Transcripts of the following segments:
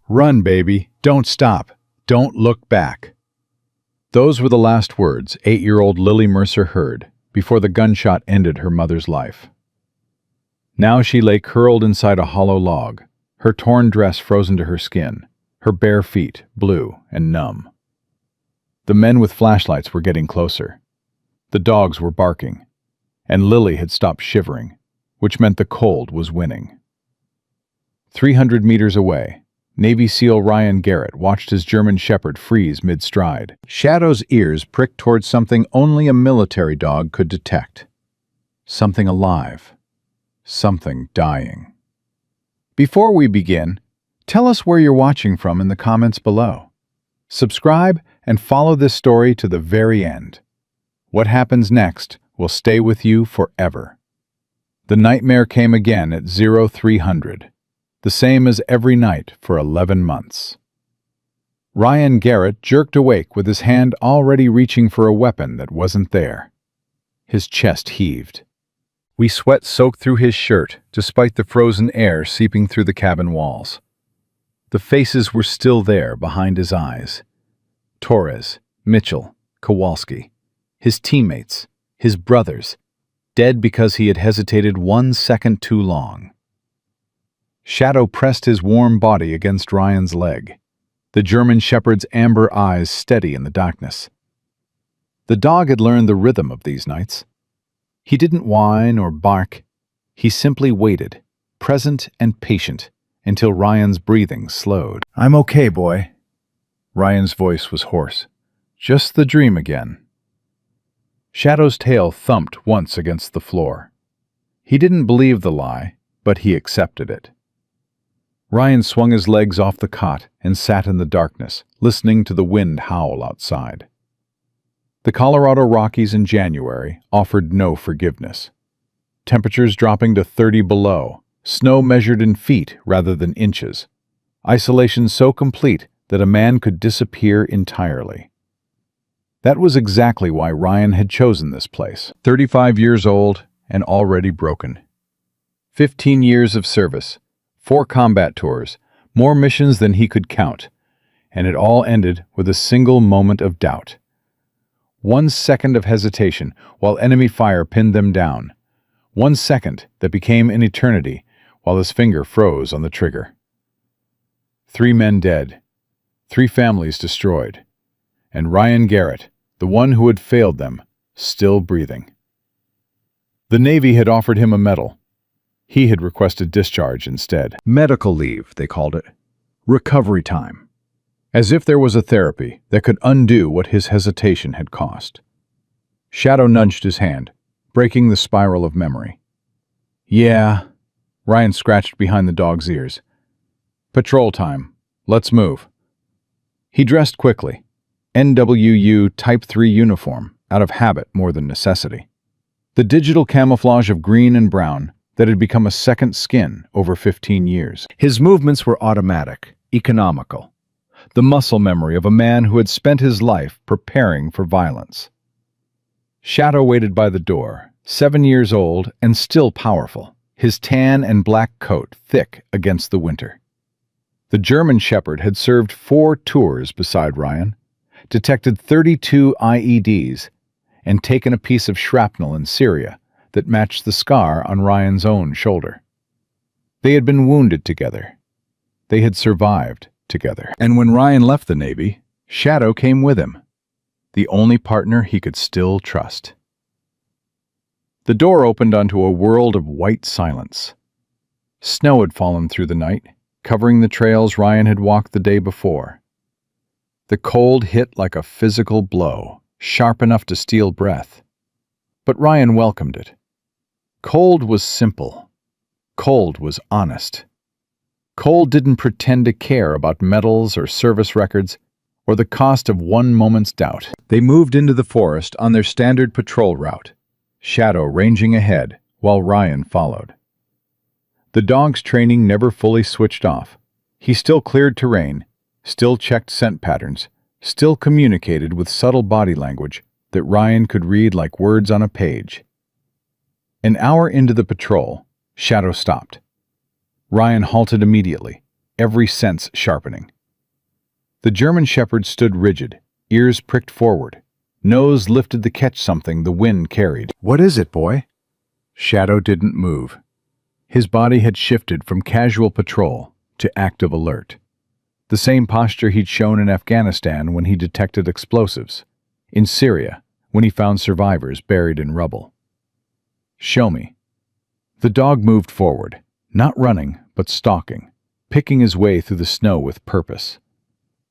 Run, baby. Don't stop. Don't look back. Those were the last words 8-year-old Lily Mercer heard before the gunshot ended her mother's life. Now she lay curled inside a hollow log, her torn dress frozen to her skin, her bare feet blue and numb. The men with flashlights were getting closer. The dogs were barking, and Lily had stopped shivering, which meant the cold was winning. 300 meters away, Navy SEAL Ryan Garrett watched his German Shepherd freeze mid-stride. Shadow's ears pricked towards something only a military dog could detect. Something alive. Something dying. Before we begin, tell us where you're watching from in the comments below. Subscribe and follow this story to the very end. What happens next will stay with you forever. The nightmare came again at 0300. The same as every night for 11 months. Ryan Garrett jerked awake with his hand already reaching for a weapon that wasn't there. His chest heaved. Sweat soaked through his shirt, despite the frozen air seeping through the cabin walls. The faces were still there behind his eyes. Torres, Mitchell, Kowalski, his teammates, his brothers, dead because he had hesitated 1 second too long. Shadow pressed his warm body against Ryan's leg, the German Shepherd's amber eyes steady in the darkness. The dog had learned the rhythm of these nights. He didn't whine or bark. He simply waited, present and patient, until Ryan's breathing slowed. "I'm okay, boy." Ryan's voice was hoarse. "Just the dream again." Shadow's tail thumped once against the floor. He didn't believe the lie, but he accepted it. Ryan swung his legs off the cot and sat in the darkness, listening to the wind howl outside. The Colorado Rockies in January offered no forgiveness. Temperatures dropping to 30 below, snow measured in feet rather than inches. Isolation so complete that a man could disappear entirely. That was exactly why Ryan had chosen this place. 35 years old and already broken. 15 years of service. 4 combat tours, more missions than he could count, and it all ended with a single moment of doubt. 1 second of hesitation while enemy fire pinned them down. 1 second that became an eternity while his finger froze on the trigger. 3 men dead, 3 families destroyed, and Ryan Garrett, the one who had failed them, still breathing. The Navy had offered him a medal. He had requested discharge instead. Medical leave, they called it. Recovery time. As if there was a therapy that could undo what his hesitation had cost. Shadow nudged his hand, breaking the spiral of memory. "Yeah," Ryan scratched behind the dog's ears. "Patrol time. Let's move." He dressed quickly. NWU Type 3 uniform, out of habit more than necessity. The digital camouflage of green and brown that had become a second skin over 15 years. His movements were automatic, economical. The muscle memory of a man who had spent his life preparing for violence. Shadow waited by the door, 7 years old and still powerful, his tan and black coat thick against the winter. The German Shepherd had served 4 tours beside Ryan, detected 32 IEDs, and taken a piece of shrapnel in Syria that matched the scar on Ryan's own shoulder. They had been wounded together. They had survived together. And when Ryan left the Navy, Shadow came with him, the only partner he could still trust. The door opened onto a world of white silence. Snow had fallen through the night, covering the trails Ryan had walked the day before. The cold hit like a physical blow, sharp enough to steal breath. But Ryan welcomed it. Cold was simple. Cold was honest. Cold didn't pretend to care about medals or service records or the cost of 1 moment's doubt. They moved into the forest on their standard patrol route, Shadow ranging ahead while Ryan followed. The dog's training never fully switched off. He still cleared terrain, still checked scent patterns, still communicated with subtle body language that Ryan could read like words on a page. An hour into the patrol, Shadow stopped. Ryan halted immediately, every sense sharpening. The German shepherd stood rigid, ears pricked forward, nose lifted to catch something the wind carried. "What is it, boy?" Shadow didn't move. His body had shifted from casual patrol to active alert. The same posture he'd shown in Afghanistan when he detected explosives, in Syria when he found survivors buried in rubble. "Show me." The dog moved forward, not running, but stalking, picking his way through the snow with purpose.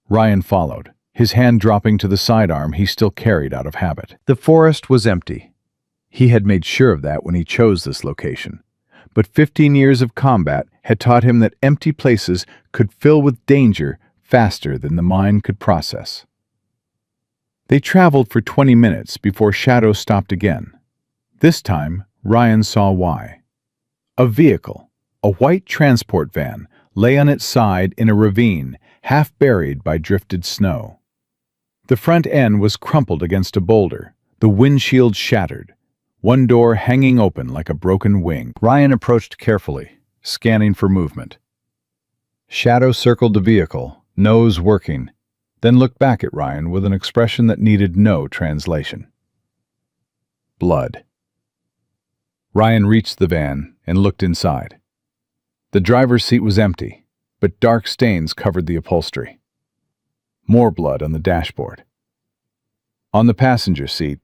Ryan followed, his hand dropping to the sidearm he still carried out of habit. The forest was empty. He had made sure of that when he chose this location. But 15 years of combat had taught him that empty places could fill with danger faster than the mind could process. They traveled for 20 minutes before Shadow stopped again. This time, Ryan saw why. A vehicle, a white transport van, lay on its side in a ravine, half buried by drifted snow. The front end was crumpled against a boulder, the windshield shattered, one door hanging open like a broken wing. Ryan approached carefully, scanning for movement. Shadow circled the vehicle, nose working, then looked back at Ryan with an expression that needed no translation. Blood. Ryan reached the van and looked inside. The driver's seat was empty, but dark stains covered the upholstery. More blood on the dashboard. On the passenger seat,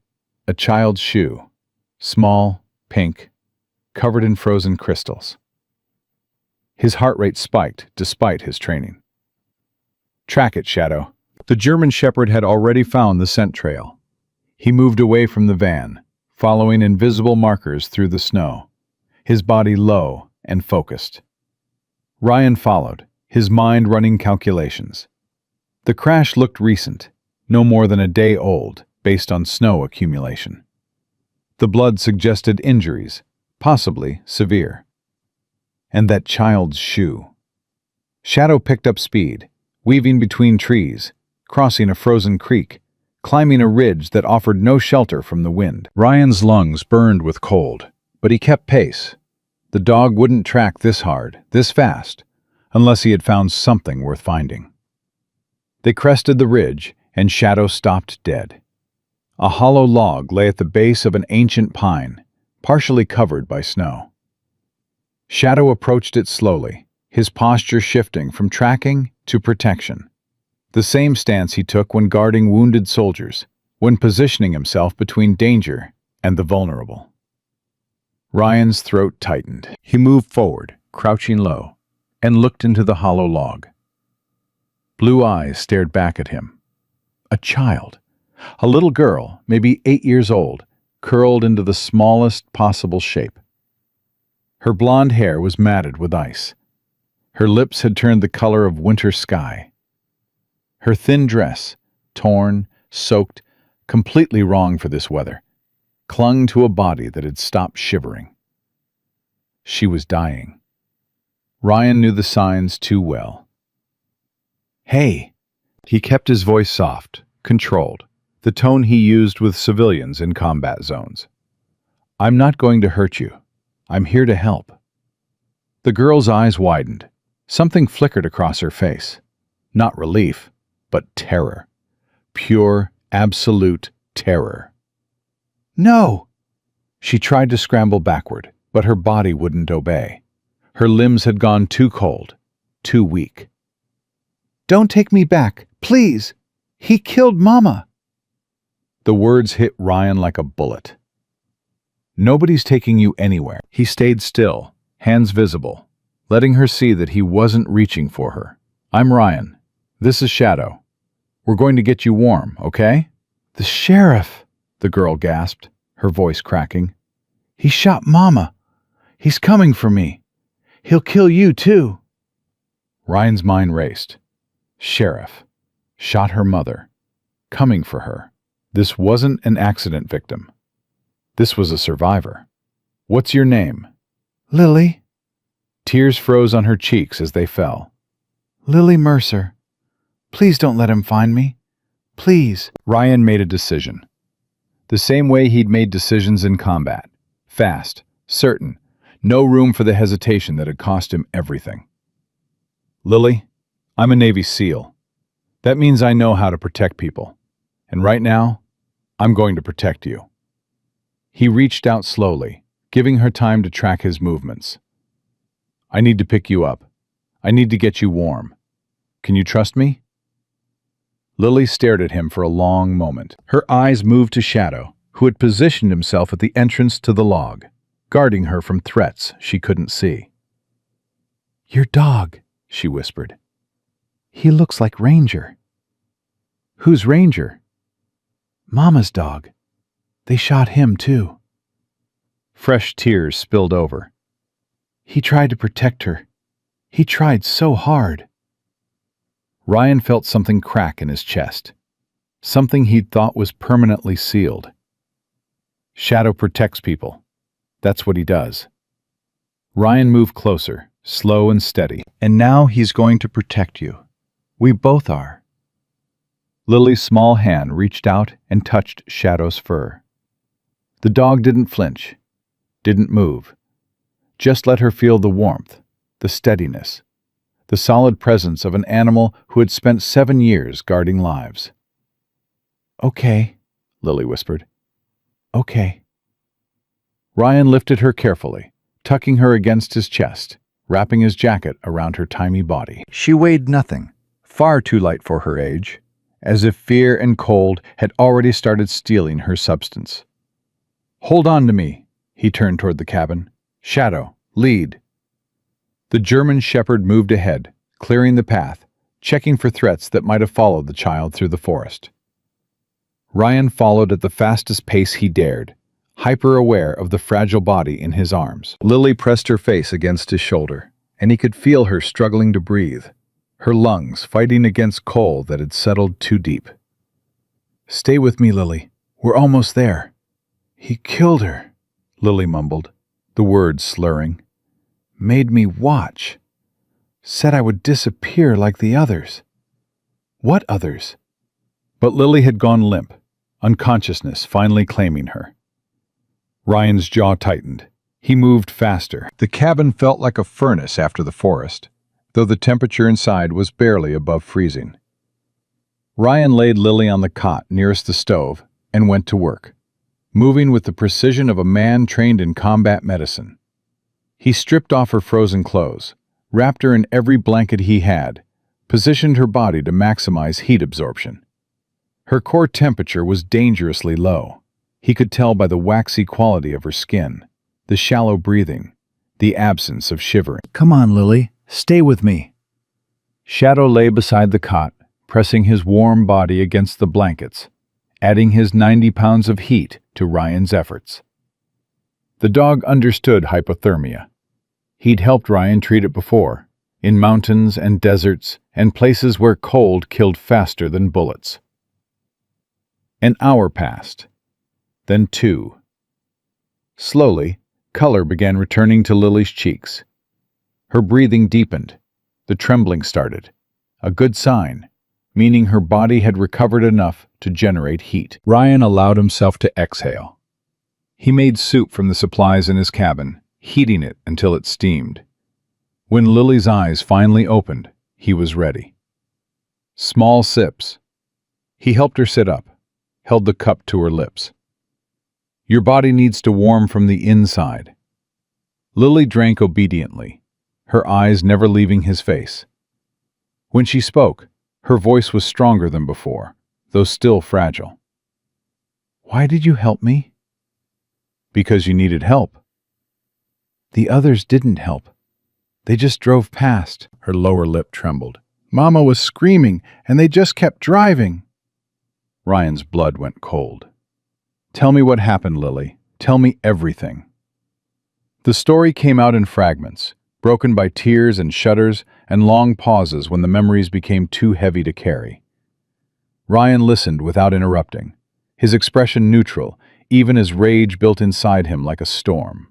a child's shoe, small, pink, covered in frozen crystals. His heart rate spiked despite his training. "Track it, Shadow." The German shepherd had already found the scent trail. He moved away from the van, following invisible markers through the snow, his body low and focused. Ryan followed, his mind running calculations. The crash looked recent, no more than a day old, based on snow accumulation. The blood suggested injuries, possibly severe. And that child's shoe. Shadow picked up speed, weaving between trees, crossing a frozen creek, climbing a ridge that offered no shelter from the wind. Ryan's lungs burned with cold, but he kept pace. The dog wouldn't track this hard, this fast, unless he had found something worth finding. They crested the ridge, and Shadow stopped dead. A hollow log lay at the base of an ancient pine, partially covered by snow. Shadow approached it slowly, his posture shifting from tracking to protection. The same stance he took when guarding wounded soldiers, when positioning himself between danger and the vulnerable. Ryan's throat tightened. He moved forward, crouching low, and looked into the hollow log. Blue eyes stared back at him. A child, a little girl, maybe 8 years old, curled into the smallest possible shape. Her blonde hair was matted with ice. Her lips had turned the color of winter sky. Her thin dress, torn, soaked, completely wrong for this weather, clung to a body that had stopped shivering. She was dying. Ryan knew the signs too well. "Hey!" He kept his voice soft, controlled, the tone he used with civilians in combat zones. "I'm not going to hurt you. I'm here to help." The girl's eyes widened. Something flickered across her face. Not relief, but terror. Pure, absolute terror. "No!" She tried to scramble backward, but her body wouldn't obey. Her limbs had gone too cold, too weak. "Don't take me back, please! He killed Mama!" The words hit Ryan like a bullet. "Nobody's taking you anywhere." He stayed still, hands visible, letting her see that he wasn't reaching for her. "I'm Ryan. This is Shadow. We're going to get you warm, okay?" "The sheriff!" the girl gasped, her voice cracking. "He shot Mama. He's coming for me. He'll kill you, too." Ryan's mind raced. Sheriff. Shot her mother. Coming for her. This wasn't an accident victim. This was a survivor. "What's your name?" "Lily." Tears froze on her cheeks as they fell. "Lily Mercer. Please don't let him find me. Please." Ryan made a decision. The same way he'd made decisions in combat. Fast, certain, no room for the hesitation that had cost him everything. Lily, I'm a Navy SEAL. That means I know how to protect people. And right now, I'm going to protect you. He reached out slowly, giving her time to track his movements. I need to pick you up. I need to get you warm. Can you trust me? Lily stared at him for a long moment. Her eyes moved to Shadow, who had positioned himself at the entrance to the log, guarding her from threats she couldn't see. "Your dog," she whispered. "He looks like Ranger." "Who's Ranger?" "Mama's dog. They shot him, too." Fresh tears spilled over. "He tried to protect her. He tried so hard." Ryan felt something crack in his chest, something he'd thought was permanently sealed. Shadow protects people. That's what he does. Ryan moved closer, slow and steady. "And now he's going to protect you. We both are." Lily's small hand reached out and touched Shadow's fur. The dog didn't flinch, didn't move. Just let her feel the warmth, the steadiness, the solid presence of an animal who had spent 7 years guarding lives. "Okay," Lily whispered. "Okay." Ryan lifted her carefully, tucking her against his chest, wrapping his jacket around her tiny body. She weighed nothing, far too light for her age, as if fear and cold had already started stealing her substance. "Hold on to me," he turned toward the cabin. "Shadow, lead." The German shepherd moved ahead, clearing the path, checking for threats that might have followed the child through the forest. Ryan followed at the fastest pace he dared, hyper-aware of the fragile body in his arms. Lily pressed her face against his shoulder, and he could feel her struggling to breathe, her lungs fighting against coal that had settled too deep. "Stay with me, Lily. We're almost there." "He killed her," Lily mumbled, the words slurring. "Made me watch. Said I would disappear like the others." "What others?" But Lily had gone limp, unconsciousness finally claiming her. Ryan's jaw tightened. He moved faster. The cabin felt like a furnace after the forest, though the temperature inside was barely above freezing. Ryan laid Lily on the cot nearest the stove and went to work, moving with the precision of a man trained in combat medicine. He stripped off her frozen clothes, wrapped her in every blanket he had, positioned her body to maximize heat absorption. Her core temperature was dangerously low. He could tell by the waxy quality of her skin, the shallow breathing, the absence of shivering. "Come on, Lily. Stay with me." Shadow lay beside the cot, pressing his warm body against the blankets, adding his 90 pounds of heat to Ryan's efforts. The dog understood hypothermia. He'd helped Ryan treat it before, in mountains and deserts and places where cold killed faster than bullets. An hour passed, then 2. Slowly, color began returning to Lily's cheeks. Her breathing deepened. The trembling started. A good sign, meaning her body had recovered enough to generate heat. Ryan allowed himself to exhale. He made soup from the supplies in his cabin, heating it until it steamed. When Lily's eyes finally opened, he was ready. Small sips. He helped her sit up, held the cup to her lips. "Your body needs to warm from the inside." Lily drank obediently, her eyes never leaving his face. When she spoke, her voice was stronger than before, though still fragile. "Why did you help me?" "Because you needed help." "The others didn't help. They just drove past." Her lower lip trembled. "Mama was screaming, and they just kept driving." Ryan's blood went cold. "Tell me what happened, Lily. Tell me everything." The story came out in fragments, broken by tears and shudders and long pauses when the memories became too heavy to carry. Ryan listened without interrupting, his expression neutral, even as rage built inside him like a storm.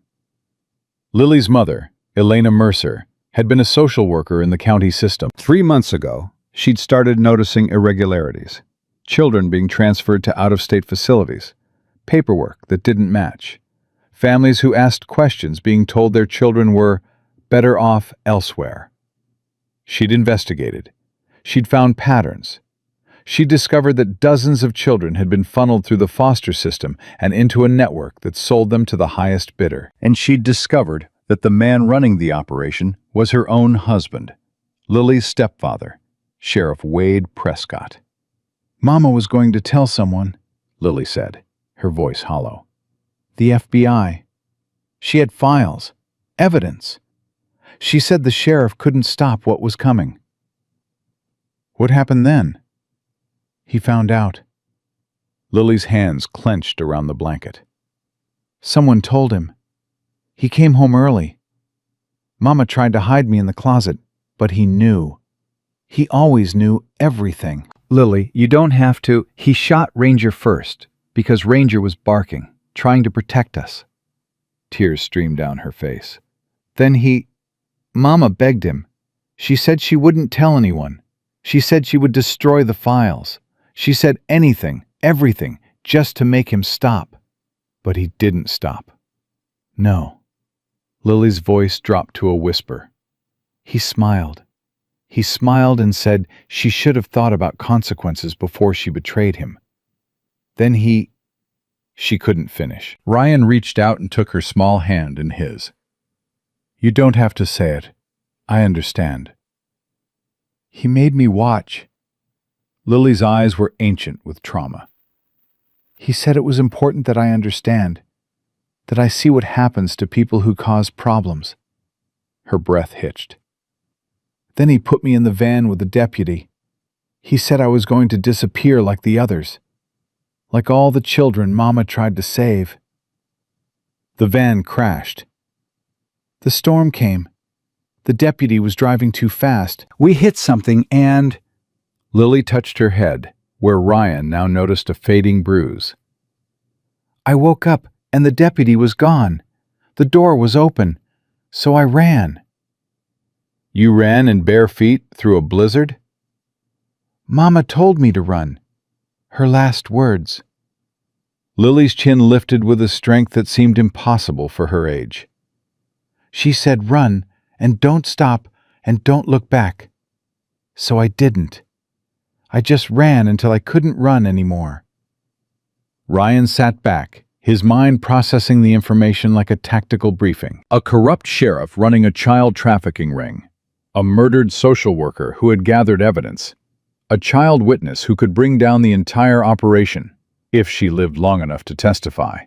Lily's mother, Elena Mercer, had been a social worker in the county system. 3 months ago, she'd started noticing irregularities, children being transferred to out-of-state facilities, paperwork that didn't match, families who asked questions being told their children were better off elsewhere. She'd investigated. She'd found patterns. She'd discovered that dozens of children had been funneled through the foster system and into a network that sold them to the highest bidder. And she'd discovered that the man running the operation was her own husband, Lily's stepfather, Sheriff Wade Prescott. "Mama was going to tell someone," Lily said, her voice hollow. "The FBI. She had files, evidence. She said the sheriff couldn't stop what was coming." "What happened then?" "He found out." Lily's hands clenched around the blanket. "Someone told him. He came home early. Mama tried to hide me in the closet, but he knew. He always knew everything." "Lily, you don't have to." "He shot Ranger first, because Ranger was barking, trying to protect us." Tears streamed down her face. "Then Mama begged him. She said she wouldn't tell anyone. She said she would destroy the files. She said anything, everything, just to make him stop." "But he didn't stop." "No." Lily's voice dropped to a whisper. "He smiled. He smiled and said she should have thought about consequences before she betrayed him. Then he—" She couldn't finish. Ryan reached out and took her small hand in his. "You don't have to say it. I understand." "He made me watch." Lily's eyes were ancient with trauma. "He said it was important that I understand, that I see what happens to people who cause problems." Her breath hitched. "Then he put me in the van with the deputy. He said I was going to disappear like the others, like all the children Mama tried to save." The van crashed. "The storm came. The deputy was driving too fast. We hit something and—" Lily touched her head, where Ryan now noticed a fading bruise. "I woke up and the deputy was gone. The door was open, so I ran." "You ran in bare feet through a blizzard?" "Mama told me to run. Her last words." Lily's chin lifted with a strength that seemed impossible for her age. "She said run, and don't stop, and don't look back. So I didn't. I just ran until I couldn't run anymore." Ryan sat back, his mind processing the information like a tactical briefing. A corrupt sheriff running a child trafficking ring. A murdered social worker who had gathered evidence. A child witness who could bring down the entire operation, if she lived long enough to testify.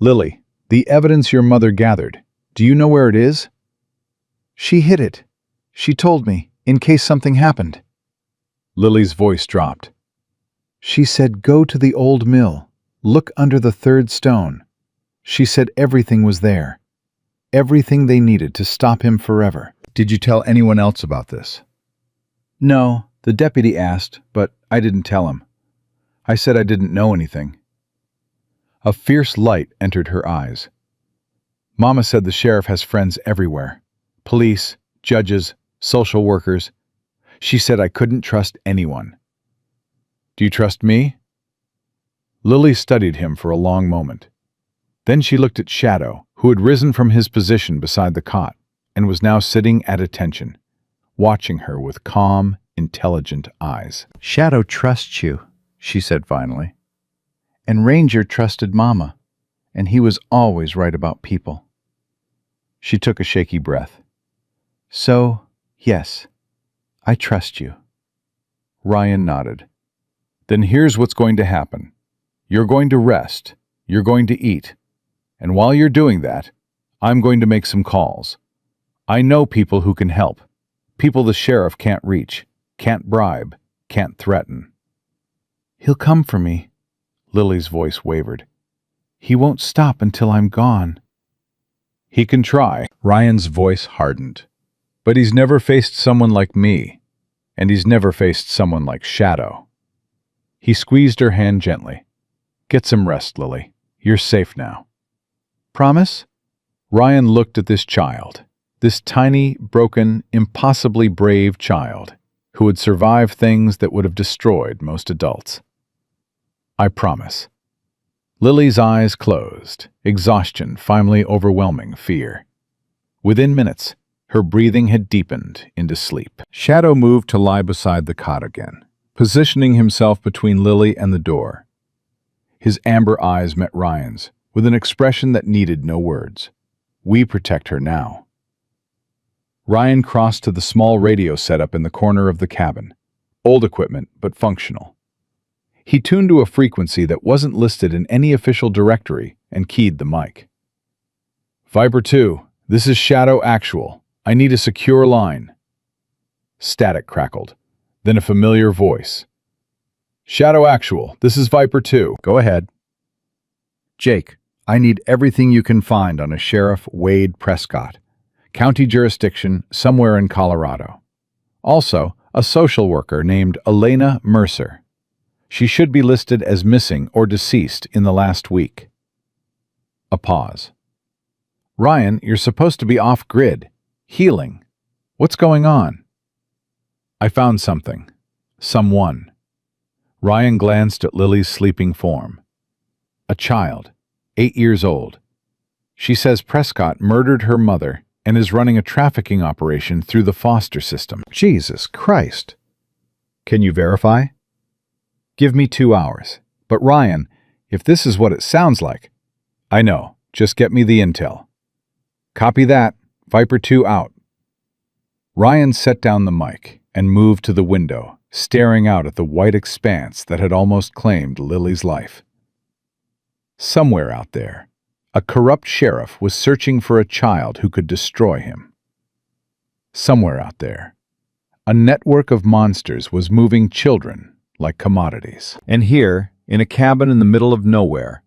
"Lily, the evidence your mother gathered, do you know where it is?" "She hid it. She told me, in case something happened." Lily's voice dropped. "She said go to the old mill, look under the third stone. She said everything was there. Everything they needed to stop him forever." "Did you tell anyone else about this?" "No, the deputy asked, but I didn't tell him. I said I didn't know anything." A fierce light entered her eyes. "Mama said the sheriff has friends everywhere. Police, judges, social workers. She said I couldn't trust anyone." "Do you trust me?" Lily studied him for a long moment. Then she looked at Shadow, who had risen from his position beside the cot and was now sitting at attention, watching her with calm, intelligent eyes. "Shadow trusts you," she said finally. "And Ranger trusted Mama, and he was always right about people." She took a shaky breath. "So, yes, I trust you." Ryan nodded. "Then here's what's going to happen. You're going to rest, you're going to eat, and while you're doing that, I'm going to make some calls. I know people who can help, people the sheriff can't reach, can't bribe, can't threaten." "He'll come for me." Lily's voice wavered. "He won't stop until I'm gone." "He can try." Ryan's voice hardened. "But he's never faced someone like me, and he's never faced someone like Shadow." He squeezed her hand gently. "Get some rest, Lily. You're safe now." "Promise?" Ryan looked at this child, this tiny, broken, impossibly brave child, who had survived things that would have destroyed most adults. "I promise." Lily's eyes closed, exhaustion finally overwhelming fear. Within minutes, Her breathing had deepened into sleep. Shadow moved to lie beside the cot again, positioning himself between Lily and the door. His amber eyes met Ryan's, with an expression that needed no words. We protect her now. Ryan crossed to the small radio setup in the corner of the cabin. Old equipment, but functional. He tuned to a frequency that wasn't listed in any official directory and keyed the mic. Viper 2, this is Shadow Actual. I need a secure line. Static crackled, then a familiar voice. Shadow Actual, this is Viper 2. Go ahead. Jake, I need everything you can find on a Sheriff Wade Prescott. County jurisdiction somewhere in Colorado. Also, a social worker named Elena Mercer. She should be listed as missing or deceased in the last week. A pause. Ryan, you're supposed to be off-grid. Healing. What's going on? I found something. Someone. Ryan glanced at Lily's sleeping form. A child, 8 years old. She says Prescott murdered her mother and is running a trafficking operation through the foster system. Jesus Christ. Can you verify? Give me 2 hours. But Ryan, if this is what it sounds like... I know. Just get me the intel. Copy that. Viper 2 out. Ryan set down the mic and moved to the window, staring out at the white expanse that had almost claimed Lily's life. Somewhere out there, a corrupt sheriff was searching for a child who could destroy him. Somewhere out there, a network of monsters was moving children like commodities. And here, in a cabin in the middle of nowhere,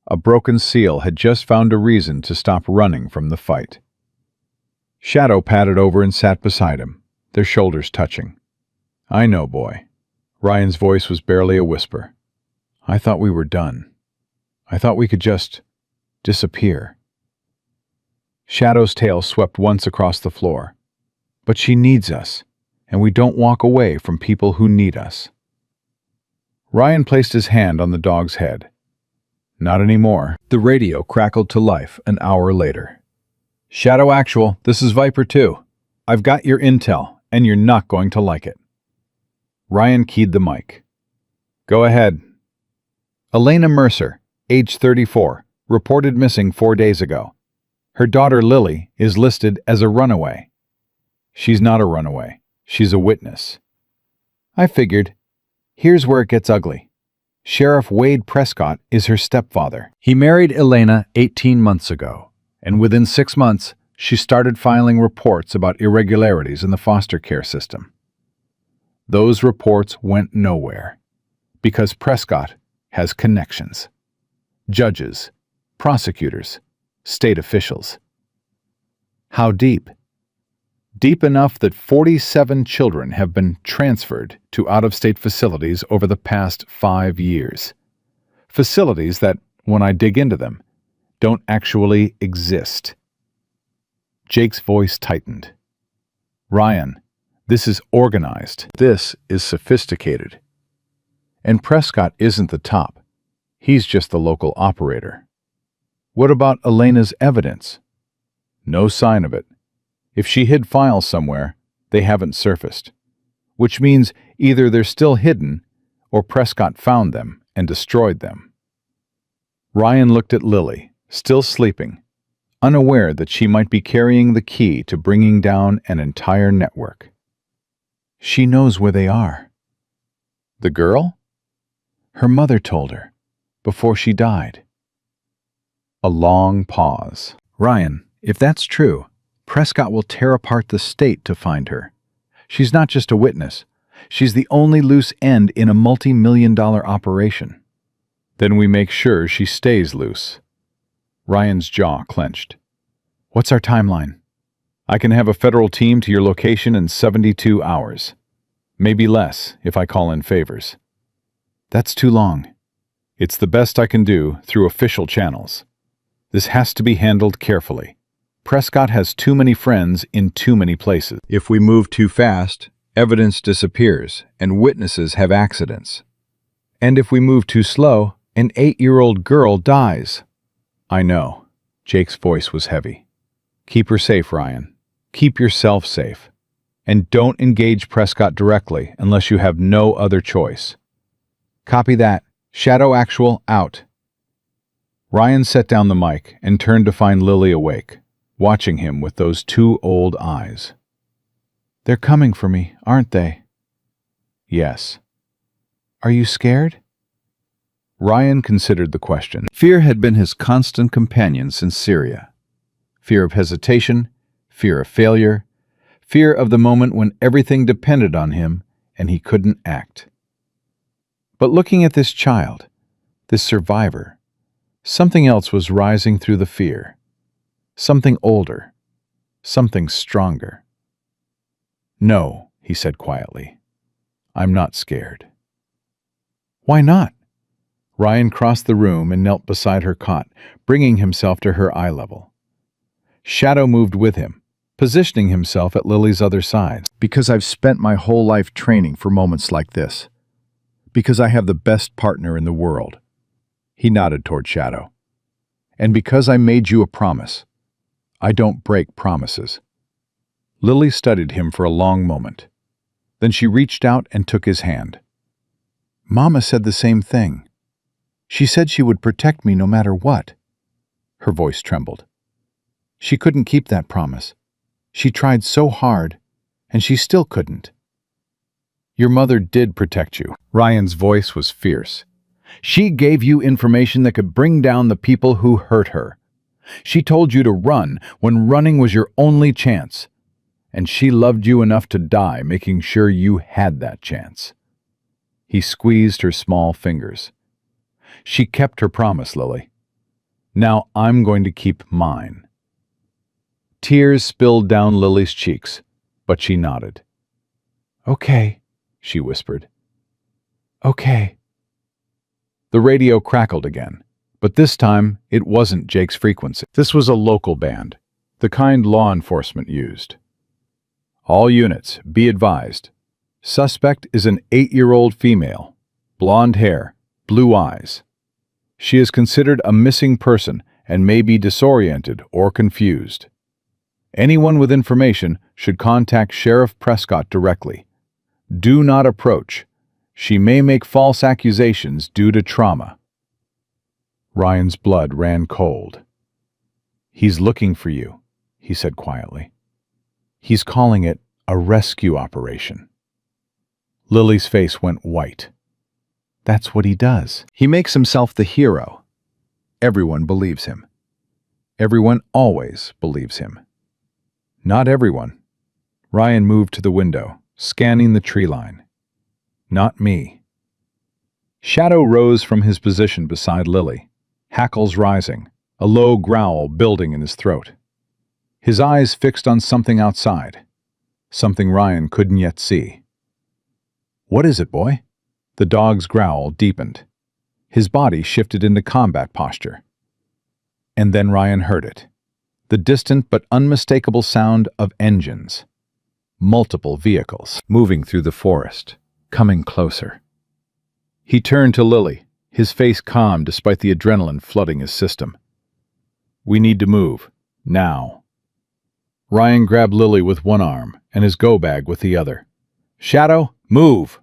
a broken seal had just found a reason to stop running from the fight. Shadow padded over and sat beside him, their shoulders touching. I know, boy. Ryan's voice was barely a whisper. I thought we were done. I thought we could just disappear. Shadow's tail swept once across the floor. But she needs us, and we don't walk away from people who need us. Ryan placed his hand on the dog's head. Not anymore. The radio crackled to life an hour later. Shadow Actual, this is Viper 2. I've got your intel, and you're not going to like it. Ryan keyed the mic. Go ahead. Elena Mercer, age 34, reported missing 4 days ago. Her daughter Lily is listed as a runaway. She's not a runaway. She's a witness. I figured. Here's where it gets ugly. Sheriff Wade Prescott is her stepfather. He married Elena 18 months ago, and within 6 months, she started filing reports about irregularities in the foster care system. Those reports went nowhere, because Prescott has connections. Judges, prosecutors, state officials. How deep? Deep enough that 47 children have been transferred to out-of-state facilities over the past 5 years. Facilities that, when I dig into them, don't actually exist. Jake's voice tightened. Ryan, this is organized. This is sophisticated. And Prescott isn't the top. He's just the local operator. What about Elena's evidence? No sign of it. If she hid files somewhere, they haven't surfaced. Which means either they're still hidden, or Prescott found them and destroyed them. Ryan looked at Lily, still sleeping, unaware that she might be carrying the key to bringing down an entire network. She knows where they are. The girl? Her mother told her, before she died. A long pause. Ryan, if that's true, Prescott will tear apart the state to find her. She's not just a witness. She's the only loose end in a multi-million-dollar operation. Then we make sure she stays loose. Ryan's jaw clenched. What's our timeline? I can have a federal team to your location in 72 hours. Maybe less if I call in favors. That's too long. It's the best I can do through official channels. This has to be handled carefully. Prescott has too many friends in too many places. If we move too fast, evidence disappears and witnesses have accidents. And if we move too slow, an 8-year-old girl dies. I know. Jake's voice was heavy. Keep her safe, Ryan. Keep yourself safe. And don't engage Prescott directly unless you have no other choice. Copy that. Shadow Actual out. Ryan set down the mic and turned to find Lily awake, watching him with those two old eyes. They're coming for me, aren't they? Yes. Are you scared? Ryan considered the question. Fear had been his constant companion since Syria. Fear of hesitation, fear of failure, fear of the moment when everything depended on him and he couldn't act. But looking at this child, this survivor, something else was rising through the fear. Something older, something stronger. No, he said quietly. I'm not scared. Why not? Ryan crossed the room and knelt beside her cot, bringing himself to her eye level. Shadow moved with him, positioning himself at Lily's other side. Because I've spent my whole life training for moments like this. Because I have the best partner in the world. He nodded toward Shadow. And because I made you a promise. I don't break promises. Lily studied him for a long moment. Then she reached out and took his hand. Mama said the same thing. She said she would protect me no matter what. Her voice trembled. She couldn't keep that promise. She tried so hard, and she still couldn't. Your mother did protect you. Ryan's voice was fierce. She gave you information that could bring down the people who hurt her. She told you to run when running was your only chance. And she loved you enough to die, making sure you had that chance. He squeezed her small fingers. She kept her promise, Lily. Now I'm going to keep mine. Tears spilled down Lily's cheeks, but she nodded. Okay, she whispered. Okay. The radio crackled again, but this time it wasn't Jake's frequency. This was a local band, the kind law enforcement used. All units, be advised. Suspect is an 8-year-old female, blonde hair, blue eyes. She is considered a missing person and may be disoriented or confused. Anyone with information should contact Sheriff Prescott directly. Do not approach. She may make false accusations due to trauma. Ryan's blood ran cold. He's looking for you, he said quietly. He's calling it a rescue operation. Lily's face went white. That's what he does. He makes himself the hero. Everyone believes him. Everyone always believes him. Not everyone. Ryan moved to the window, scanning the tree line. Not me. Shadow rose from his position beside Lily, hackles rising, a low growl building in his throat. His eyes fixed on something outside, something Ryan couldn't yet see. What is it, boy? The dog's growl deepened. His body shifted into combat posture. And then Ryan heard it. The distant but unmistakable sound of engines. Multiple vehicles moving through the forest, coming closer. He turned to Lily, his face calm despite the adrenaline flooding his system. We need to move, now. Ryan grabbed Lily with one arm and his go-bag with the other. Shadow, move!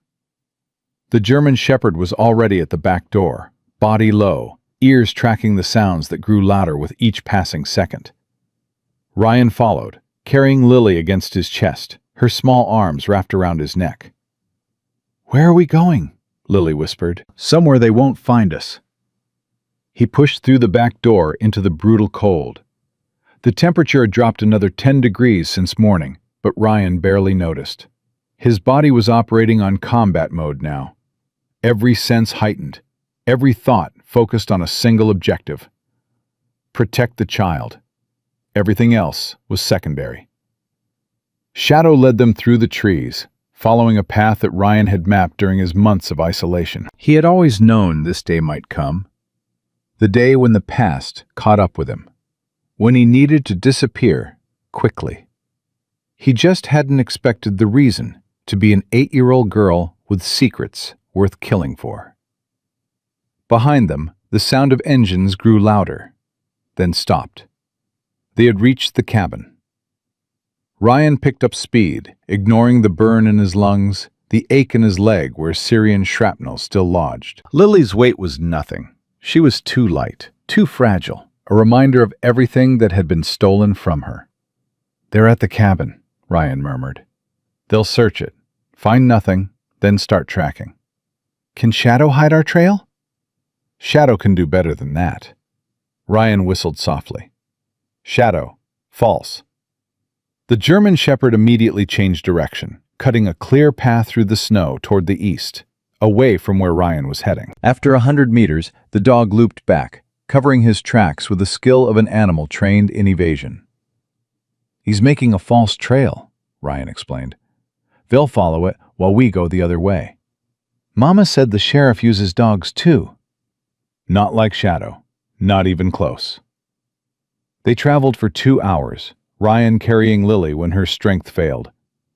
The German Shepherd was already at the back door, body low, ears tracking the sounds that grew louder with each passing second. Ryan followed, carrying Lily against his chest, her small arms wrapped around his neck. Where are we going? Lily whispered. Somewhere they won't find us. He pushed through the back door into the brutal cold. The temperature had dropped another 10 degrees since morning, but Ryan barely noticed. His body was operating on combat mode now. Every sense heightened, every thought focused on a single objective. Protect the child. Everything else was secondary. Shadow led them through the trees, following a path that Ryan had mapped during his months of isolation. He had always known this day might come. The day when the past caught up with him. When he needed to disappear quickly. He just hadn't expected the reason to be an 8-year-old girl with secrets worth killing for. Behind them, the sound of engines grew louder, then stopped. They had reached the cabin. Ryan picked up speed, ignoring the burn in his lungs, the ache in his leg where Syrian shrapnel still lodged. Lily's weight was nothing. She was too light, too fragile, a reminder of everything that had been stolen from her. "They're at the cabin," Ryan murmured. "They'll search it, find nothing, then start tracking." "Can Shadow hide our trail?" "Shadow can do better than that." Ryan whistled softly. "Shadow, false." The German shepherd immediately changed direction, cutting a clear path through the snow toward the east, away from where Ryan was heading. After 100 meters, the dog looped back, covering his tracks with the skill of an animal trained in evasion. "He's making a false trail," Ryan explained. "They'll follow it while we go the other way." "Mama said the sheriff uses dogs too." "Not like Shadow. Not even close." They traveled for 2 hours, Ryan carrying Lily when her strength failed,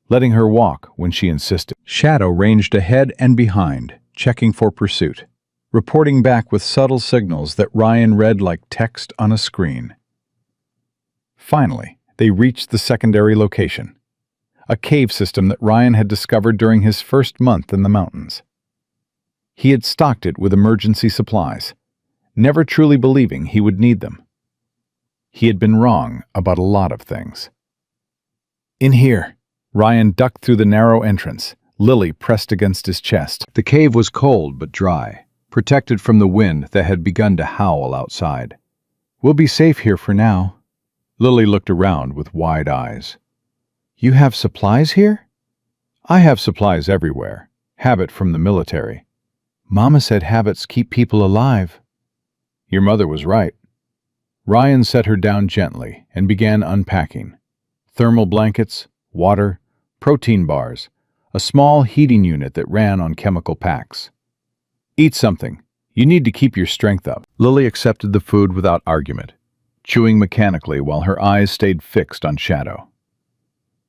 letting her walk when she insisted. Shadow ranged ahead and behind, checking for pursuit, reporting back with subtle signals that Ryan read like text on a screen. Finally, they reached the secondary location, a cave system that Ryan had discovered during his first month in the mountains. He had stocked it with emergency supplies, never truly believing he would need them. He had been wrong about a lot of things. "In here." Ryan ducked through the narrow entrance, Lily pressed against his chest. The cave was cold but dry, protected from the wind that had begun to howl outside. "We'll be safe here for now." Lily looked around with wide eyes. "You have supplies here?" "I have supplies everywhere. Habit from the military." "Mama said habits keep people alive." "Your mother was right." Ryan set her down gently and began unpacking. Thermal blankets, water, protein bars, a small heating unit that ran on chemical packs. "Eat something. You need to keep your strength up." Lily accepted the food without argument, chewing mechanically while her eyes stayed fixed on Shadow.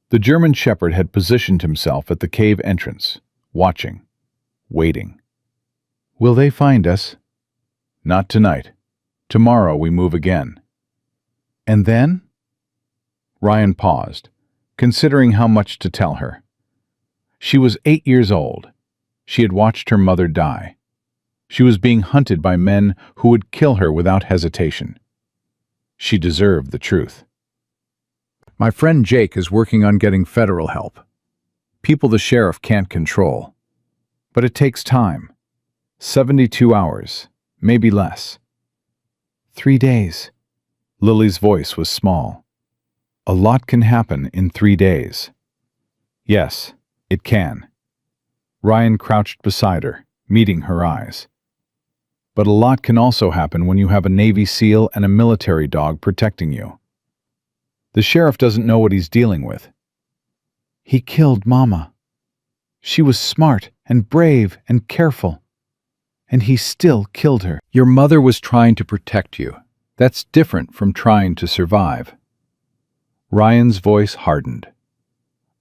The German shepherd had positioned himself at the cave entrance, watching, waiting. "Will they find us?" "Not tonight. Tomorrow we move again." "And then?" Ryan paused, considering how much to tell her. She was 8 years old. She had watched her mother die. She was being hunted by men who would kill her without hesitation. She deserved the truth. "My friend Jake is working on getting federal help. People the sheriff can't control. But it takes time. 72 hours, maybe less." 3 days. Lily's voice was small. "A lot can happen in 3 days." "Yes, it can." Ryan crouched beside her, meeting her eyes. "But a lot can also happen when you have a Navy SEAL and a military dog protecting you. The sheriff doesn't know what he's dealing with." "He killed Mama. She was smart and brave and careful. And he still killed her." "Your mother was trying to protect you. That's different from trying to survive." Ryan's voice hardened.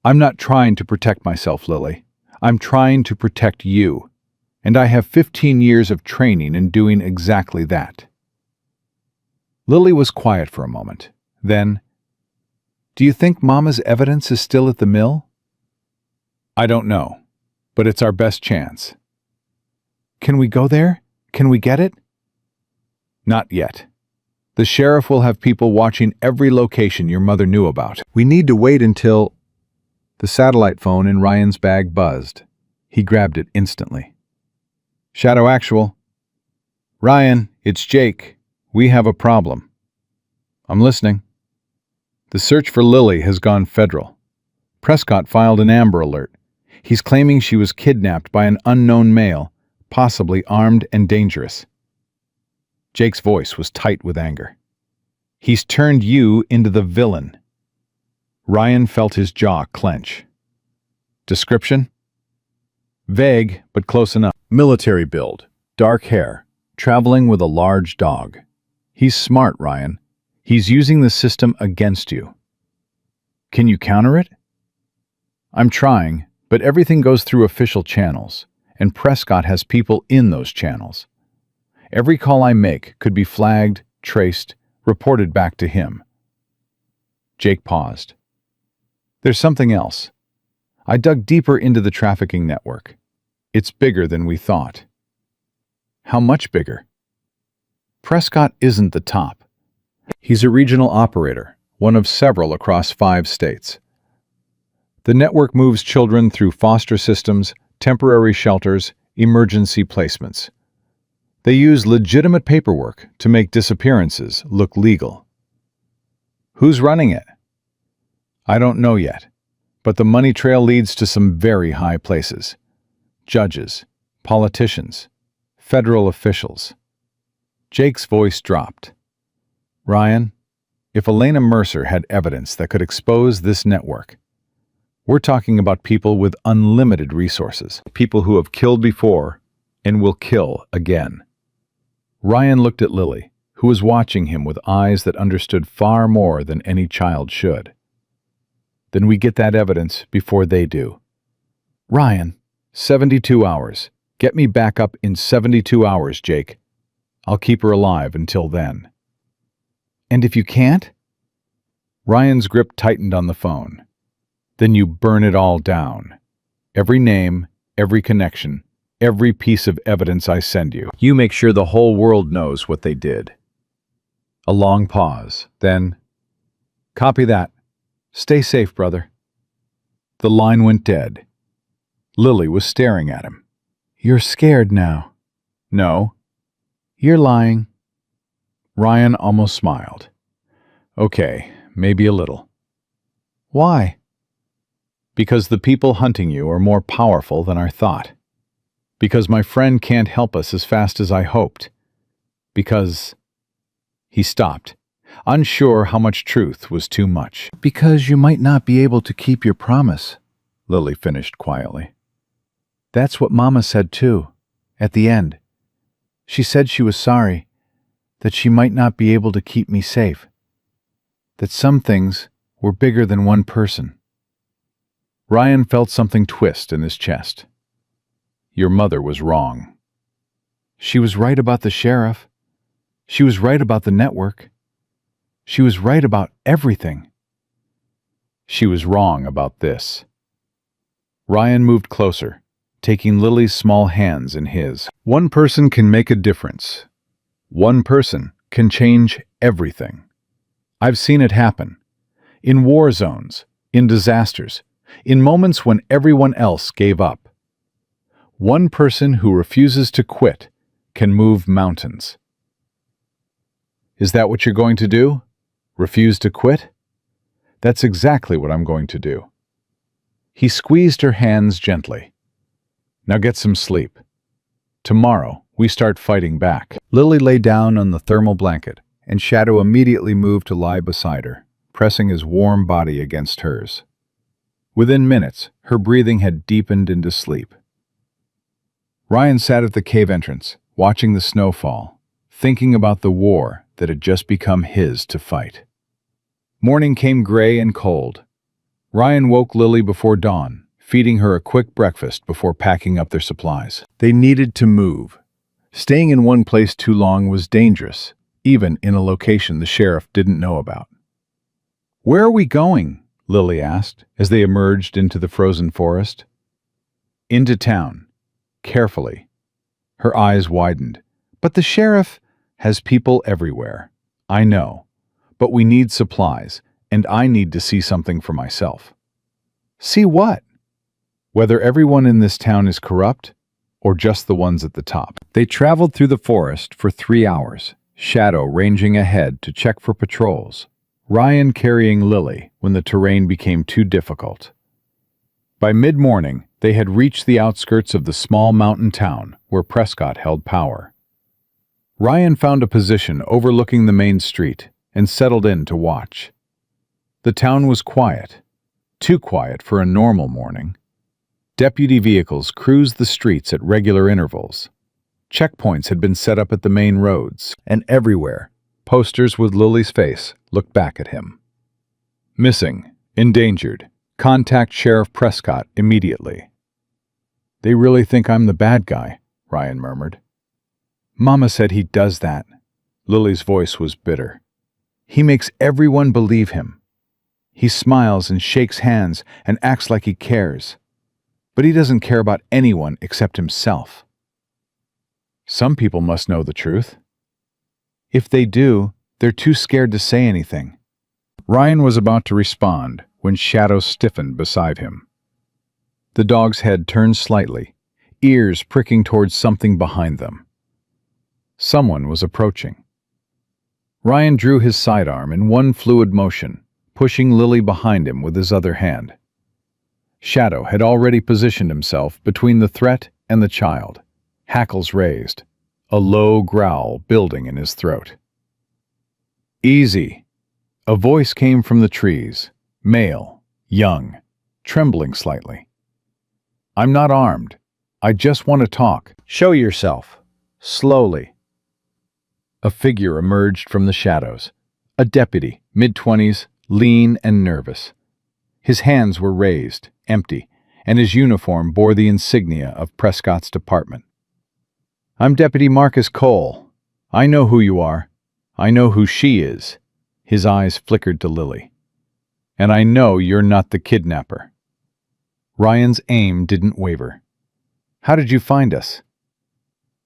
"I'm not trying to protect myself, Lily. I'm trying to protect you. And I have 15 years of training in doing exactly that." Lily was quiet for a moment. Then, "Do you think Mama's evidence is still at the mill?" "I don't know, but it's our best chance." "Can we go there? Can we get it?" "Not yet. The sheriff will have people watching every location your mother knew about. We need to wait until—" The satellite phone in Ryan's bag buzzed. He grabbed it instantly. "Shadow Actual." "Ryan, it's Jake. We have a problem." "I'm listening." "The search for Lily has gone federal. Prescott filed an Amber Alert. He's claiming she was kidnapped by an unknown male, possibly armed and dangerous." Jake's voice was tight with anger. "He's turned you into the villain." Ryan felt his jaw clench. "Description?" "Vague, but close enough. Military build, dark hair, traveling with a large dog. He's smart, Ryan. He's using the system against you. Can you counter it?" "I'm trying, but everything goes through official channels, and Prescott has people in those channels. Every call I make could be flagged, traced, reported back to him." Jake paused. There's something else. I dug deeper into the trafficking network. It's bigger than we thought. How much bigger? Prescott isn't the top. He's a regional operator, one of several across 5 states. The network moves children through foster systems, temporary shelters, emergency placements. They use legitimate paperwork to make disappearances look legal. Who's running it? I don't know yet, but the money trail leads to some very high places. Judges, politicians, federal officials. Jake's voice dropped. Ryan, if Elena Mercer had evidence that could expose this network, we're talking about people with unlimited resources, people who have killed before and will kill again. Ryan looked at Lily, who was watching him with eyes that understood far more than any child should. Then we get that evidence before they do. Ryan, 72 hours. Get me back up in 72 hours, Jake. I'll keep her alive until then. And if you can't? Ryan's grip tightened on the phone. Then you burn it all down. Every name, every connection, every piece of evidence I send you. You make sure the whole world knows what they did. A long pause, then, copy that. Stay safe, brother. The line went dead. Lily was staring at him. You're scared now. No. You're lying. Ryan almost smiled. Okay, maybe a little. Why? Because the people hunting you are more powerful than our thought. Because my friend can't help us as fast as I hoped. Because... He stopped, unsure how much truth was too much. Because you might not be able to keep your promise, Lily finished quietly. That's what Mama said too, at the end. She said she was sorry, that she might not be able to keep me safe. That some things were bigger than one person. Ryan felt something twist in his chest. Your mother was wrong. She was right about the sheriff. She was right about the network. She was right about everything. She was wrong about this. Ryan moved closer, taking Lily's small hands in his. One person can make a difference. One person can change everything. I've seen it happen. In war zones, in disasters, in moments when everyone else gave up. One person who refuses to quit can move mountains. Is that what you're going to do? Refuse to quit? That's exactly what I'm going to do. He squeezed her hands gently. Now get some sleep. Tomorrow, we start fighting back. Lily lay down on the thermal blanket, and Shadow immediately moved to lie beside her, pressing his warm body against hers. Within minutes, her breathing had deepened into sleep. Ryan sat at the cave entrance, watching the snow fall, thinking about the war that had just become his to fight. Morning came gray and cold. Ryan woke Lily before dawn, feeding her a quick breakfast before packing up their supplies. They needed to move. Staying in one place too long was dangerous, even in a location the sheriff didn't know about. Where are we going? Lily asked, as they emerged into the frozen forest. Into town. Carefully. Her eyes widened. But the sheriff has people everywhere. I know. But we need supplies, and I need to see something for myself. See what? Whether everyone in this town is corrupt, or just the ones at the top. They traveled through the forest for 3 hours, Shadow ranging ahead to check for patrols, Ryan carrying Lily when the terrain became too difficult. By mid-morning, they had reached the outskirts of the small mountain town where Prescott held power. Ryan found a position overlooking the main street and settled in to watch. The town was quiet, too quiet for a normal morning. Deputy vehicles cruised the streets at regular intervals. Checkpoints had been set up at the main roads, and everywhere, posters with Lily's face looked back at him. Missing, endangered, contact Sheriff Prescott immediately. They really think I'm the bad guy, Ryan murmured. Mama said he does that. Lily's voice was bitter. He makes everyone believe him. He smiles and shakes hands and acts like he cares. But he doesn't care about anyone except himself. Some people must know the truth. If they do, they're too scared to say anything. Ryan was about to respond when Shadow stiffened beside him. The dog's head turned slightly, ears pricking towards something behind them. Someone was approaching. Ryan drew his sidearm in one fluid motion, pushing Lily behind him with his other hand. Shadow had already positioned himself between the threat and the child, hackles raised, a low growl building in his throat. "Easy." A voice came from the trees, male, young, trembling slightly. "I'm not armed. I just want to talk." "Show yourself." Slowly. A figure emerged from the shadows, a deputy, mid-20s, lean and nervous. His hands were raised, empty, and his uniform bore the insignia of Prescott's department. "I'm Deputy Marcus Cole. I know who you are. I know who she is." His eyes flickered to Lily. "And I know you're not the kidnapper." Ryan's aim didn't waver. "How did you find us?"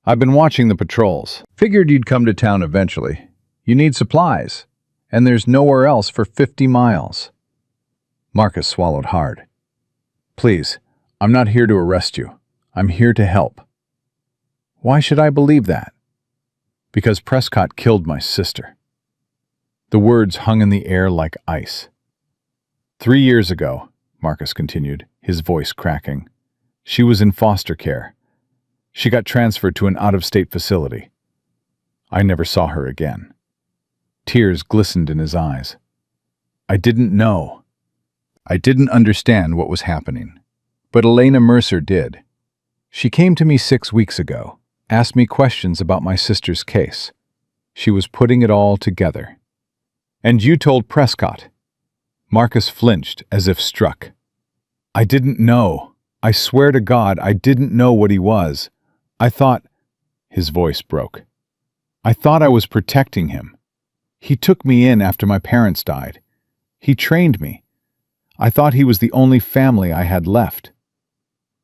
"I've been watching the patrols. Figured you'd come to town eventually. You need supplies, and there's nowhere else for 50 miles. Marcus swallowed hard. "Please, I'm not here to arrest you. I'm here to help." "Why should I believe that?" "Because Prescott killed my sister." The words hung in the air like ice. 3 years ago, Marcus continued, his voice cracking, she was in foster care. She got transferred to an out-of-state facility. I never saw her again. Tears glistened in his eyes. I didn't know. I didn't understand what was happening. But Elena Mercer did. She came to me 6 weeks ago, asked me questions about my sister's case. She was putting it all together. "And you told Prescott." Marcus flinched as if struck. "I didn't know. I swear to God, I didn't know what he was. I thought—" His voice broke. "I thought I was protecting him. He took me in after my parents died. He trained me. I thought he was the only family I had left.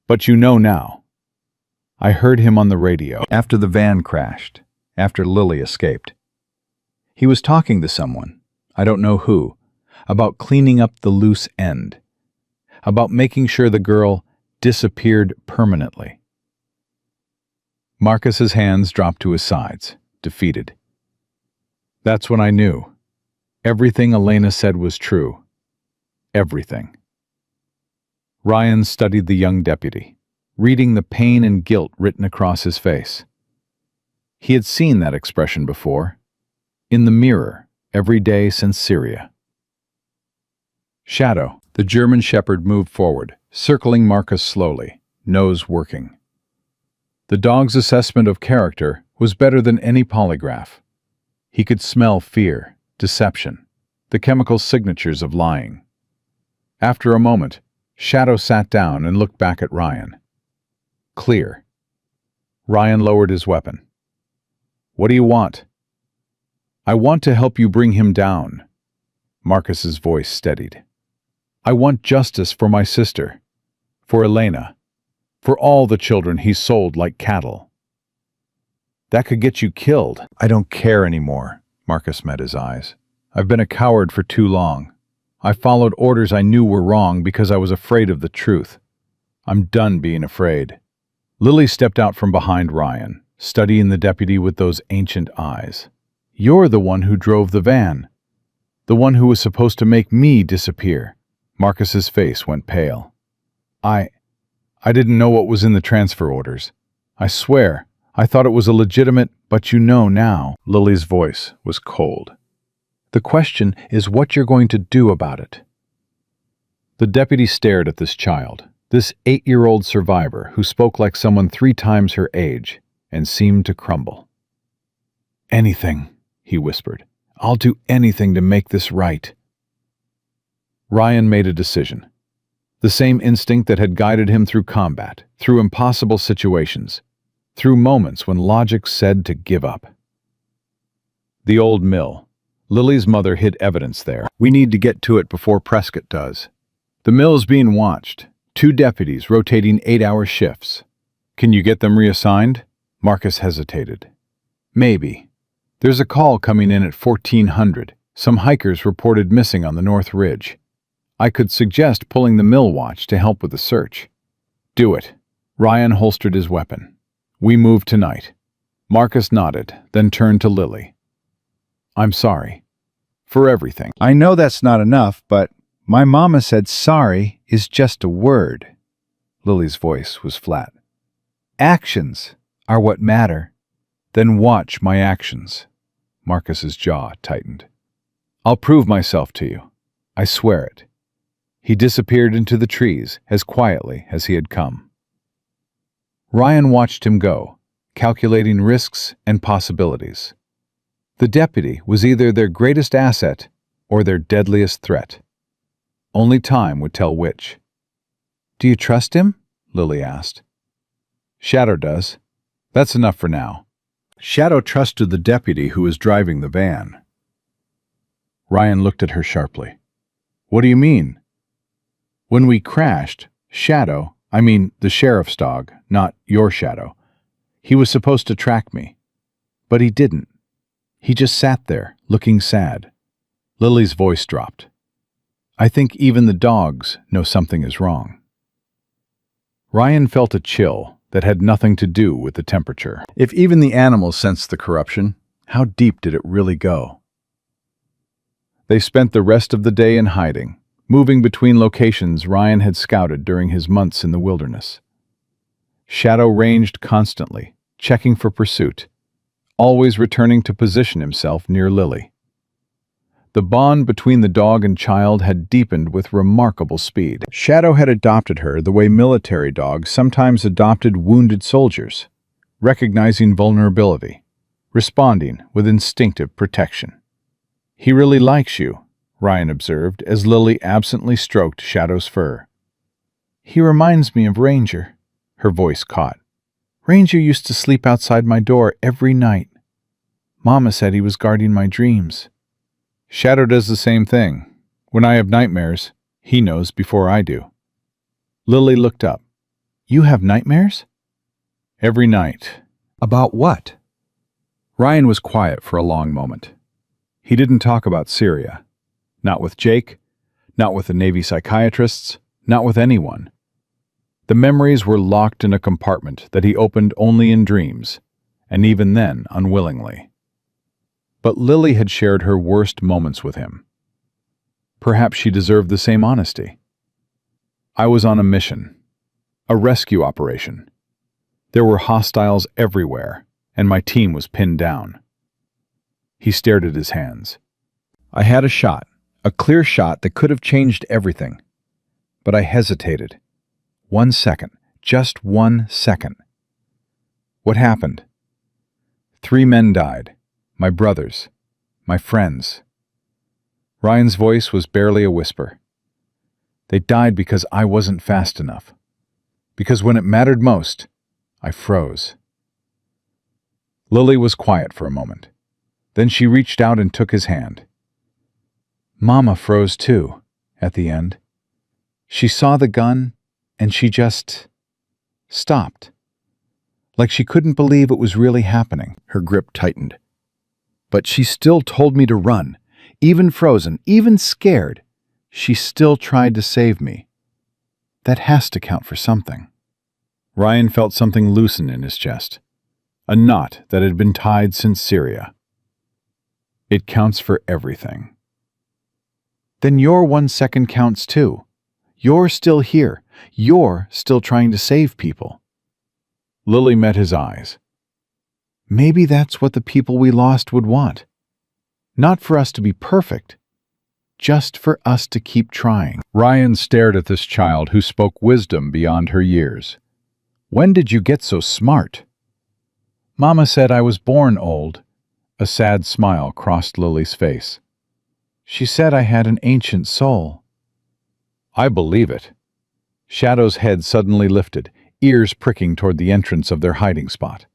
But you know now. I heard him on the radio after the van crashed, after Lily escaped. He was talking to someone, I don't know who, about cleaning up the loose end, about making sure the girl disappeared permanently." Marcus's hands dropped to his sides, defeated. "That's when I knew. Everything Elena said was true. Everything." Ryan studied the young deputy, reading the pain and guilt written across his face. He had seen that expression before, in the mirror, every day since Syria. Shadow, the German shepherd, moved forward, circling Marcus slowly, nose working. The dog's assessment of character was better than any polygraph. He could smell fear, deception, the chemical signatures of lying. After a moment, Shadow sat down and looked back at Ryan. Clear. Ryan lowered his weapon. "What do you want?" "I want to help you bring him down." Marcus's voice steadied. "I want justice for my sister, for Elena, for all the children he sold like cattle." "That could get you killed." "I don't care anymore." Marcus met his eyes. "I've been a coward for too long. I followed orders I knew were wrong because I was afraid of the truth. I'm done being afraid." Lily stepped out from behind Ryan, studying the deputy with those ancient eyes. "You're the one who drove the van. The one who was supposed to make me disappear." Marcus's face went pale. I didn't know what was in the transfer orders. I swear, I thought it was a legitimate, but you know now." Lily's voice was cold. "The question is what you're going to do about it." The deputy stared at this child, this 8-year-old survivor who spoke like someone 3 times her age, and seemed to crumble. "Anything," he whispered. "I'll do anything to make this right." Ryan made a decision. The same instinct that had guided him through combat, through impossible situations, through moments when logic said to give up. The old mill, Lily's mother hid evidence there. We need to get to it before Prescott does. The mill's being watched. 2 deputies rotating 8-hour shifts. Can you get them reassigned? Marcus hesitated. Maybe. There's a call coming in at 1400. Some hikers reported missing on the North Ridge. I could suggest pulling the mill watch to help with the search. Do it. Ryan holstered his weapon. We move tonight. Marcus nodded, then turned to Lily. I'm sorry. For everything. I know that's not enough, but my mama said sorry is just a word. Lily's voice was flat. Actions are what matter. Then watch my actions. Marcus's jaw tightened. I'll prove myself to you. I swear it. He disappeared into the trees as quietly as he had come. Ryan watched him go, calculating risks and possibilities. The deputy was either their greatest asset or their deadliest threat. Only time would tell which. Do you trust him? Lily asked. Shadow does. That's enough for now. Shadow trusted the deputy who was driving the van. Ryan looked at her sharply. What do you mean? When we crashed, Shadow, the sheriff's dog, not your Shadow, he was supposed to track me. But he didn't. He just sat there, looking sad. Lily's voice dropped. I think even the dogs know something is wrong. Ryan felt a chill that had nothing to do with the temperature. If even the animals sensed the corruption, how deep did it really go? They spent the rest of the day in hiding, moving between locations Ryan had scouted during his months in the wilderness. Shadow ranged constantly, checking for pursuit, always returning to position himself near Lily. The bond between the dog and child had deepened with remarkable speed. Shadow had adopted her the way military dogs sometimes adopted wounded soldiers, recognizing vulnerability, responding with instinctive protection. He really likes you, Ryan observed as Lily absently stroked Shadow's fur. He reminds me of Ranger, her voice caught. Ranger used to sleep outside my door every night. Mama said he was guarding my dreams. Shadow does the same thing. When I have nightmares, he knows before I do. Lily looked up. You have nightmares? Every night. About what? Ryan was quiet for a long moment. He didn't talk about Syria. Not with Jake, not with the Navy psychiatrists, not with anyone. The memories were locked in a compartment that he opened only in dreams, and even then unwillingly. But Lily had shared her worst moments with him. Perhaps she deserved the same honesty. I was on a mission, a rescue operation. There were hostiles everywhere, and my team was pinned down. He stared at his hands. I had a shot, a clear shot that could have changed everything. But I hesitated. 1 second, just 1 second. What happened? 3 men died. My brothers, my friends. Ryan's voice was barely a whisper. They died because I wasn't fast enough. Because when it mattered most, I froze. Lily was quiet for a moment. Then she reached out and took his hand. Mama froze too, at the end. She saw the gun, and she just stopped. Like she couldn't believe it was really happening. Her grip tightened. But she still told me to run, even frozen, even scared. She still tried to save me. That has to count for something. Ryan felt something loosen in his chest, a knot that had been tied since Syria. It counts for everything. Then your 1 second counts too. You're still here. You're still trying to save people. Lily met his eyes. Maybe that's what the people we lost would want. Not for us to be perfect, just for us to keep trying. Ryan stared at this child who spoke wisdom beyond her years. When did you get so smart? Mama said I was born old. A sad smile crossed Lily's face. She said I had an ancient soul. I believe it. Shadow's head suddenly lifted, ears pricking toward the entrance of their hiding spot.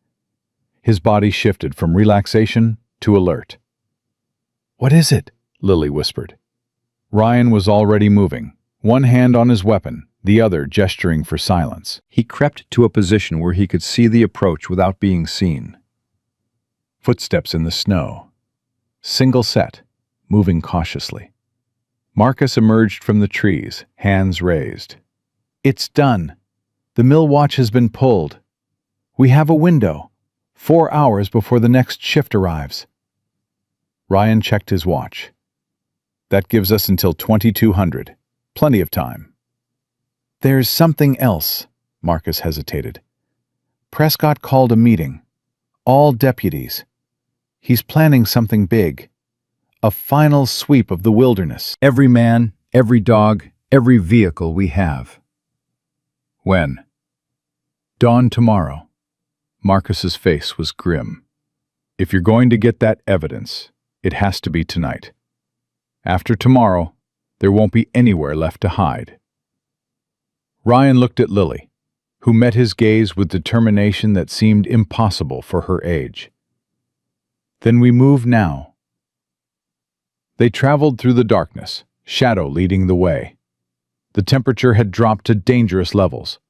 His body shifted from relaxation to alert. "What is it?" Lily whispered. Ryan was already moving, one hand on his weapon, the other gesturing for silence. He crept to a position where he could see the approach without being seen. Footsteps in the snow. Single set, moving cautiously. Marcus emerged from the trees, hands raised. "It's done. The mill watch has been pulled. We have a window, 4 hours before the next shift arrives." Ryan checked his watch. "That gives us until 2200. Plenty of time." "There's something else," Marcus hesitated. "Prescott called a meeting. All deputies. He's planning something big. A final sweep of the wilderness. Every man, every dog, every vehicle we have." "When?" "Dawn tomorrow." Marcus's face was grim. "If you're going to get that evidence, it has to be tonight. After tomorrow, there won't be anywhere left to hide." Ryan looked at Lily, who met his gaze with determination that seemed impossible for her age. "Then we move now." They traveled through the darkness, Shadow leading the way. The temperature had dropped to dangerous levels,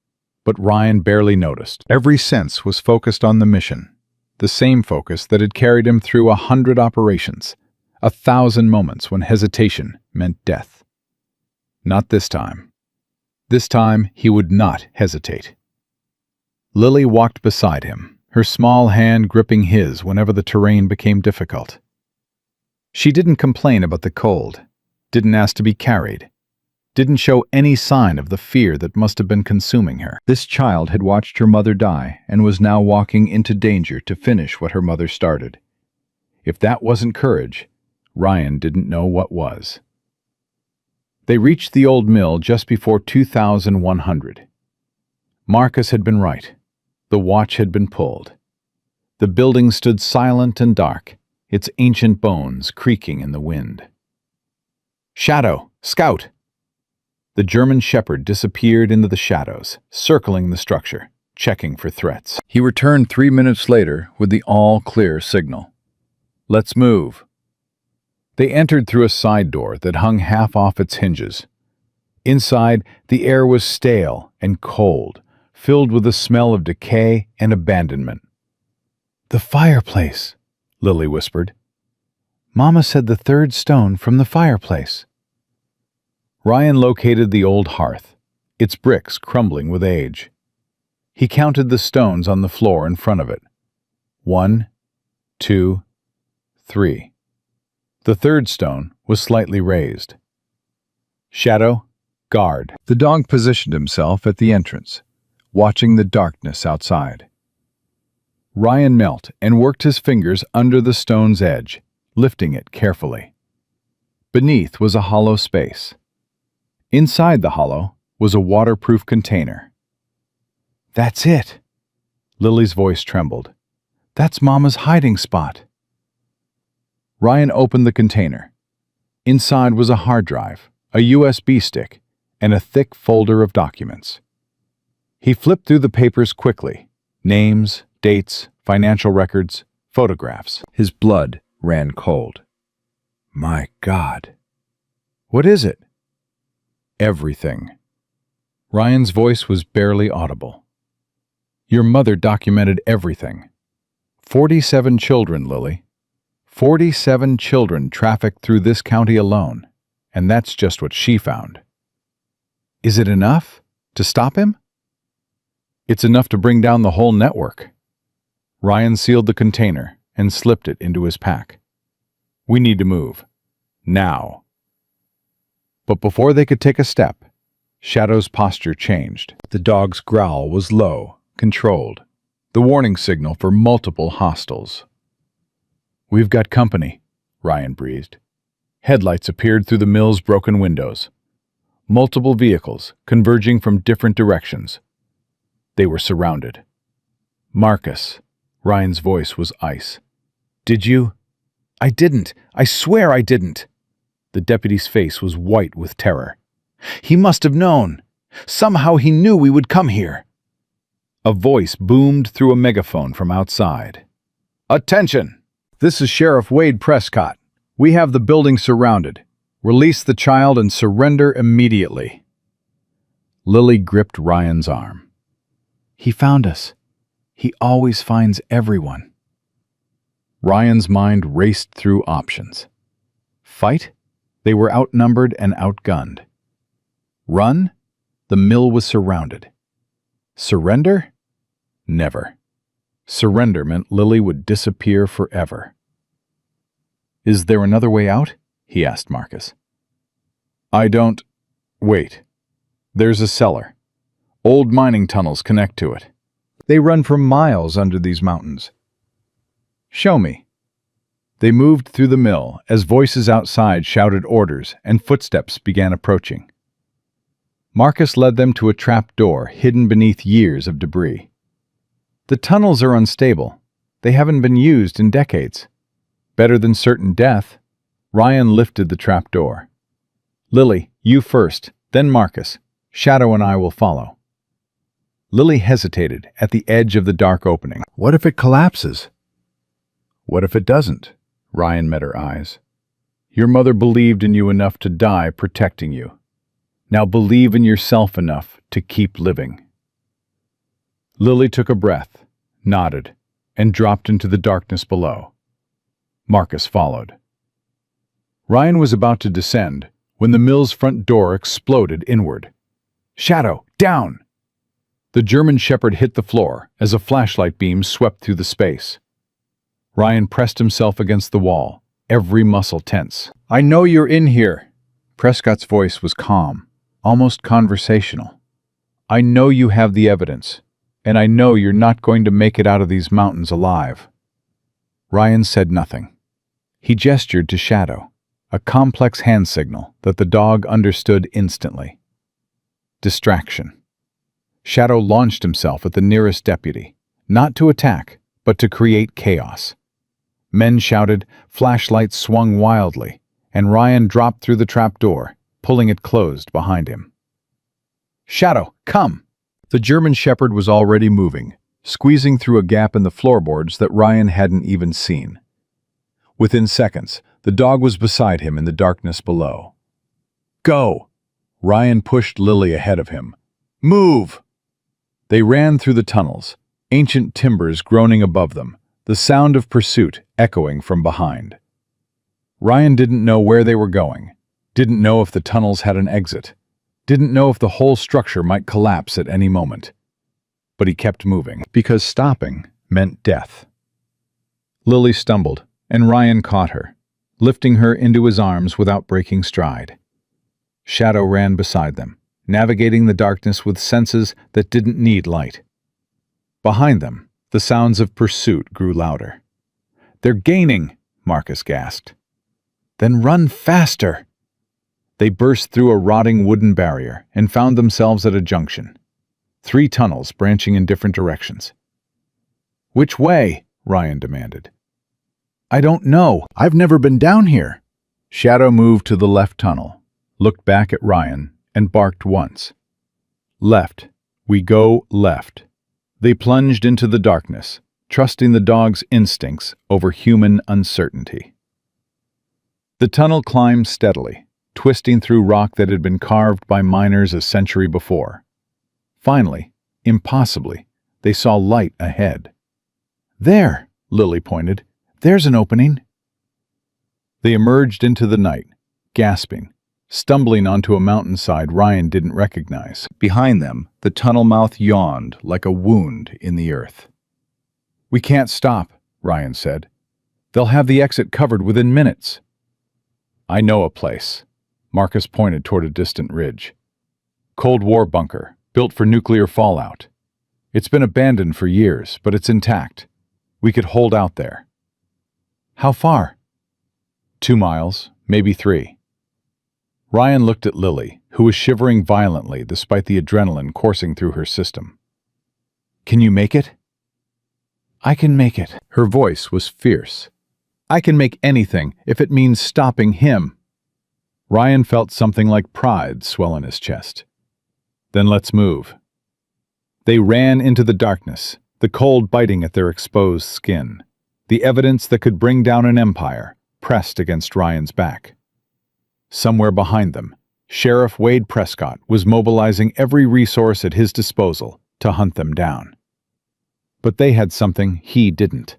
but Ryan barely noticed. Every sense was focused on the mission, the same focus that had carried him through 100 operations, 1,000 moments when hesitation meant death. Not this time. This time he would not hesitate. Lily walked beside him, her small hand gripping his whenever the terrain became difficult. She didn't complain about the cold, didn't ask to be carried, didn't show any sign of the fear that must have been consuming her. This child had watched her mother die and was now walking into danger to finish what her mother started. If that wasn't courage, Ryan didn't know what was. They reached the old mill just before 2100. Marcus had been right. The watch had been pulled. The building stood silent and dark, its ancient bones creaking in the wind. "Shadow! Scout!" The German shepherd disappeared into the shadows, circling the structure, checking for threats. He returned 3 minutes later with the all-clear signal. "Let's move." They entered through a side door that hung half off its hinges. Inside, the air was stale and cold, filled with the smell of decay and abandonment. "The fireplace," Lily whispered. "Mama said the third stone from the fireplace." Ryan located the old hearth, its bricks crumbling with age. He counted the stones on the floor in front of it. 1, 2, 3. The third stone was slightly raised. "Shadow, guard." The dog positioned himself at the entrance, watching the darkness outside. Ryan knelt and worked his fingers under the stone's edge, lifting it carefully. Beneath was a hollow space. Inside the hollow was a waterproof container. "That's it." Lily's voice trembled. "That's Mama's hiding spot." Ryan opened the container. Inside was a hard drive, a USB stick, and a thick folder of documents. He flipped through the papers quickly. Names, dates, financial records, photographs. His blood ran cold. "My God. What is it?" "Everything." Ryan's voice was barely audible. "Your mother documented everything. 47 children, Lily. 47 children trafficked through this county alone, and that's just what she found." "Is it enough to stop him?" "It's enough to bring down the whole network." Ryan sealed the container and slipped it into his pack. "We need to move. Now." But before they could take a step, Shadow's posture changed. The dog's growl was low, controlled, the warning signal for multiple hostiles. "We've got company," Ryan breathed. Headlights appeared through the mill's broken windows. Multiple vehicles converging from different directions. They were surrounded. "Marcus," Ryan's voice was ice. "Did you?" "I didn't. I swear I didn't." The deputy's face was white with terror. "He must have known. Somehow he knew we would come here." A voice boomed through a megaphone from outside. "Attention! This is Sheriff Wade Prescott. We have the building surrounded. Release the child and surrender immediately." Lily gripped Ryan's arm. "He found us. He always finds everyone." Ryan's mind raced through options. Fight? They were outnumbered and outgunned. Run? The mill was surrounded. Surrender? Never. Surrender meant Lily would disappear forever. "Is there another way out?" he asked Marcus. "I don't... Wait. There's a cellar. Old mining tunnels connect to it. They run for miles under these mountains." "Show me." They moved through the mill as voices outside shouted orders and footsteps began approaching. Marcus led them to a trap door hidden beneath years of debris. "The tunnels are unstable. They haven't been used in decades. Better than certain death." Ryan lifted the trap door. "Lily, you first, then Marcus. Shadow and I will follow." Lily hesitated at the edge of the dark opening. "What if it collapses?" "What if it doesn't?" Ryan met her eyes. "Your mother believed in you enough to die protecting you. Now believe in yourself enough to keep living." Lily took a breath, nodded, and dropped into the darkness below. Marcus followed. Ryan was about to descend when the mill's front door exploded inward. "Shadow, down!" The German Shepherd hit the floor as a flashlight beam swept through the space. Ryan pressed himself against the wall, every muscle tense. "I know you're in here." Prescott's voice was calm, almost conversational. "I know you have the evidence, and I know you're not going to make it out of these mountains alive." Ryan said nothing. He gestured to Shadow, a complex hand signal that the dog understood instantly. Distraction. Shadow launched himself at the nearest deputy, not to attack, but to create chaos. Men shouted, flashlights swung wildly, and Ryan dropped through the trapdoor, pulling it closed behind him. "Shadow, come!" The German Shepherd was already moving, squeezing through a gap in the floorboards that Ryan hadn't even seen. Within seconds, the dog was beside him in the darkness below. "Go!" Ryan pushed Lily ahead of him. "Move!" They ran through the tunnels, ancient timbers groaning above them, the sound of pursuit echoing from behind. Ryan didn't know where they were going, didn't know if the tunnels had an exit, didn't know if the whole structure might collapse at any moment. But he kept moving, because stopping meant death. Lily stumbled, and Ryan caught her, lifting her into his arms without breaking stride. Shadow ran beside them, navigating the darkness with senses that didn't need light. Behind them, the sounds of pursuit grew louder. "They're gaining," Marcus gasped. "Then run faster!" They burst through a rotting wooden barrier and found themselves at a junction. 3 tunnels branching in different directions. "Which way?" Ryan demanded. "I don't know. I've never been down here." Shadow moved to the left tunnel, looked back at Ryan, and barked once. "Left. We go left." They plunged into the darkness, trusting the dog's instincts over human uncertainty. The tunnel climbed steadily, twisting through rock that had been carved by miners a century before. Finally, impossibly, they saw light ahead. "There," Lily pointed. "There's an opening." They emerged into the night, gasping, stumbling onto a mountainside Ryan didn't recognize. Behind them, the tunnel mouth yawned like a wound in the earth. "We can't stop," Ryan said. "They'll have the exit covered within minutes." "I know a place." Marcus pointed toward a distant ridge. "Cold War bunker, built for nuclear fallout. It's been abandoned for years, but it's intact. We could hold out there." "How far?" 2 miles, maybe 3. Ryan looked at Lily, who was shivering violently despite the adrenaline coursing through her system. "Can you make it?" "I can make it." Her voice was fierce. "I can make anything if it means stopping him." Ryan felt something like pride swell in his chest. "Then let's move." They ran into the darkness, the cold biting at their exposed skin. The evidence that could bring down an empire, pressed against Ryan's back. Somewhere behind them, Sheriff Wade Prescott was mobilizing every resource at his disposal to hunt them down. But they had something he didn't.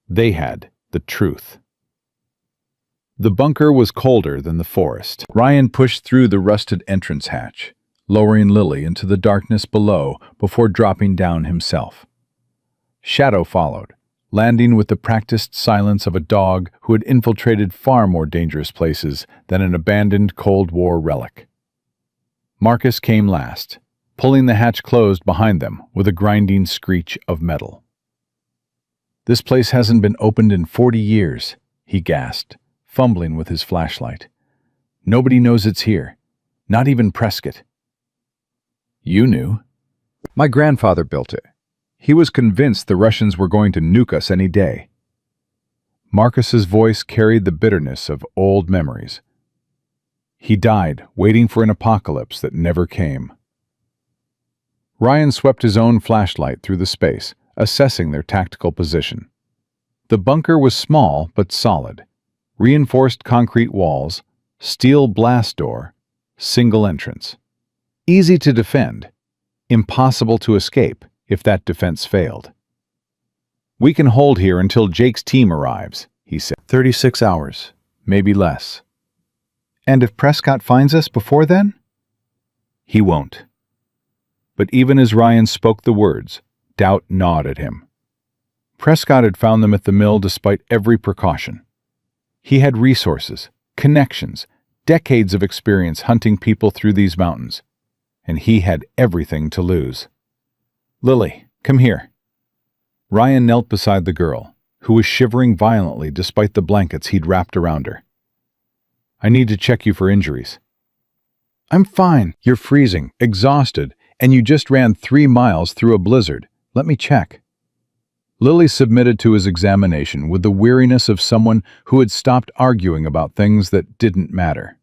They had the truth. The bunker was colder than the forest. Ryan pushed through the rusted entrance hatch, lowering Lily into the darkness below before dropping down himself. Shadow followed, landing with the practiced silence of a dog who had infiltrated far more dangerous places than an abandoned Cold War relic. Marcus came last, pulling the hatch closed behind them with a grinding screech of metal. "This place hasn't been opened in 40 years, he gasped, fumbling with his flashlight. "Nobody knows it's here, not even Prescott." "You knew." "My grandfather built it. He was convinced the Russians were going to nuke us any day." Marcus's voice carried the bitterness of old memories. He died waiting for an apocalypse that never came. Ryan swept his own flashlight through the space, assessing their tactical position. The bunker was small but solid. Reinforced concrete walls, steel blast door, single entrance. Easy to defend, impossible to escape if that defense failed. "We can hold here until Jake's team arrives," he said. 36 hours, maybe less. "And if Prescott finds us before then?" "He won't." But even as Ryan spoke the words, doubt gnawed at him. Prescott had found them at the mill despite every precaution. He had resources, connections, decades of experience hunting people through these mountains, and he had everything to lose. "Lily, come here." Ryan knelt beside the girl, who was shivering violently despite the blankets he'd wrapped around her. "I need to check you for injuries." "I'm fine." "You're freezing, exhausted, and you just ran 3 miles through a blizzard. Let me check." Lily submitted to his examination with the weariness of someone who had stopped arguing about things that didn't matter.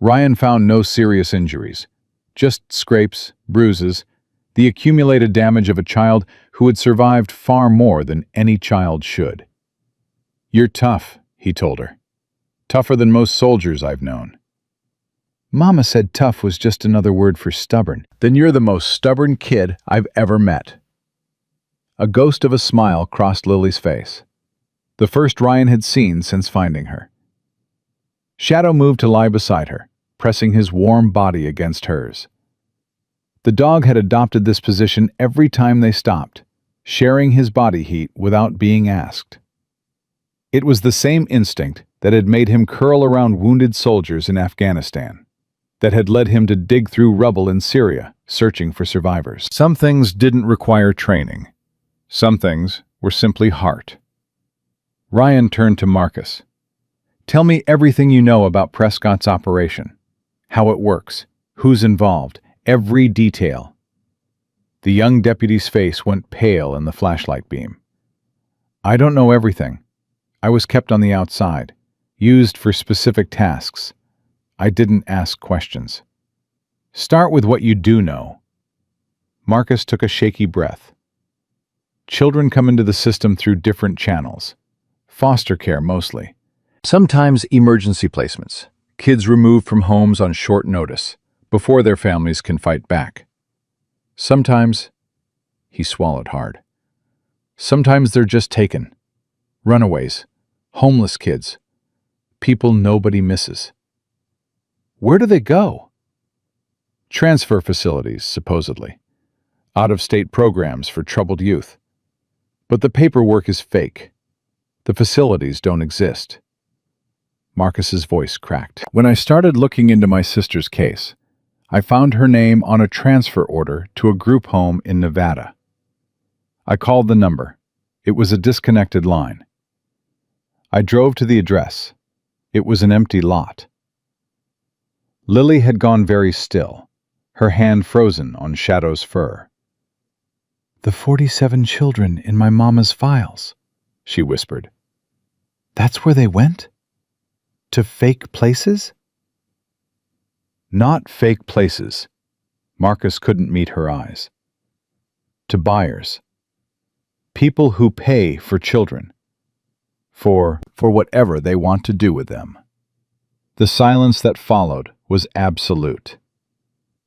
Ryan found no serious injuries, just scrapes, bruises, the accumulated damage of a child who had survived far more than any child should. "You're tough," he told her. "Tougher than most soldiers I've known." "Mama said tough was just another word for stubborn." "Then you're the most stubborn kid I've ever met." A ghost of a smile crossed Lily's face, the first Ryan had seen since finding her. Shadow moved to lie beside her, pressing his warm body against hers. The dog had adopted this position every time they stopped, sharing his body heat without being asked. It was the same instinct that had made him curl around wounded soldiers in Afghanistan, that had led him to dig through rubble in Syria, searching for survivors. Some things didn't require training. Some things were simply heart. Ryan turned to Marcus. "Tell me everything you know about Prescott's operation. How it works, who's involved, every detail." The young deputy's face went pale in the flashlight beam. "I don't know everything. I was kept on the outside, used for specific tasks. I didn't ask questions." "Start with what you do know." Marcus took a shaky breath. "Children come into the system through different channels. Foster care mostly. Sometimes emergency placements. Kids removed from homes on short notice, before their families can fight back. Sometimes," he swallowed hard, "sometimes they're just taken. Runaways, homeless kids, people nobody misses." "Where do they go?" "Transfer facilities, supposedly. Out-of-state programs for troubled youth. But the paperwork is fake. The facilities don't exist." Marcus's voice cracked. "When I started looking into my sister's case, I found her name on a transfer order to a group home in Nevada. I called the number. It was a disconnected line. I drove to the address. It was an empty lot." Lily had gone very still, her hand frozen on Shadow's fur. "The 47 children in my mama's files," she whispered. "That's where they went? To fake places?" "Not fake places." Marcus couldn't meet her eyes. "To buyers. People who pay for children. for whatever they want to do with them. The silence that followed was absolute.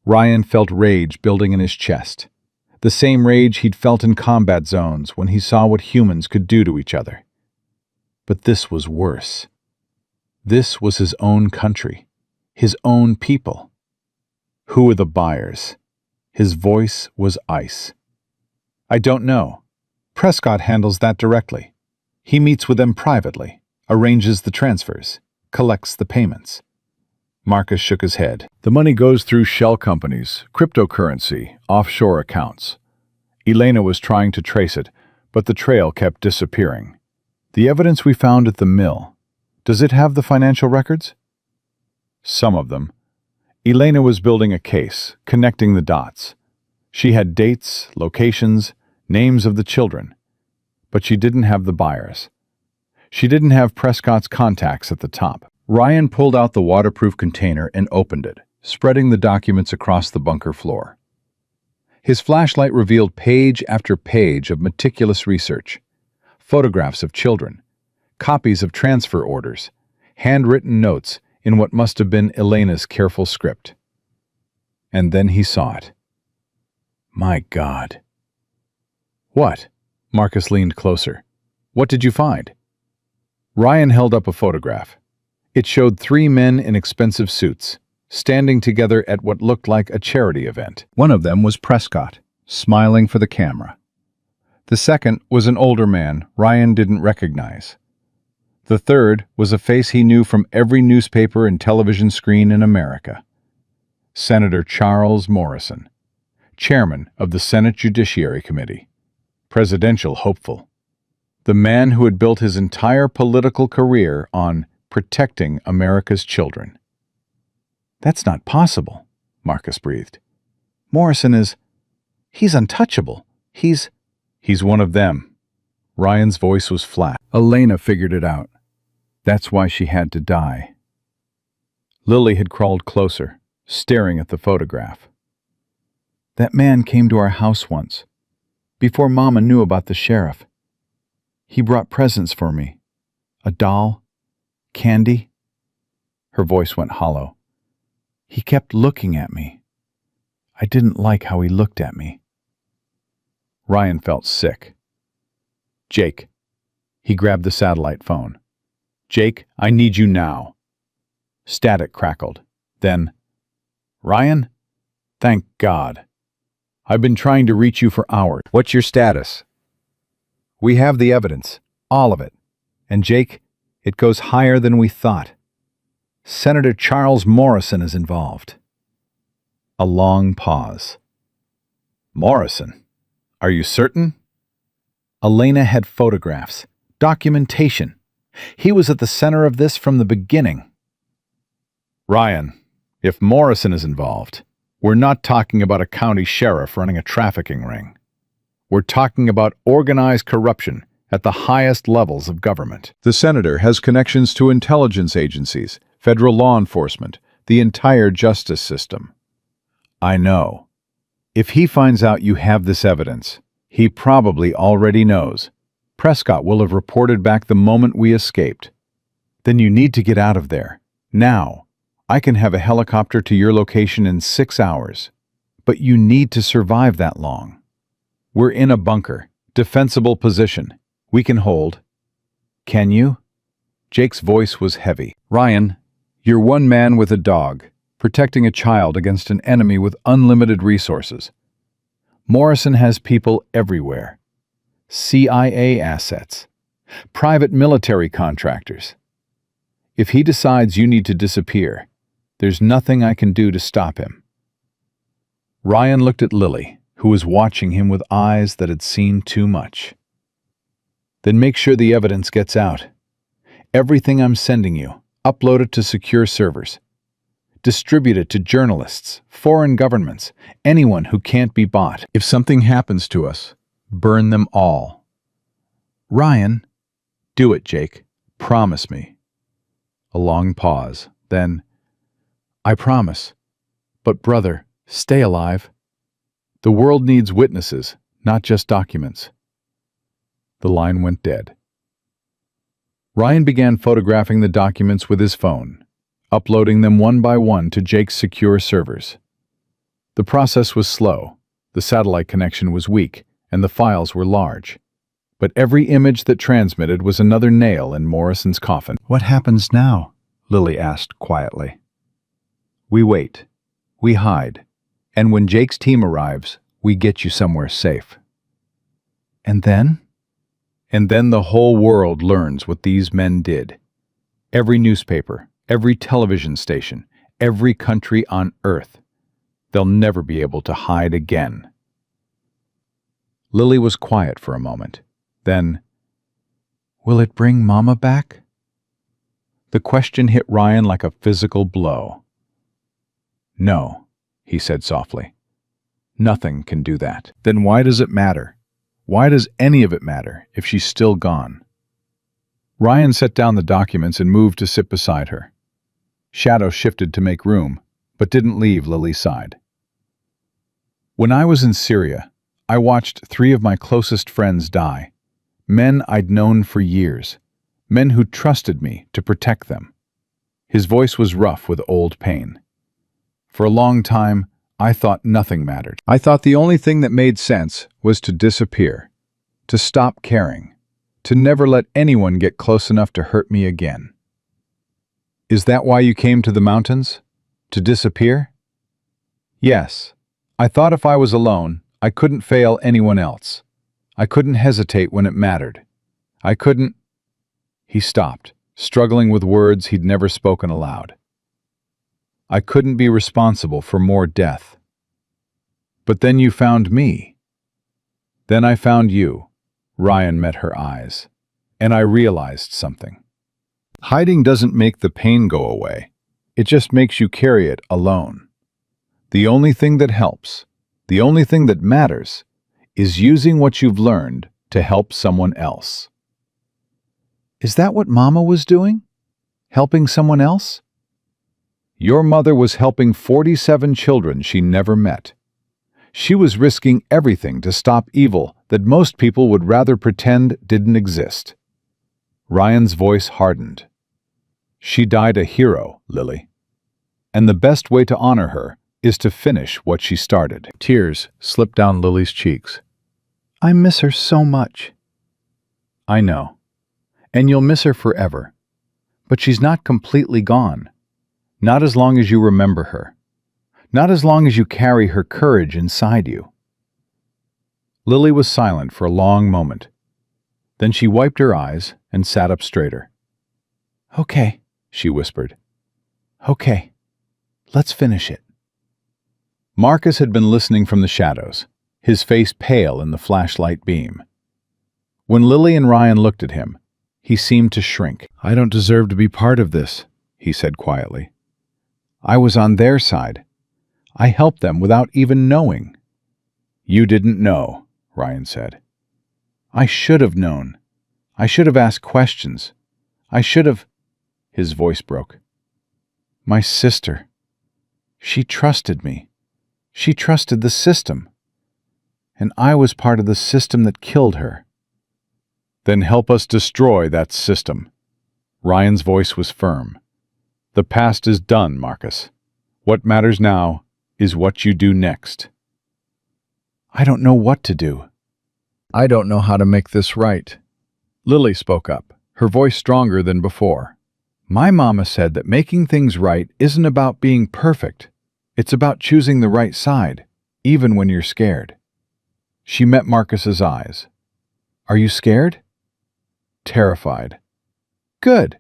Ryan felt rage building in his chest, the same rage he'd felt in combat zones when he saw what humans could do to each other. But this was worse. This was his own country, his own people. Who were the buyers? His voice was ice. I don't know. Prescott handles that directly. He meets with them privately, arranges the transfers, collects the payments. Marcus shook his head. The money goes through shell companies, cryptocurrency, offshore accounts. Elena was trying to trace it, but the trail kept disappearing. The evidence we found at the mill, does it have the financial records? Some of them. Elena was building a case, connecting the dots. She had dates, locations, names of the children, but she didn't have the buyers. She didn't have Prescott's contacts at the top. Ryan pulled out the waterproof container and opened it, spreading the documents across the bunker floor. His flashlight revealed page after page of meticulous research, photographs of children, copies of transfer orders, handwritten notes in what must have been Elena's careful script. And then he saw it. My God. What? Marcus leaned closer. What did you find? Ryan held up a photograph. It showed 3 men in expensive suits, standing together at what looked like a charity event. One of them was Prescott, smiling for the camera. The second was an older man Ryan didn't recognize. The third was a face he knew from every newspaper and television screen in America. Senator Charles Morrison, chairman of the Senate Judiciary Committee, presidential hopeful, the man who had built his entire political career on protecting America's children. That's not possible, Marcus breathed. Morrison he's untouchable. He's one of them. Ryan's voice was flat. Elena figured it out. That's why she had to die. Lily had crawled closer, staring at the photograph. That man came to our house once, before Mama knew about the sheriff. He brought presents for me. A doll, candy. Her voice went hollow. He kept looking at me. I didn't like how he looked at me. Ryan felt sick. Jake. He grabbed the satellite phone. Jake, I need you now. Static crackled. Then, Ryan? Thank God. I've been trying to reach you for hours. What's your status? We have the evidence. All of it. And Jake, it goes higher than we thought. Senator Charles Morrison is involved. A long pause. Morrison? Are you certain? Elena had photographs, documentation. He was at the center of this from the beginning. Ryan, if Morrison is involved, we're not talking about a county sheriff running a trafficking ring. We're talking about organized corruption at the highest levels of government. The senator has connections to intelligence agencies, federal law enforcement, the entire justice system. I know. If he finds out you have this evidence, he probably already knows. Prescott will have reported back the moment we escaped. Then you need to get out of there. Now. I can have a helicopter to your location in 6 hours. But you need to survive that long. We're in a bunker, defensible position. We can hold. Can you? Jake's voice was heavy. Ryan, you're one man with a dog, protecting a child against an enemy with unlimited resources. Morrison has people everywhere. CIA assets, private military contractors. If he decides you need to disappear, there's nothing I can do to stop him. Ryan looked at Lily, who was watching him with eyes that had seen too much. Then make sure the evidence gets out. Everything I'm sending you, upload it to secure servers. Distribute it to journalists, foreign governments, anyone who can't be bought. If something happens to us, burn them all. Ryan, do it, Jake. Promise me. A long pause. Then, I promise. But brother, stay alive. The world needs witnesses, not just documents. The line went dead. Ryan began photographing the documents with his phone, uploading them one by one to Jake's secure servers. The process was slow, the satellite connection was weak, and the files were large. But every image that transmitted was another nail in Morrison's coffin. "What happens now?" Lily asked quietly. "We wait. We hide. And when Jake's team arrives, we get you somewhere safe." "And then?" And then the whole world learns what these men did. Every newspaper, every television station, every country on Earth. They'll never be able to hide again. Lily was quiet for a moment. Then, "Will it bring Mama back?" The question hit Ryan like a physical blow. "No," he said softly. "Nothing can do that." "Then why does it matter? Why does any of it matter if she's still gone?" Ryan set down the documents and moved to sit beside her. Shadow shifted to make room, but didn't leave Lily's side. "When I was in Syria, I watched 3 of my closest friends die. Men I'd known for years. Men who trusted me to protect them." His voice was rough with old pain. "For a long time, I thought nothing mattered. I thought the only thing that made sense was to disappear, to stop caring, to never let anyone get close enough to hurt me again." "Is that why you came to the mountains? To disappear?" "Yes. I thought if I was alone, I couldn't fail anyone else. I couldn't hesitate when it mattered. I couldn't—" He stopped, struggling with words he'd never spoken aloud. "I couldn't be responsible for more death. But then you found me. Then I found you." Ryan met her eyes. "And I realized something. Hiding doesn't make the pain go away. It just makes you carry it alone. The only thing that helps, the only thing that matters, is using what you've learned to help someone else." "Is that what Mama was doing? Helping someone else?" "Your mother was helping 47 children she never met. She was risking everything to stop evil that most people would rather pretend didn't exist." Ryan's voice hardened. "She died a hero, Lily. And the best way to honor her is to finish what she started." Tears slipped down Lily's cheeks. "I miss her so much." "I know. And you'll miss her forever. But she's not completely gone. Not as long as you remember her. Not as long as you carry her courage inside you." Lily was silent for a long moment. Then she wiped her eyes and sat up straighter. "Okay," she whispered. "Okay. Let's finish it." Marcus had been listening from the shadows, his face pale in the flashlight beam. When Lily and Ryan looked at him, he seemed to shrink. "I don't deserve to be part of this," he said quietly. "I was on their side. I helped them without even knowing." "You didn't know," Ryan said. "I should have known. I should have asked questions. I should have—" His voice broke. "My sister. She trusted me. She trusted the system. And I was part of the system that killed her." "Then help us destroy that system." Ryan's voice was firm. "The past is done, Marcus. What matters now is what you do next." "I don't know what to do. I don't know how to make this right." Lily spoke up, her voice stronger than before. "My mama said that making things right isn't about being perfect. It's about choosing the right side, even when you're scared." She met Marcus's eyes. "Are you scared?" "Terrified." "Good.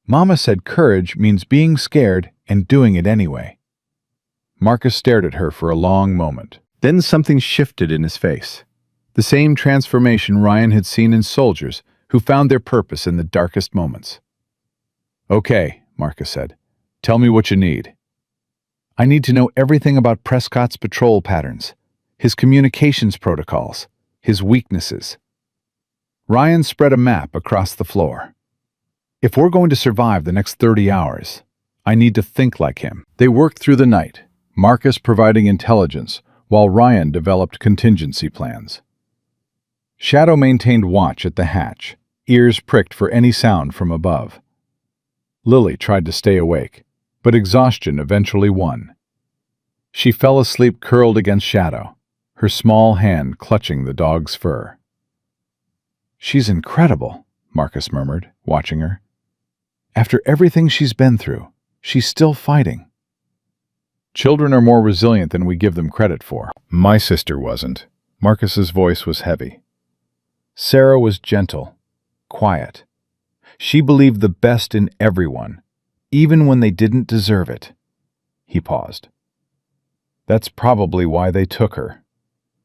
Mama said courage means being scared and doing it anyway." Marcus stared at her for a long moment. Then something shifted in his face. The same transformation Ryan had seen in soldiers who found their purpose in the darkest moments. "Okay," Marcus said. "Tell me what you need." "I need to know everything about Prescott's patrol patterns, his communications protocols, his weaknesses." Ryan spread a map across the floor. "If we're going to survive the next 30 hours, I need to think like him." They worked through the night, Marcus providing intelligence while Ryan developed contingency plans. Shadow maintained watch at the hatch, ears pricked for any sound from above. Lily tried to stay awake, but exhaustion eventually won. She fell asleep curled against Shadow, her small hand clutching the dog's fur. "She's incredible," Marcus murmured, watching her. "After everything she's been through, she's still fighting." "Children are more resilient than we give them credit for." "My sister wasn't." Marcus's voice was heavy. "Sarah was gentle, quiet. She believed the best in everyone, even when they didn't deserve it." He paused. "That's probably why they took her.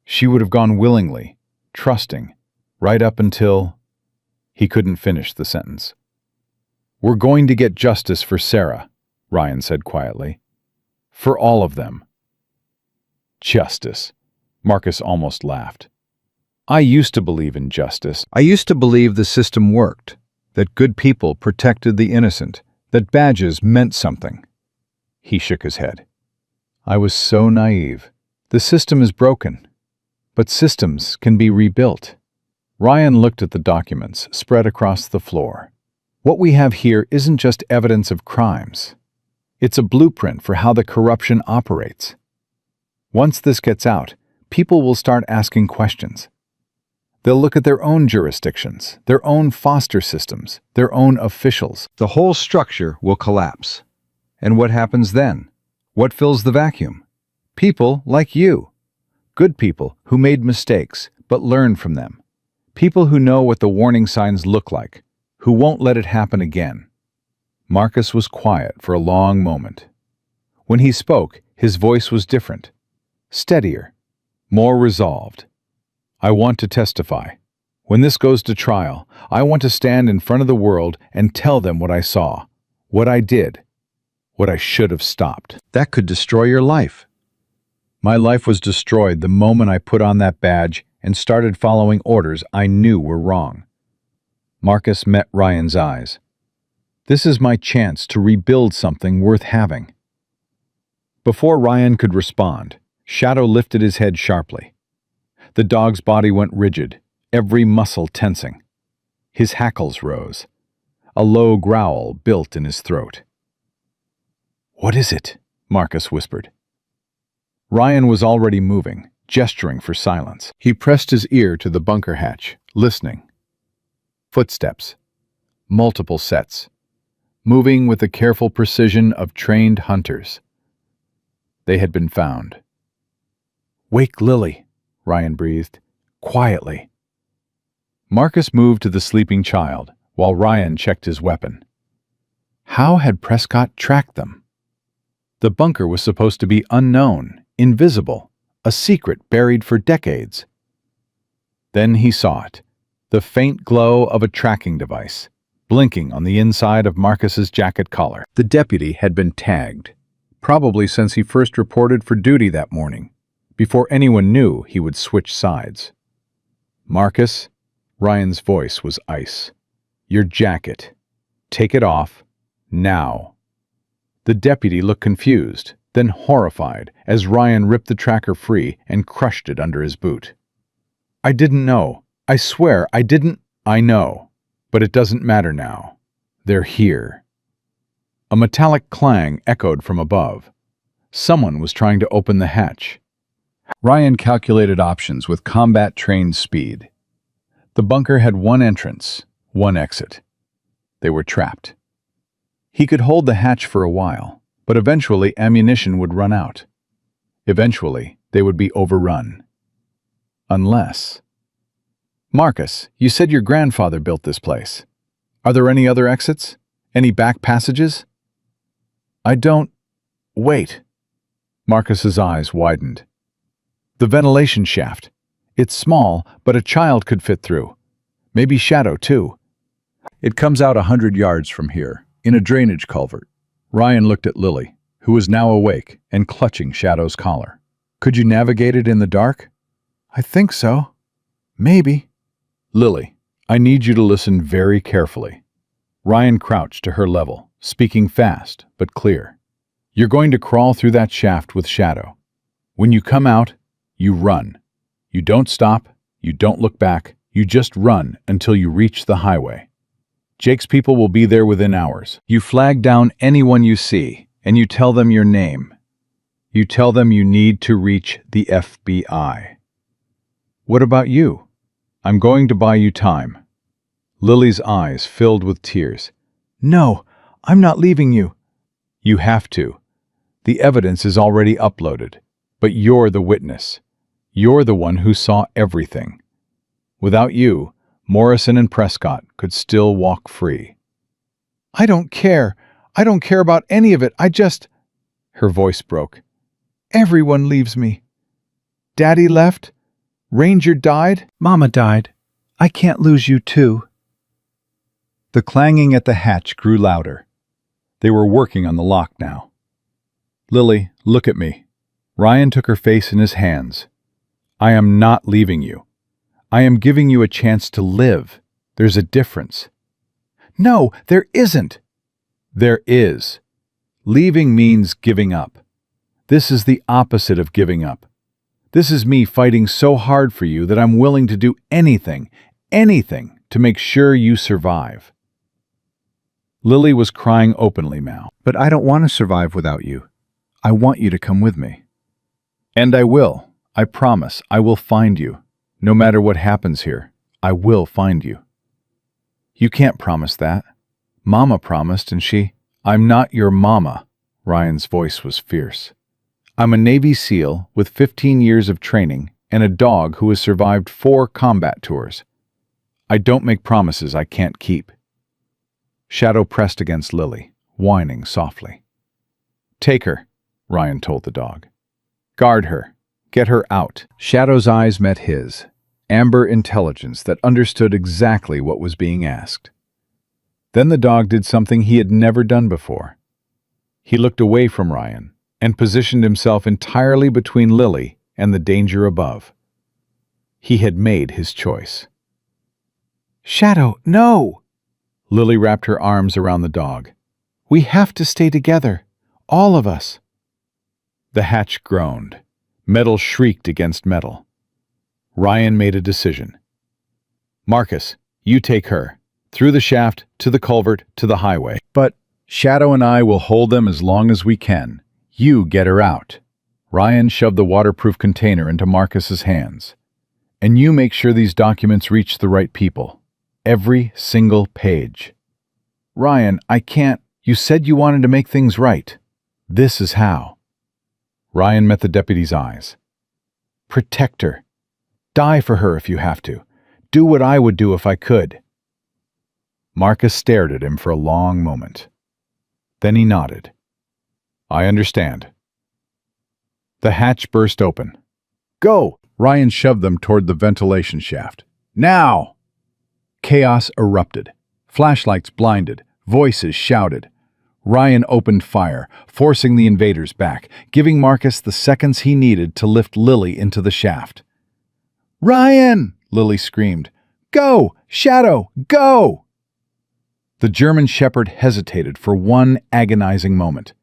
She would have gone willingly, trusting, right up until—" He couldn't finish the sentence. "We're going to get justice for Sarah," Ryan said quietly. "For all of them." "Justice." Marcus almost laughed. "I used to believe in justice. I used to believe the system worked, that good people protected the innocent, that badges meant something." He shook his head. "I was so naive. The system is broken, but systems can be rebuilt." Ryan looked at the documents spread across the floor. "What we have here isn't just evidence of crimes. It's a blueprint for how the corruption operates. Once this gets out, people will start asking questions. They'll look at their own jurisdictions, their own foster systems, their own officials. The whole structure will collapse. And what happens then? What fills the vacuum? People like you. Good people who made mistakes but learned from them. People who know what the warning signs look like, who won't let it happen again." Marcus was quiet for a long moment. When he spoke, his voice was different, steadier, more resolved. "I want to testify. When this goes to trial, I want to stand in front of the world and tell them what I saw, what I did, what I should have stopped." "That could destroy your life." "My life was destroyed the moment I put on that badge and started following orders I knew were wrong." Marcus met Ryan's eyes. "This is my chance to rebuild something worth having." Before Ryan could respond, Shadow lifted his head sharply. The dog's body went rigid, every muscle tensing. His hackles rose. A low growl built in his throat. "What is it?" Marcus whispered. Ryan was already moving, gesturing for silence. He pressed his ear to the bunker hatch, listening. Footsteps. Multiple sets. Moving with the careful precision of trained hunters. They had been found. "Wake Lily," Ryan breathed, quietly. Marcus moved to the sleeping child, while Ryan checked his weapon. How had Prescott tracked them? The bunker was supposed to be unknown, invisible, a secret buried for decades. Then he saw it, the faint glow of a tracking device, blinking on the inside of Marcus's jacket collar. The deputy had been tagged, probably since he first reported for duty that morning, before anyone knew he would switch sides. "Marcus," Ryan's voice was ice. "Your jacket. Take it off, now." The deputy looked confused, then horrified, as Ryan ripped the tracker free and crushed it under his boot. "I didn't know. I swear, I didn't." "I know, but it doesn't matter now. They're here." A metallic clang echoed from above. Someone was trying to open the hatch. Ryan calculated options with combat-trained speed. The bunker had one entrance, one exit. They were trapped. He could hold the hatch for a while, but eventually ammunition would run out. Eventually, they would be overrun. Unless... "Marcus, you said your grandfather built this place. Are there any other exits? Any back passages?" "I don't... Wait." Marcus's eyes widened. "The ventilation shaft. It's small, but a child could fit through. Maybe Shadow, too. It comes out 100 yards from here, in a drainage culvert." Ryan looked at Lily, who was now awake and clutching Shadow's collar. "Could you navigate it in the dark?" "I think so. Maybe." "Lily, I need you to listen very carefully." Ryan crouched to her level, speaking fast but clear. "You're going to crawl through that shaft with Shadow. When you come out, you run. You don't stop, you don't look back, You just run until you reach the highway. Jake's people will be there within hours. You flag down anyone you see, and you tell them your name. You tell them you need to reach the FBI. What about you? I'm going to buy you time. Lily's eyes filled with tears. No, I'm not leaving you. You have to. The evidence is already uploaded, but you're the witness. You're the one who saw everything. Without you, Morrison and Prescott could still walk free. I don't care. I don't care about any of it. Her voice broke. Everyone leaves me. Daddy left. Ranger died. Mama died. I can't lose you too. The clanging at the hatch grew louder. They were working on the lock now. Lily, look at me. Ryan took her face in his hands. I am not leaving you. I am giving you a chance to live. There's a difference. No, there isn't. There is. Leaving means giving up. This is the opposite of giving up. This is me fighting so hard for you that I'm willing to do anything to make sure you survive. Lily was crying openly now. But I don't want to survive without you. I want you to come with me. And I will. I promise I will find you. No matter what happens here, I will find you. You can't promise that. Mama promised and I'm not your mama. Ryan's voice was fierce. I'm a Navy SEAL with 15 years of training and a dog who has survived 4 combat tours. I don't make promises I can't keep. Shadow pressed against Lily, whining softly. Take her, Ryan told the dog. Guard her. Get her out. Shadow's eyes met his, amber intelligence that understood exactly what was being asked. Then the dog did something he had never done before. He looked away from Ryan and positioned himself entirely between Lily and the danger above. He had made his choice. Shadow, no! Lily wrapped her arms around the dog. We have to stay together, all of us. The hatch groaned. Metal shrieked against metal. Ryan made a decision. Marcus, you take her, through the shaft, to the culvert, to the highway. But Shadow and I will hold them as long as we can. You get her out. Ryan shoved the waterproof container into Marcus's hands. And you make sure these documents reach the right people. Every single page. Ryan, I can't. You said you wanted to make things right. This is how. Ryan met the deputy's eyes. Protect her. Die for her if you have to. Do what I would do if I could. Marcus stared at him for a long moment. Then he nodded. I understand. The hatch burst open. Go! Ryan shoved them toward the ventilation shaft. Now! Chaos erupted. Flashlights blinded. Voices shouted. Ryan opened fire, forcing the invaders back, giving Marcus the seconds he needed to lift Lily into the shaft. Ryan! Lily screamed. Go! Shadow, go! The German shepherd hesitated for one agonizing moment.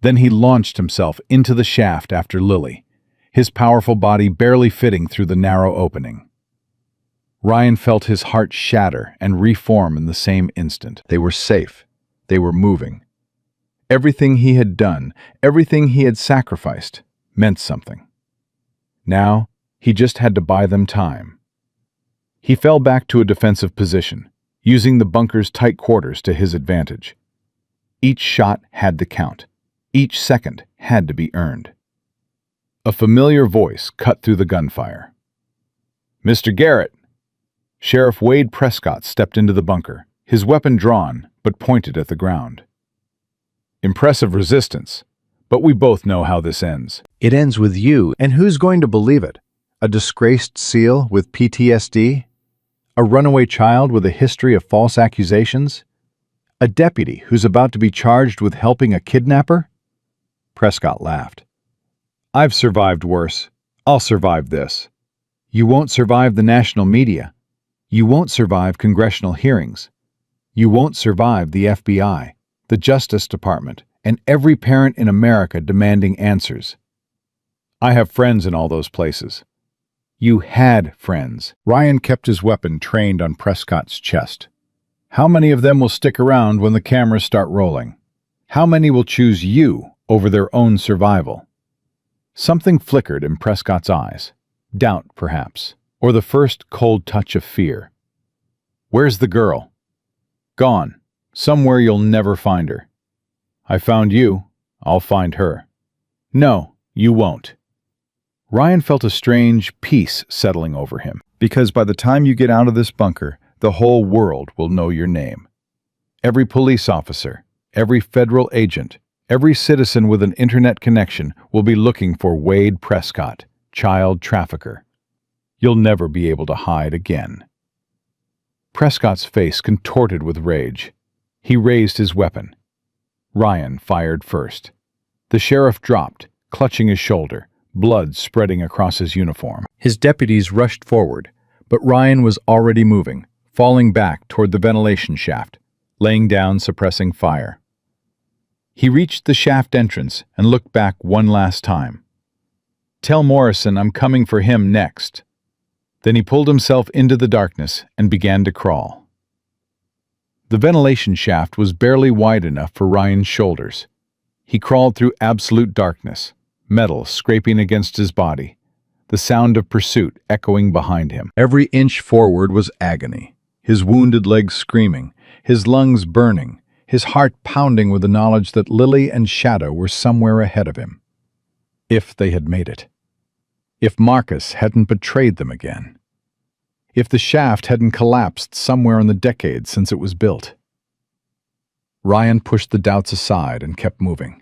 Then he launched himself into the shaft after Lily, his powerful body barely fitting through the narrow opening. Ryan felt his heart shatter and reform in the same instant. They were safe. They were moving. Everything he had done, everything he had sacrificed, meant something. Now, he just had to buy them time. He fell back to a defensive position, using the bunker's tight quarters to his advantage. Each shot had to count. Each second had to be earned. A familiar voice cut through the gunfire. Mr. Garrett! Sheriff Wade Prescott stepped into the bunker, his weapon drawn, but pointed at the ground. Impressive resistance, but we both know how this ends. It ends with you, and who's going to believe it? A disgraced SEAL with PTSD? A runaway child with a history of false accusations? A deputy who's about to be charged with helping a kidnapper? Prescott laughed. I've survived worse. I'll survive this. You won't survive the national media. You won't survive congressional hearings. You won't survive the FBI, the Justice Department, and every parent in America demanding answers. I have friends in all those places. You had friends. Ryan kept his weapon trained on Prescott's chest. How many of them will stick around when the cameras start rolling? How many will choose you over their own survival? Something flickered in Prescott's eyes. Doubt, perhaps, or the first cold touch of fear. Where's the girl? Gone. Somewhere you'll never find her. I found you. I'll find her. No, you won't. Ryan felt a strange peace settling over him, because by the time you get out of this bunker, the whole world will know your name. Every police officer, every federal agent, every citizen with an internet connection will be looking for Wade Prescott, child trafficker. You'll never be able to hide again. Prescott's face contorted with rage. He raised his weapon. Ryan fired first. The sheriff dropped, clutching his shoulder, blood spreading across his uniform. His deputies rushed forward, but Ryan was already moving, falling back toward the ventilation shaft, laying down suppressing fire. He reached the shaft entrance and looked back one last time. Tell Morrison I'm coming for him next. Then he pulled himself into the darkness and began to crawl. The ventilation shaft was barely wide enough for Ryan's shoulders. He crawled through absolute darkness, metal scraping against his body, the sound of pursuit echoing behind him. Every inch forward was agony, his wounded legs screaming, his lungs burning, his heart pounding with the knowledge that Lily and Shadow were somewhere ahead of him. If they had made it. If Marcus hadn't betrayed them again. If the shaft hadn't collapsed somewhere in the decades since it was built. Ryan pushed the doubts aside and kept moving.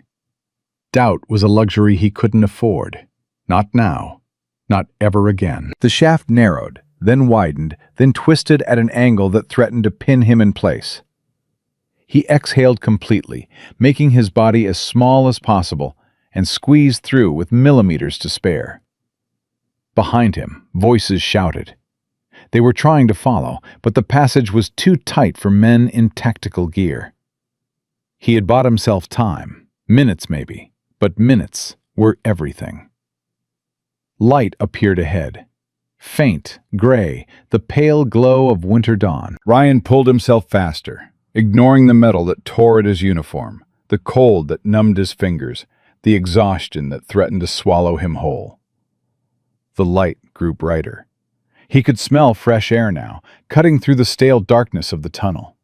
Doubt was a luxury he couldn't afford. Not now. Not ever again. The shaft narrowed, then widened, then twisted at an angle that threatened to pin him in place. He exhaled completely, making his body as small as possible, and squeezed through with millimeters to spare. Behind him, voices shouted. They were trying to follow, but the passage was too tight for men in tactical gear. He had bought himself time, minutes maybe, but minutes were everything. Light appeared ahead. Faint, gray, the pale glow of winter dawn. Ryan pulled himself faster, ignoring the metal that tore at his uniform, the cold that numbed his fingers, the exhaustion that threatened to swallow him whole. The light grew brighter. He could smell fresh air now, cutting through the stale darkness of the tunnel.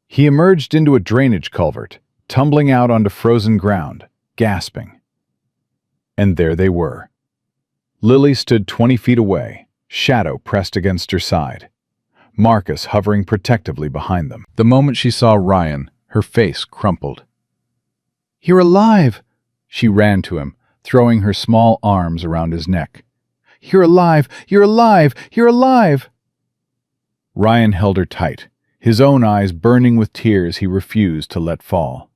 He emerged into a drainage culvert, tumbling out onto frozen ground, gasping. And there they were. Lily stood 20 feet away, Shadow pressed against her side, Marcus hovering protectively behind them. The moment she saw Ryan, her face crumpled. "You're alive!" She ran to him, throwing her small arms around his neck. "You're alive! You're alive! You're alive!" Ryan held her tight, his own eyes burning with tears he refused to let fall.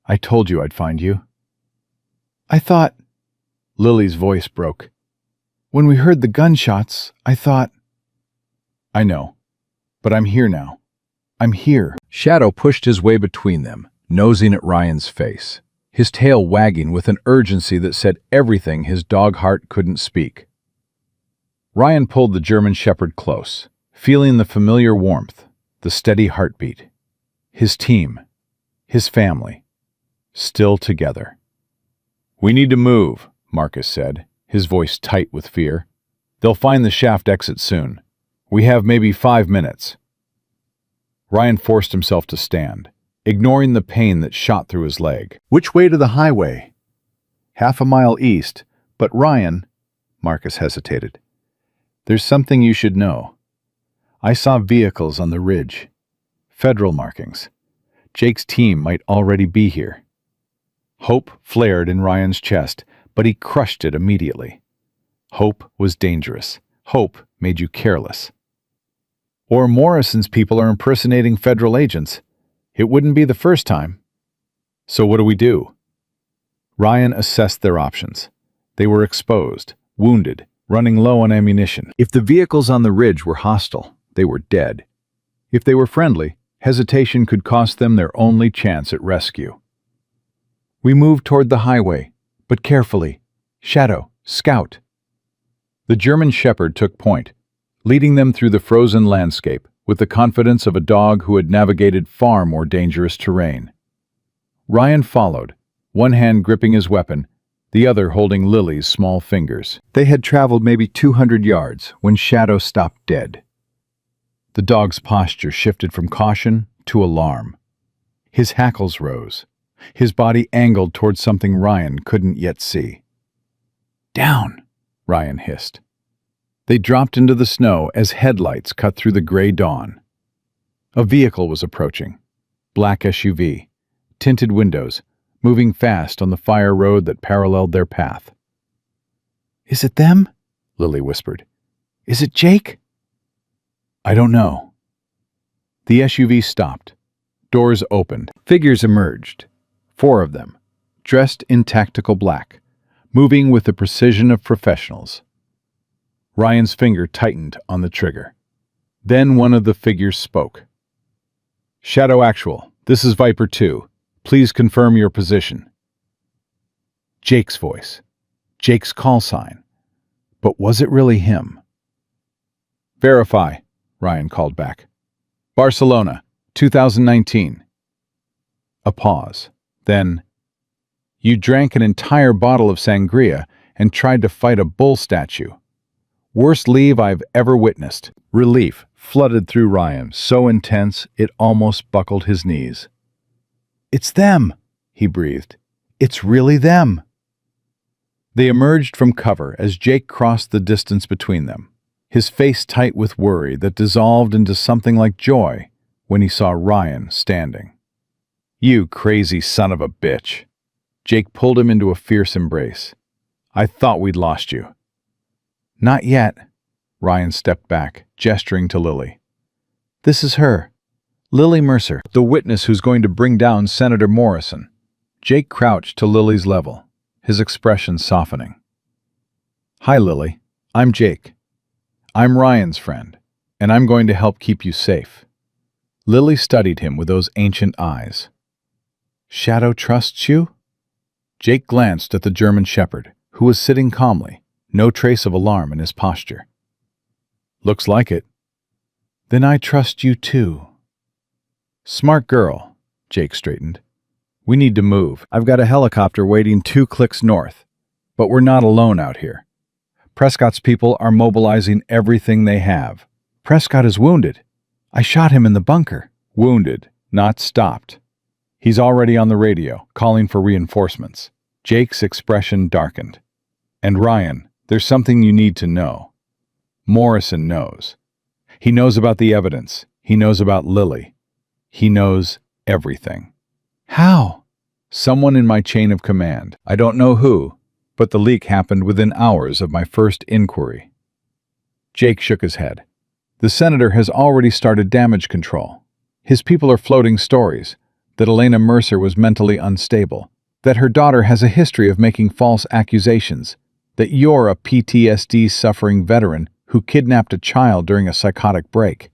"I told you I'd find you." "I thought..." Lily's voice broke. "When we heard the gunshots, I thought..." "I know, but I'm here now. I'm here." Shadow pushed his way between them, nosing at Ryan's face, his tail wagging with an urgency that said everything his dog heart couldn't speak. Ryan pulled the German Shepherd close, feeling the familiar warmth, the steady heartbeat. His team, his family, still together. "We need to move," Marcus said, his voice tight with fear. "They'll find the shaft exit soon. We have maybe 5 minutes." Ryan forced himself to stand, ignoring the pain that shot through his leg. "Which way to the highway?" "Half a mile east, but Ryan..." Marcus hesitated. "There's something you should know. I saw vehicles on the ridge. Federal markings. Jake's team might already be here." Hope flared in Ryan's chest, but he crushed it immediately. Hope was dangerous. Hope made you careless. Or Morrison's people are impersonating federal agents. It wouldn't be the first time. So what do we do? Ryan assessed their options. They were exposed, wounded, running low on ammunition. If the vehicles on the ridge were hostile, they were dead. If they were friendly, hesitation could cost them their only chance at rescue. We moved toward the highway, but carefully. Shadow, scout. The German shepherd took point, leading them through the frozen landscape with the confidence of a dog who had navigated far more dangerous terrain. Ryan followed, one hand gripping his weapon, the other holding Lily's small fingers. They had traveled maybe 200 yards when Shadow stopped dead. The dog's posture shifted from caution to alarm. His hackles rose, his body angled towards something Ryan couldn't yet see. "Down!" Ryan hissed. They dropped into the snow as headlights cut through the gray dawn. A vehicle was approaching. Black SUV, tinted windows, moving fast on the fire road that paralleled their path. "Is it them?" Lily whispered. "Is it Jake?" "I don't know." The SUV stopped. Doors opened. Figures emerged. 4 of them, dressed in tactical black, moving with the precision of professionals. Ryan's finger tightened on the trigger. Then one of the figures spoke. "Shadow Actual, this is Viper 2. Please confirm your position." Jake's voice. Jake's call sign. But was it really him? "Verify," Ryan called back. "Barcelona, 2019. A pause. Then, "You drank an entire bottle of sangria and tried to fight a bull statue. Worst leave I've ever witnessed." Relief flooded through Ryan, so intense it almost buckled his knees. "It's them," he breathed. "It's really them." They emerged from cover as Jake crossed the distance between them, his face tight with worry that dissolved into something like joy when he saw Ryan standing. "You crazy son of a bitch." Jake pulled him into a fierce embrace. "I thought we'd lost you." "Not yet." Ryan stepped back, gesturing to Lily. "This is her. Lily Mercer, the witness who's going to bring down Senator Morrison." Jake crouched to Lily's level, his expression softening. "Hi, Lily. I'm Jake. I'm Ryan's friend, and I'm going to help keep you safe." Lily studied him with those ancient eyes. "Shadow trusts you?" Jake glanced at the German shepherd, who was sitting calmly, no trace of alarm in his posture. "Looks like it." "Then I trust you too." "Smart girl," Jake straightened. "We need to move. I've got a helicopter waiting 2 clicks north. But we're not alone out here. Prescott's people are mobilizing everything they have. Prescott is wounded. I shot him in the bunker." "Wounded, not stopped. He's already on the radio, calling for reinforcements." Jake's expression darkened. "And Ryan, there's something you need to know. Morrison knows. He knows about the evidence. He knows about Lily. He knows everything." "How?" "Someone in my chain of command. I don't know who, but the leak happened within hours of my first inquiry." Jake shook his head. "The senator has already started damage control. His people are floating stories that Elena Mercer was mentally unstable, that her daughter has a history of making false accusations, that you're a PTSD-suffering veteran who kidnapped a child during a psychotic break."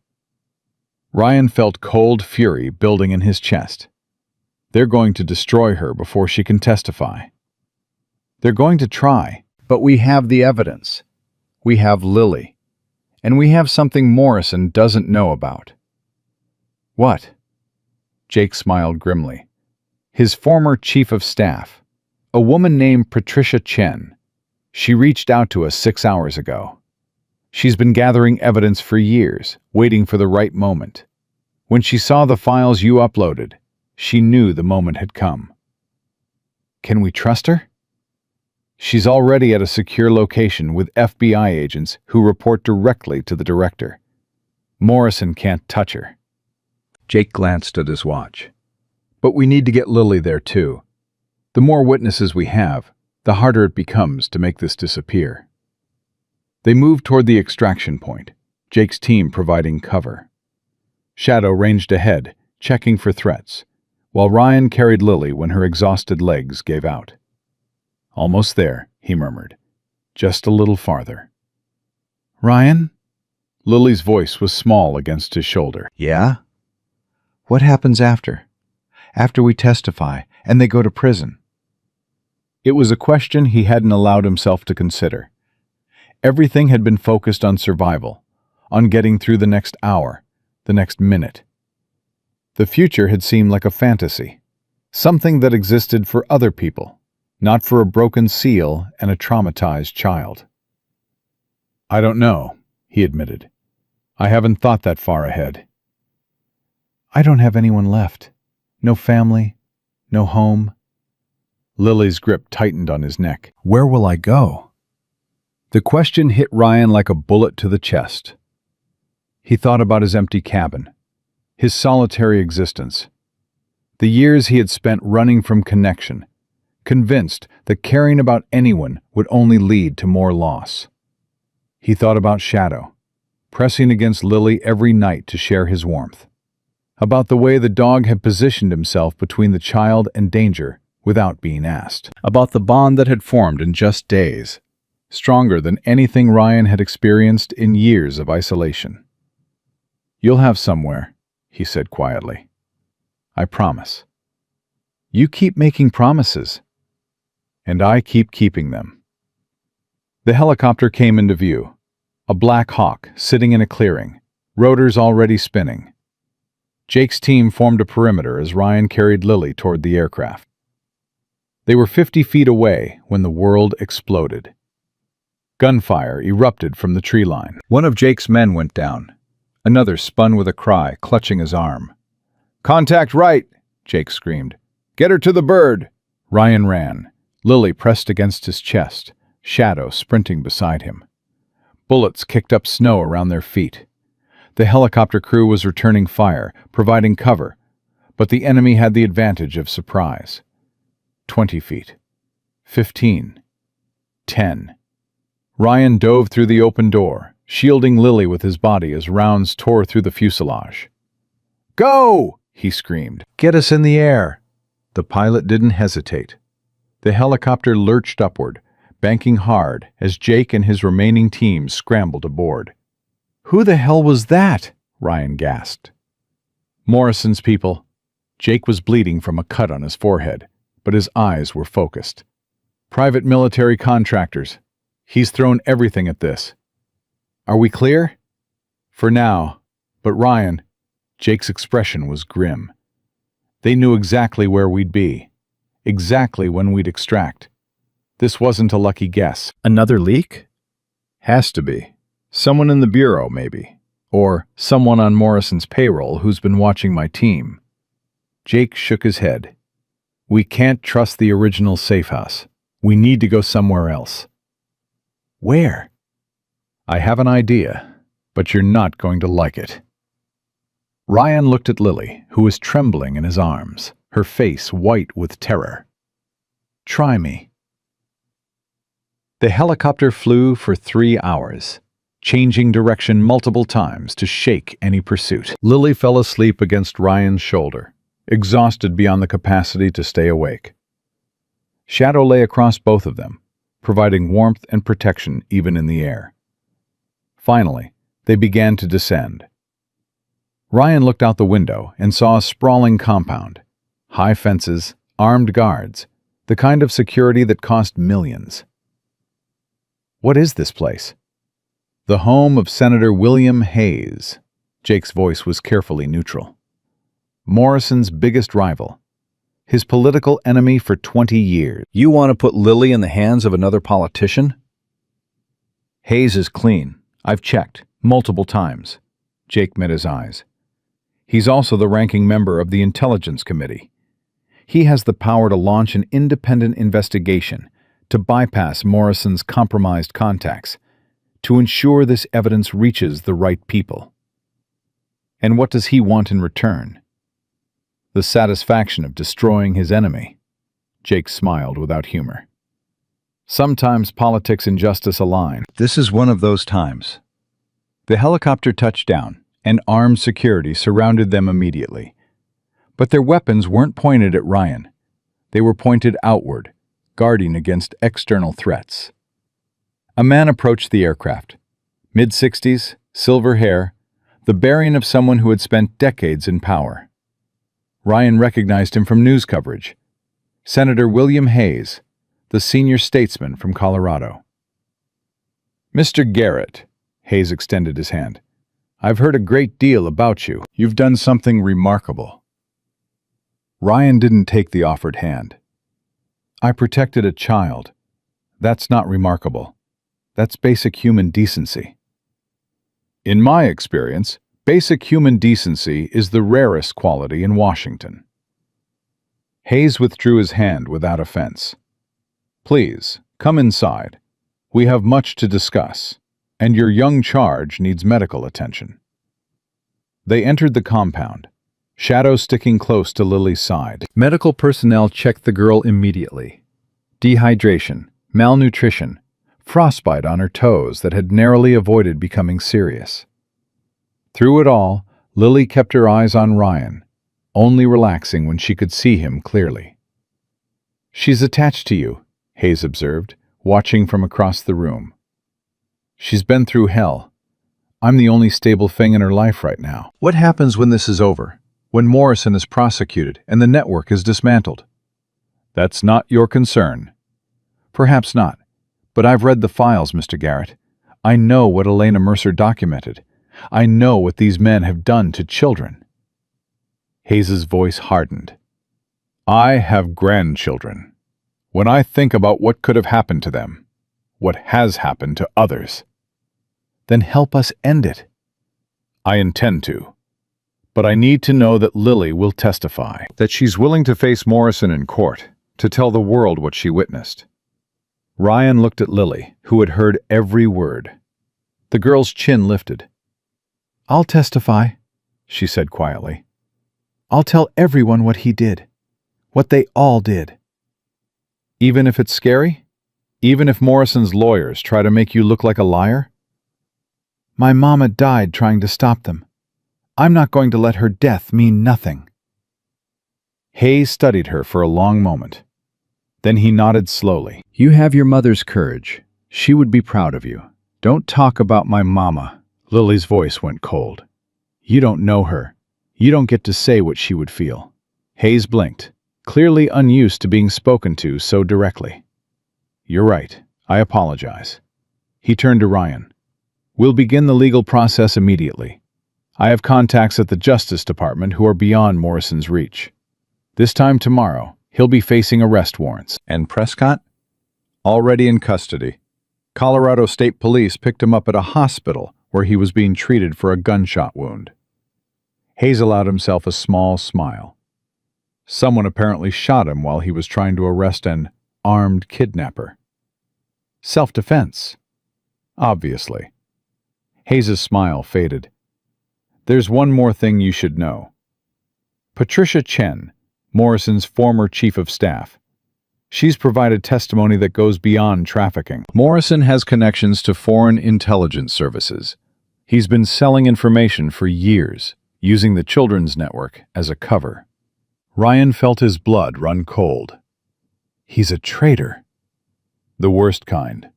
Ryan felt cold fury building in his chest. They're going to destroy her before she can testify. They're going to try, but we have the evidence. We have Lily. And we have something Morrison doesn't know about. "What?" Jake smiled grimly. "His former chief of staff, a woman named Patricia Chen. She reached out to us 6 hours ago. She's been gathering evidence for years, waiting for the right moment. When she saw the files you uploaded, she knew the moment had come." "Can we trust her?" "She's already at a secure location with FBI agents who report directly to the director. Morrison can't touch her." Jake glanced at his watch. "But we need to get Lily there too. The more witnesses we have, the harder it becomes to make this disappear." They moved toward the extraction point, Jake's team providing cover. Shadow ranged ahead, checking for threats, while Ryan carried Lily when her exhausted legs gave out. "Almost there," he murmured. "Just a little farther." "Ryan?" Lily's voice was small against his shoulder. "Yeah?" "What happens after? After we testify and they go to prison?" It was a question he hadn't allowed himself to consider. Everything had been focused on survival, on getting through the next hour, the next minute. The future had seemed like a fantasy, something that existed for other people, not for a broken seal and a traumatized child. "I don't know," he admitted. "I haven't thought that far ahead." "I don't have anyone left. No family, no home." Lily's grip tightened on his neck. "Where will I go?" The question hit Ryan like a bullet to the chest. He thought about his empty cabin, his solitary existence, the years he had spent running from connection, convinced that caring about anyone would only lead to more loss. He thought about Shadow, pressing against Lily every night to share his warmth, about the way the dog had positioned himself between the child and danger without being asked, about the bond that had formed in just days, stronger than anything Ryan had experienced in years of isolation. "You'll have somewhere," he said quietly. "I promise." "You keep making promises." "And I keep keeping them." The helicopter came into view, a black hawk sitting in a clearing, rotors already spinning. Jake's team formed a perimeter as Ryan carried Lily toward the aircraft. They were 50 feet away when the world exploded. Gunfire erupted from the tree line. One of Jake's men went down. Another spun with a cry, clutching his arm. "Contact right!" Jake screamed. "Get her to the bird!" Ryan ran, Lily pressed against his chest, Shadow sprinting beside him. Bullets kicked up snow around their feet. The helicopter crew was returning fire, providing cover, but the enemy had the advantage of surprise. 20 feet. 15. 10. Ryan dove through the open door, shielding Lily with his body as rounds tore through the fuselage. "Go!" he screamed. "Get us in the air!" The pilot didn't hesitate. The helicopter lurched upward, banking hard as Jake and his remaining team scrambled aboard. "Who the hell was that?" Ryan gasped. "Morrison's people." Jake was bleeding from a cut on his forehead, but his eyes were focused. "Private military contractors. He's thrown everything at this. Are we clear?" "For now. But Ryan," Jake's expression was grim. "They knew exactly where we'd be, exactly when we'd extract. This wasn't a lucky guess." "Another leak?" "Has to be. Someone in the bureau, maybe. Or someone on Morrison's payroll who's been watching my team." Jake shook his head. "We can't trust the original safe house. We need to go somewhere else." "Where?" "I have an idea, but you're not going to like it." Ryan looked at Lily, who was trembling in his arms, her face white with terror. "Try me." The helicopter flew for 3 hours, changing direction multiple times to shake any pursuit. Lily fell asleep against Ryan's shoulder, exhausted beyond the capacity to stay awake. Shadow lay across both of them, providing warmth and protection even in the air. Finally, they began to descend. Ryan looked out the window and saw a sprawling compound, high fences, armed guards, the kind of security that cost millions. "What is this place?" "The home of Senator William Hayes." Jake's voice was carefully neutral. "Morrison's biggest rival. His political enemy for 20 years. You want to put Lily in the hands of another politician?" "Hayes is clean. I've checked, multiple times." Jake met his eyes. "He's also the ranking member of the Intelligence Committee. He has the power to launch an independent investigation, to bypass Morrison's compromised contacts, to ensure this evidence reaches the right people." "And what does he want in return?" "The satisfaction of destroying his enemy." Jake smiled without humor. "Sometimes politics and justice align. This is one of those times." The helicopter touched down, and armed security surrounded them immediately. But their weapons weren't pointed at Ryan. They were pointed outward, guarding against external threats. A man approached the aircraft. Mid-60s, silver hair, the bearing of someone who had spent decades in power. Ryan recognized him from news coverage. Senator William Hayes, the senior statesman from Colorado. Mr. Garrett, Hayes extended his hand. I've heard a great deal about you. You've done something remarkable. Ryan didn't take the offered hand. I protected a child. That's not remarkable. That's basic human decency. In my experience, basic human decency is the rarest quality in Washington. Hayes withdrew his hand without offense. Please, come inside. We have much to discuss, and your young charge needs medical attention. They entered the compound, Shadow sticking close to Lily's side. Medical personnel checked the girl immediately. Dehydration, malnutrition, frostbite on her toes that had narrowly avoided becoming serious. Through it all, Lily kept her eyes on Ryan, only relaxing when she could see him clearly. She's attached to you, Hayes observed, watching from across the room. She's been through hell. I'm the only stable thing in her life right now. What happens when this is over? When Morrison is prosecuted and the network is dismantled? That's not your concern. Perhaps not, but I've read the files, Mr. Garrett. I know what Elena Mercer documented. I know what these men have done to children. Hayes's voice hardened. I have grandchildren. When I think about what could have happened to them, what has happened to others, then help us end it. I intend to. But I need to know that Lily will testify, that she's willing to face Morrison in court, to tell the world what she witnessed. Ryan looked at Lily, who had heard every word. The girl's chin lifted. I'll testify, she said quietly. I'll tell everyone what he did, what they all did. Even if it's scary? Even if Morrison's lawyers try to make you look like a liar? My mama died trying to stop them. I'm not going to let her death mean nothing. Hayes studied her for a long moment. Then he nodded slowly. You have your mother's courage. She would be proud of you. Don't talk about my mama. Lily's voice went cold. You don't know her. You don't get to say what she would feel. Hayes blinked, clearly unused to being spoken to so directly. You're right. I apologize. He turned to Ryan. We'll begin the legal process immediately. I have contacts at the Justice Department who are beyond Morrison's reach. This time tomorrow, he'll be facing arrest warrants. And Prescott? Already in custody. Colorado State Police picked him up at a hospital where he was being treated for a gunshot wound. Hayes allowed himself a small smile. Someone apparently shot him while he was trying to arrest an armed kidnapper. Self-defense. Obviously. Hayes's smile faded. There's one more thing you should know. Patricia Chen, Morrison's former chief of staff. She's provided testimony that goes beyond trafficking. Morrison has connections to foreign intelligence services. He's been selling information for years, using the Children's Network as a cover. Ryan felt his blood run cold. He's a traitor. The worst kind.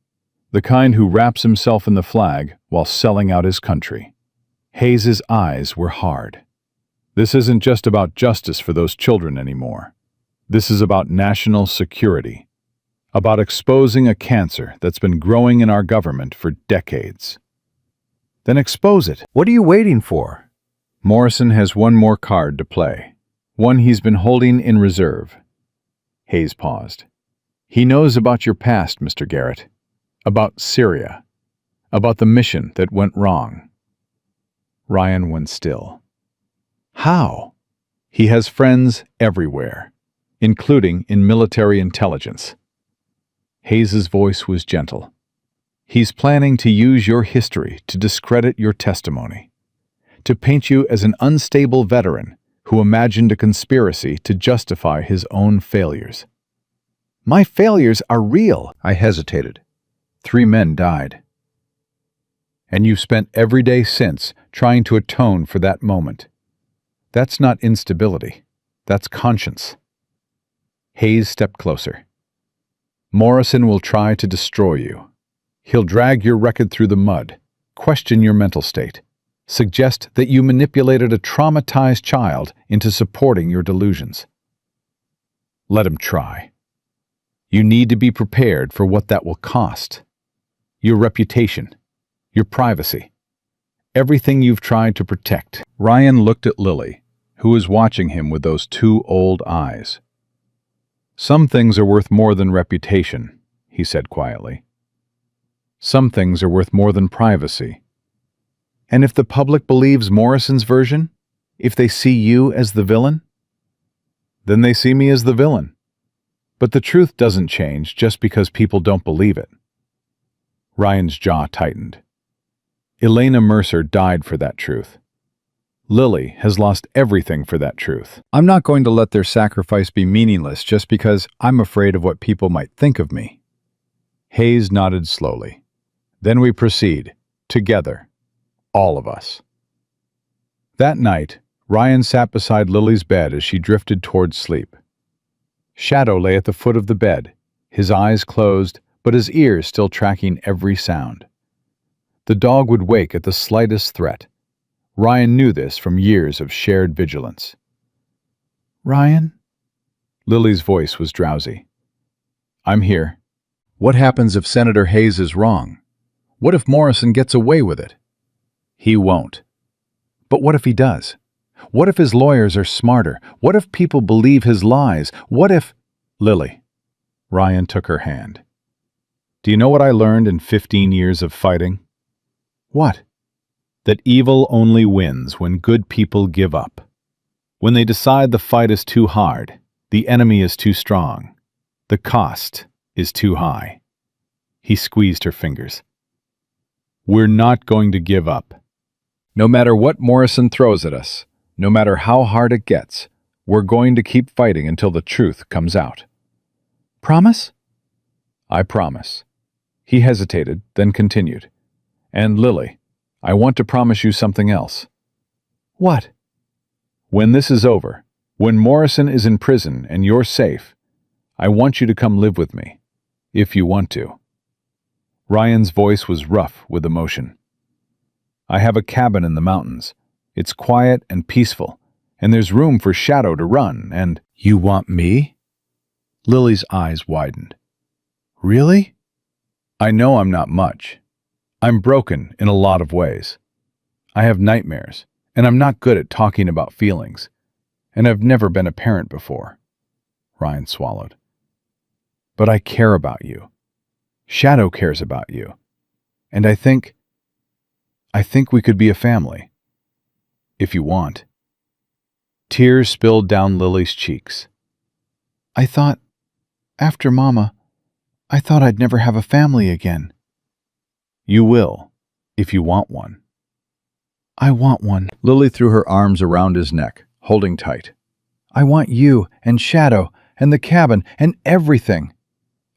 The kind who wraps himself in the flag while selling out his country. Hayes's eyes were hard. This isn't just about justice for those children anymore. This is about national security. About exposing a cancer that's been growing in our government for decades. Then expose it. What are you waiting for? Morrison has one more card to play. One he's been holding in reserve. Hayes paused. He knows about your past, Mr. Garrett. About Syria. About the mission that went wrong. Ryan went still. How? He has friends everywhere, including in military intelligence. Hayes's voice was gentle. He's planning to use your history to discredit your testimony, to paint you as an unstable veteran who imagined a conspiracy to justify his own failures. My failures are real. I hesitated. 3 men died. And you've spent every day since trying to atone for that moment. That's not instability. That's conscience. Hayes stepped closer. Morrison will try to destroy you. He'll drag your record through the mud, question your mental state, suggest that you manipulated a traumatized child into supporting your delusions. Let him try. You need to be prepared for what that will cost. your reputation, your privacy, everything you've tried to protect. Ryan looked at Lily, who was watching him with those two old eyes. Some things are worth more than reputation, he said quietly. Some things are worth more than privacy. And if the public believes Morrison's version, if they see you as the villain, then they see me as the villain. But the truth doesn't change just because people don't believe it. Ryan's jaw tightened. Elena Mercer died for that truth. Lily has lost everything for that truth. I'm not going to let their sacrifice be meaningless just because I'm afraid of what people might think of me. Hayes nodded slowly. Then we proceed, together, all of us. That night, Ryan sat beside Lily's bed as she drifted towards sleep. Shadow lay at the foot of the bed, his eyes closed, but his ears still tracking every sound. The dog would wake at the slightest threat. Ryan knew this from years of shared vigilance. "Ryan?" Lily's voice was drowsy. "I'm here." "What happens if Senator Hayes is wrong? What if Morrison gets away with it?" "He won't." "But what if he does? What if his lawyers are smarter? What if people believe his lies? What if—" "Lily." Ryan took her hand. "Do you know what I learned in 15 years of fighting?" "What?" "That evil only wins when good people give up. When they decide the fight is too hard, the enemy is too strong, the cost is too high." He squeezed her fingers. "We're not going to give up. No matter what Morrison throws at us, no matter how hard it gets, we're going to keep fighting until the truth comes out." "Promise?" "I promise." He hesitated, then continued. "And Lily, I want to promise you something else." "What?" "When this is over, when Morrison is in prison and you're safe, I want you to come live with me, if you want to." Ryan's voice was rough with emotion. "I have a cabin in the mountains. It's quiet and peaceful, and there's room for Shadow to run, and—" "You want me?" Lily's eyes widened. "Really?" "I know I'm not much. I'm broken in a lot of ways. I have nightmares, and I'm not good at talking about feelings, and I've never been a parent before." Ryan swallowed. "But I care about you. Shadow cares about you. And I think we could be a family. If you want." Tears spilled down Lily's cheeks. "I thought, after Mama, I thought I'd never have a family again." "You will, if you want one." "I want one." Lily threw her arms around his neck, holding tight. "I want you and Shadow and the cabin and everything.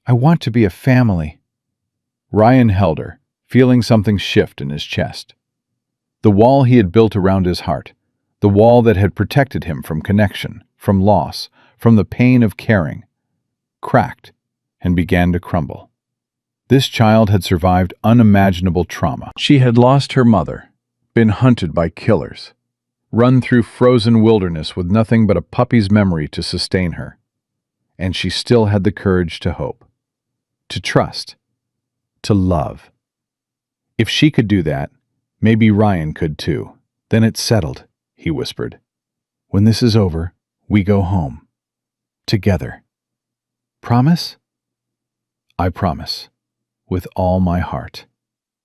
I want to be a family." Ryan held her, feeling something shift in his chest. The wall he had built around his heart, the wall that had protected him from connection, from loss, from the pain of caring, cracked and began to crumble. This child had survived unimaginable trauma. She had lost her mother, been hunted by killers, run through frozen wilderness with nothing but a puppy's memory to sustain her. And she still had the courage to hope, to trust, to love. If she could do that, maybe Ryan could too. "Then it's settled," he whispered. "When this is over, we go home. Together. Promise?" "I promise. With all my heart."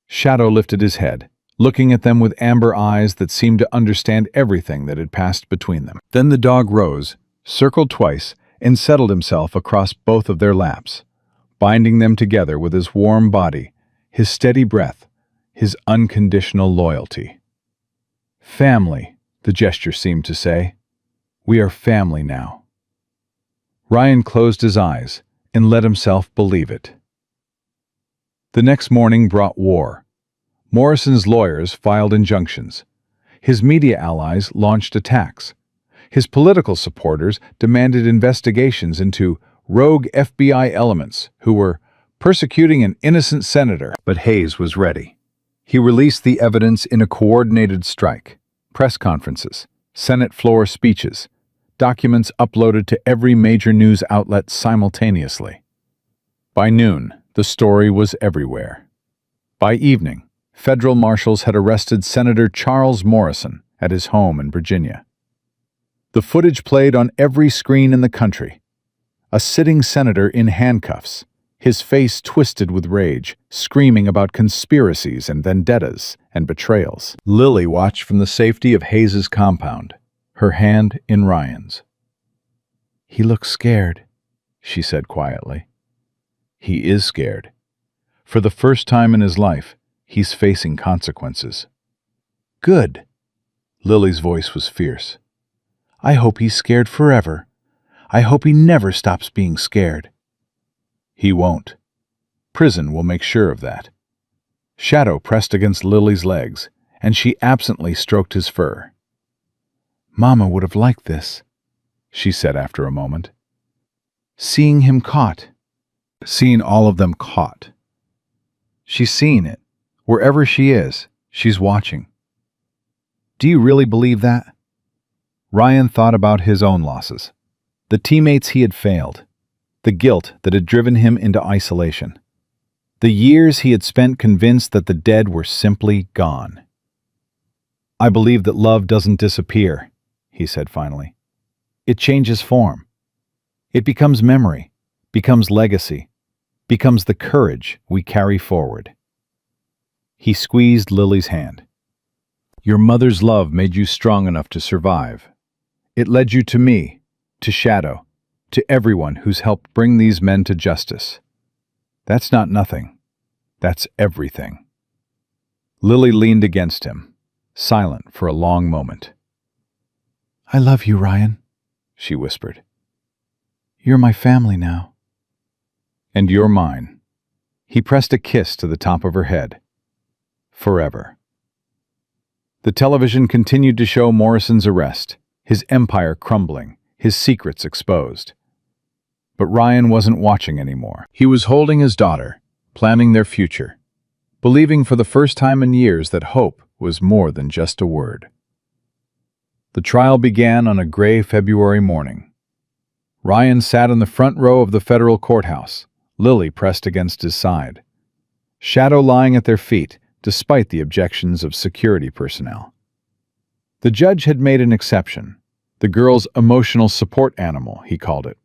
Shadow lifted his head, looking at them with amber eyes that seemed to understand everything that had passed between them. Then the dog rose, circled twice, and settled himself across both of their laps, binding them together with his warm body, his steady breath, his unconditional loyalty. "Family," the gesture seemed to say. "We are family now." Ryan closed his eyes and let himself believe it. The next morning brought war. Morrison's lawyers filed injunctions. His media allies launched attacks. His political supporters demanded investigations into rogue FBI elements who were persecuting an innocent senator. But Hayes was ready. He released the evidence in a coordinated strike, press conferences, Senate floor speeches, documents uploaded to every major news outlet simultaneously. By noon, the story was everywhere. By evening, federal marshals had arrested Senator Charles Morrison at his home in Virginia. The footage played on every screen in the country. A sitting senator in handcuffs, his face twisted with rage, screaming about conspiracies and vendettas and betrayals. Lily watched from the safety of Hayes's compound, her hand in Ryan's. "He looks scared," she said quietly. "He is scared. For the first time in his life, he's facing consequences." "Good." Lily's voice was fierce. "I hope he's scared forever. I hope he never stops being scared." "He won't. Prison will make sure of that." Shadow pressed against Lily's legs, and she absently stroked his fur. "Mama would have liked this," she said after a moment. "Seeing him caught." Seeing all of them caught. She's seen it. Wherever she is, she's watching. "Do you really believe that?" Ryan thought about his own losses, the teammates he had failed, the guilt that had driven him into isolation, the years he had spent convinced that the dead were simply gone. "I believe that love doesn't disappear," he said finally. "It changes form. It becomes memory, becomes legacy, becomes the courage we carry forward." He squeezed Lily's hand. "Your mother's love made you strong enough to survive. It led you to me, to Shadow, to everyone who's helped bring these men to justice. That's not nothing. That's everything." Lily leaned against him, silent for a long moment. "I love you, Ryan," she whispered. "You're my family now." "And you're mine." He pressed a kiss to the top of her head. "Forever." The television continued to show Morrison's arrest, his empire crumbling, his secrets exposed. But Ryan wasn't watching anymore. He was holding his daughter, planning their future, believing for the first time in years that hope was more than just a word. The trial began on a gray February morning. Ryan sat in the front row of the federal courthouse, Lily pressed against his side. Shadow lying at their feet, despite the objections of security personnel. The judge had made an exception, the girl's emotional support animal, he called it,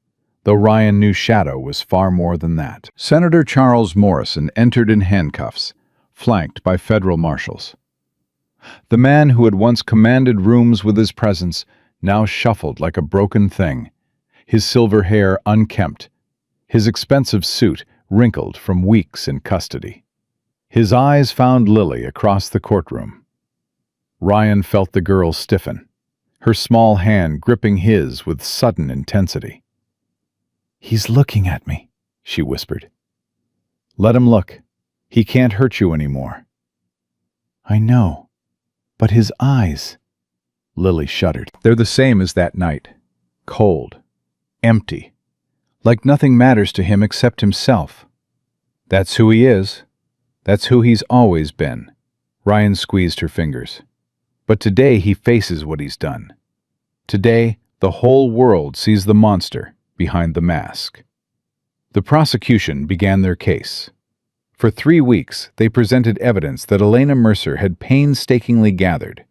though Ryan knew Shadow was far more than that. Senator Charles Morrison entered in handcuffs, flanked by federal marshals. The man who had once commanded rooms with his presence now shuffled like a broken thing, his silver hair unkempt, his expensive suit wrinkled from weeks in custody. His eyes found Lily across the courtroom. Ryan felt the girl stiffen, her small hand gripping his with sudden intensity. "He's looking at me," she whispered. "Let him look. He can't hurt you anymore." "I know, but his eyes..." Lily shuddered. "They're the same as that night. Cold. Empty. Like nothing matters to him except himself. That's who he is. That's who he's always been." Ryan squeezed her fingers. "But today he faces what he's done. Today, the whole world sees the monster behind the mask." The prosecution began their case. For 3 weeks, they presented evidence that Elena Mercer had painstakingly gathered: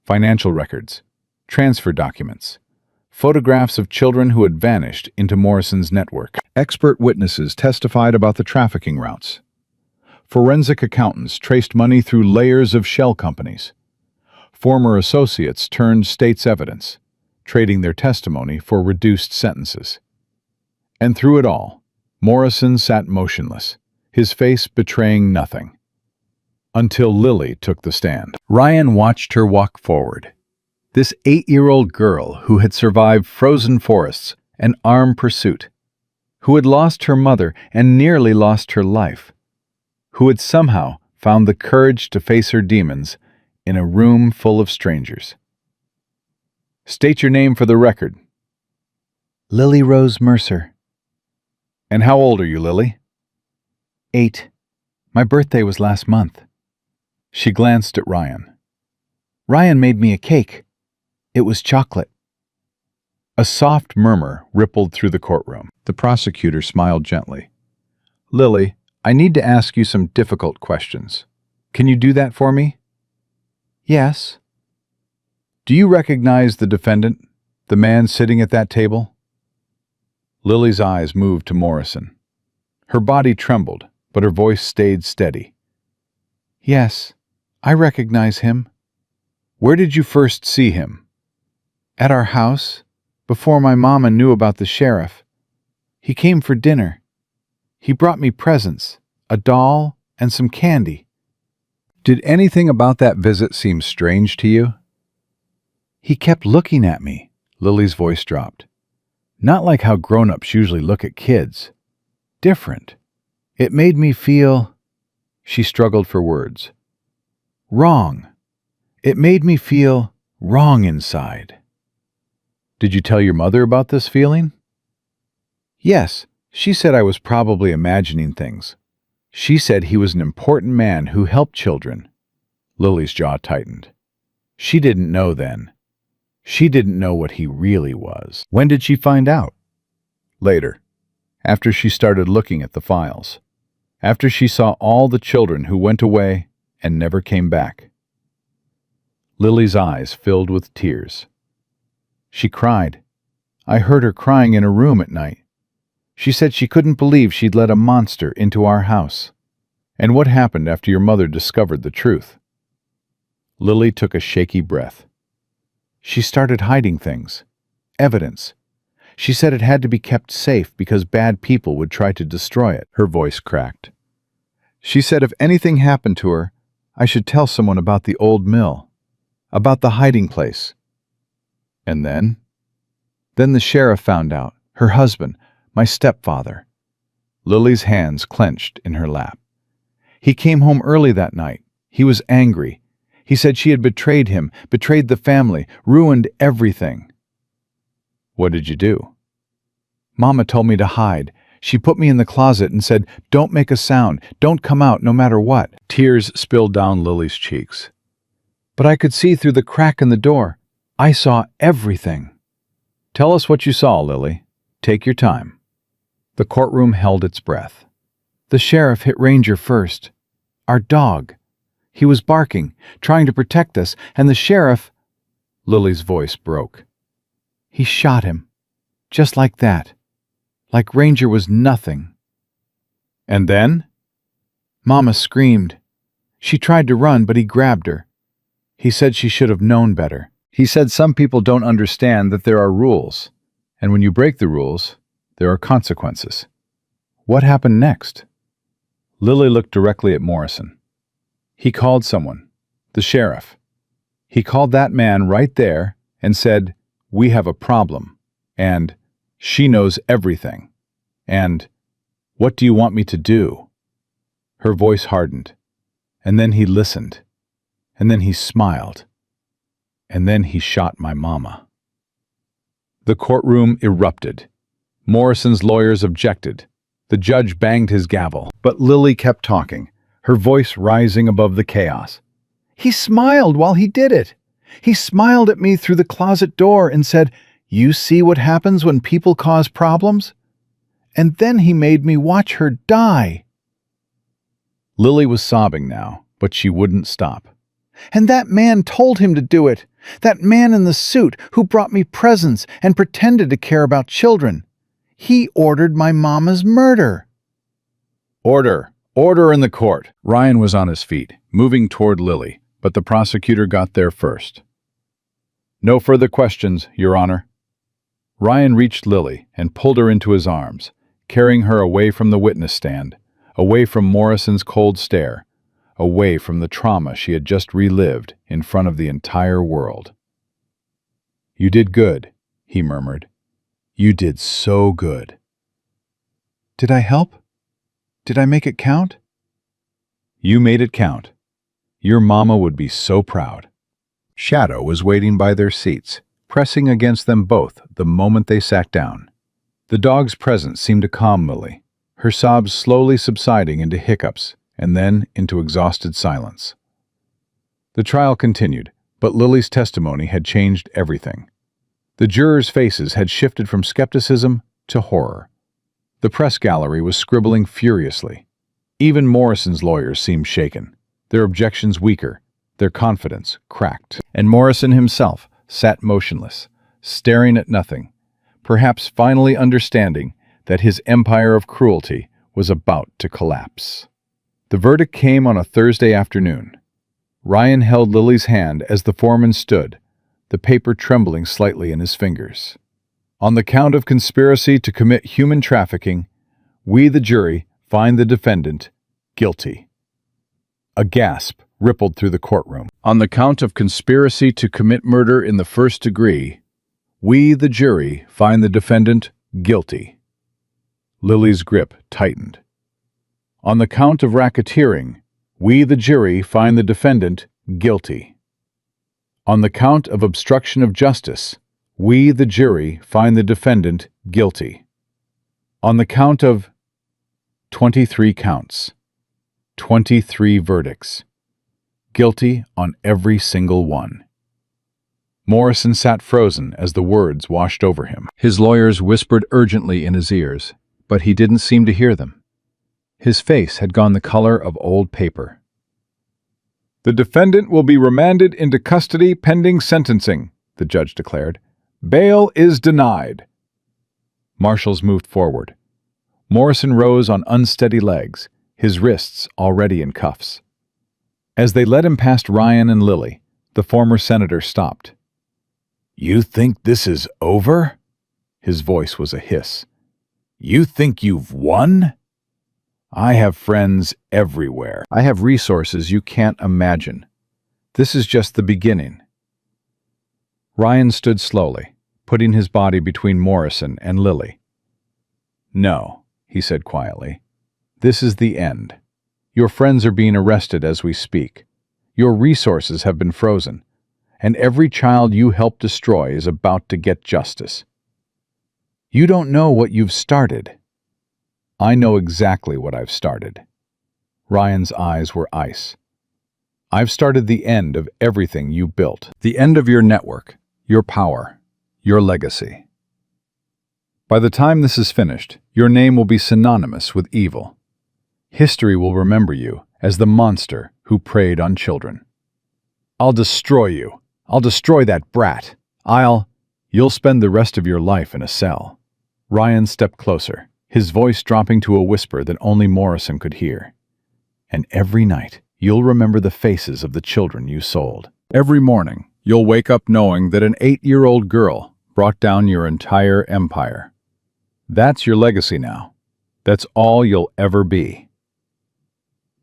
financial records, transfer documents, photographs of children who had vanished into Morrison's network. Expert witnesses testified about the trafficking routes. Forensic accountants traced money through layers of shell companies. Former associates turned state's evidence, trading their testimony for reduced sentences. And through it all, Morrison sat motionless, his face betraying nothing. Until Lily took the stand. Ryan watched her walk forward. This 8-year-old girl who had survived frozen forests and armed pursuit, who had lost her mother and nearly lost her life, who had somehow found the courage to face her demons in a room full of strangers. "State your name for the record." "Lily Rose Mercer." "And how old are you, Lily?" 8. My birthday was last month." She glanced at Ryan. "Ryan made me a cake. It was chocolate." A soft murmur rippled through the courtroom. The prosecutor smiled gently. "Lily, I need to ask you some difficult questions. Can you do that for me? Yes. Do you recognize the defendant, the man sitting at that table? Lily's eyes moved to Morrison. Her body trembled, but her voice stayed steady. Yes, I recognize him. Where did you first see him? At our house, before my mama knew about the sheriff. He came for dinner. He brought me presents, a doll, and some candy. Did anything about that visit seem strange to you? He kept looking at me. Lily's voice dropped. Not like how grown-ups usually look at kids. Different. It made me feel... She struggled for words. Wrong. It made me feel wrong inside. Did you tell your mother about this feeling? Yes, she said I was probably imagining things. She said he was an important man who helped children. Lily's jaw tightened. She didn't know then. She didn't know what he really was. When did she find out? Later, after she started looking at the files. After she saw all the children who went away and never came back. Lily's eyes filled with tears. She cried. I heard her crying in her room at night. She said she couldn't believe she'd let a monster into our house. And what happened after your mother discovered the truth? Lily took a shaky breath. She started hiding things. Evidence. She said it had to be kept safe because bad people would try to destroy it. Her voice cracked. She said if anything happened to her, I should tell someone about the old mill, about the hiding place. And then? Then the sheriff found out, her husband, my stepfather. Lily's hands clenched in her lap. He came home early that night. He was angry. He said she had betrayed him, betrayed the family, ruined everything. What did you do? Mama told me to hide. She put me in the closet and said, "Don't make a sound. Don't come out no matter what." Tears spilled down Lily's cheeks. But I could see through the crack in the door. I saw everything. Tell us what you saw, Lily. Take your time. The courtroom held its breath. The sheriff hit Ranger first. Our dog. He was barking, trying to protect us, and the sheriff... Lily's voice broke. He shot him. Just like that. Like Ranger was nothing. And then? Mama screamed. She tried to run, but he grabbed her. He said she should have known better. He said some people don't understand that there are rules, and when you break the rules, there are consequences. What happened next? Lily looked directly at Morrison. He called someone, the sheriff. He called that man right there and said, "We have a problem," and "She knows everything," and "What do you want me to do?" Her voice hardened, and then he listened, and then he smiled, and then he shot my mama. The courtroom erupted. Morrison's lawyers objected. The judge banged his gavel, but Lily kept talking, her voice rising above the chaos. He smiled while he did it. He smiled at me through the closet door and said, "You see what happens when people cause problems?" And then he made me watch her die. Lily was sobbing now, but she wouldn't stop. And that man told him to do it. That man in the suit who brought me presents and pretended to care about children. He ordered my mama's murder. Order! Order in the court! Ryan was on his feet, moving toward Lily, but the prosecutor got there first. No further questions, Your Honor. Ryan reached Lily and pulled her into his arms, carrying her away from the witness stand, away from Morrison's cold stare, away from the trauma she had just relived in front of the entire world. "You did good," he murmured. "You did so good." Did I help? Did I make it count? You made it count. Your mama would be so proud. Shadow was waiting by their seats, pressing against them both the moment they sat down. The dog's presence seemed to calm Lily, her sobs slowly subsiding into hiccups and then into exhausted silence. The trial continued, but Lily's testimony had changed everything. The jurors' faces had shifted from skepticism to horror. The press gallery was scribbling furiously. Even Morrison's lawyers seemed shaken, their objections weaker, their confidence cracked. And Morrison himself sat motionless, staring at nothing, perhaps finally understanding that his empire of cruelty was about to collapse. The verdict came on a Thursday afternoon. Ryan held Lily's hand as the foreman stood, the paper trembling slightly in his fingers. On the count of conspiracy to commit human trafficking, we, the jury, find the defendant guilty. A gasp rippled through the courtroom. On the count of conspiracy to commit murder in the first degree, we, the jury, find the defendant guilty. Lily's grip tightened. On the count of racketeering, we, the jury, find the defendant guilty. On the count of obstruction of justice, we, the jury, find the defendant guilty. On the count of 23 counts, 23 verdicts, guilty on every single one. Morrison sat frozen as the words washed over him. His lawyers whispered urgently in his ears, but he didn't seem to hear them. His face had gone the color of old paper. The defendant will be remanded into custody pending sentencing, the judge declared. Bail is denied. Marshals moved forward. Morrison rose on unsteady legs, his wrists already in cuffs. As they led him past Ryan and Lily, the former senator stopped. You think this is over? His voice was a hiss. You think you've won? I have friends everywhere. I have resources you can't imagine. This is just the beginning. Ryan stood slowly, putting his body between Morrison and Lily. No, he said quietly. This is the end. Your friends are being arrested as we speak. Your resources have been frozen, and every child you helped destroy is about to get justice. You don't know what you've started. I know exactly what I've started. Ryan's eyes were ice. I've started the end of everything you built. The end of your network, your power, your legacy. By the time this is finished, your name will be synonymous with evil. History will remember you as the monster who preyed on children. I'll destroy you. I'll destroy that brat. You'll spend the rest of your life in a cell. Ryan stepped closer, his voice dropping to a whisper that only Morrison could hear. And every night, you'll remember the faces of the children you sold. Every morning, you'll wake up knowing that an 8-year-old girl brought down your entire empire. That's your legacy now. That's all you'll ever be.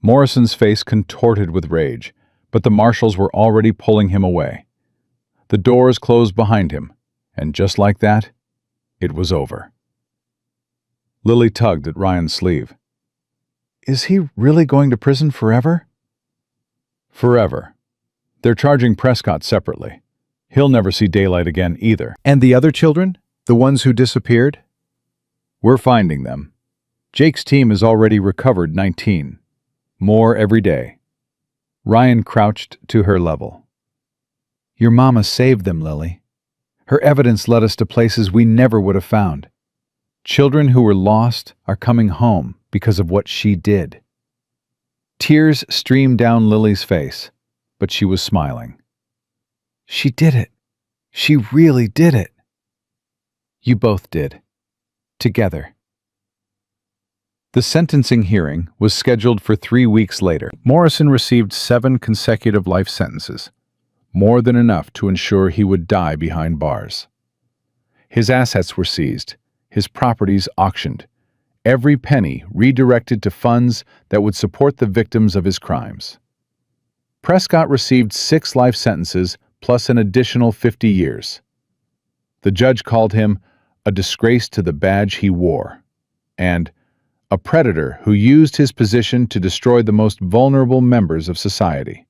Morrison's face contorted with rage, but the marshals were already pulling him away. The doors closed behind him, and just like that, it was over. Lily tugged at Ryan's sleeve. Is he really going to prison forever? Forever. They're charging Prescott separately. He'll never see daylight again either. And the other children? The ones who disappeared? We're finding them. Jake's team has already recovered 19. More every day. Ryan crouched to her level. Your mama saved them, Lily. Her evidence led us to places we never would have found. Children who were lost are coming home because of what she did. Tears streamed down Lily's face, but she was smiling. She did it. She really did it. You both did. Together. The sentencing hearing was scheduled for 3 weeks later. Morrison received 7 consecutive life sentences, more than enough to ensure he would die behind bars. His assets were seized, his properties auctioned, every penny redirected to funds that would support the victims of his crimes. Prescott received 6 life sentences plus an additional 50 years. The judge called him a disgrace to the badge he wore, and a predator who used his position to destroy the most vulnerable members of society.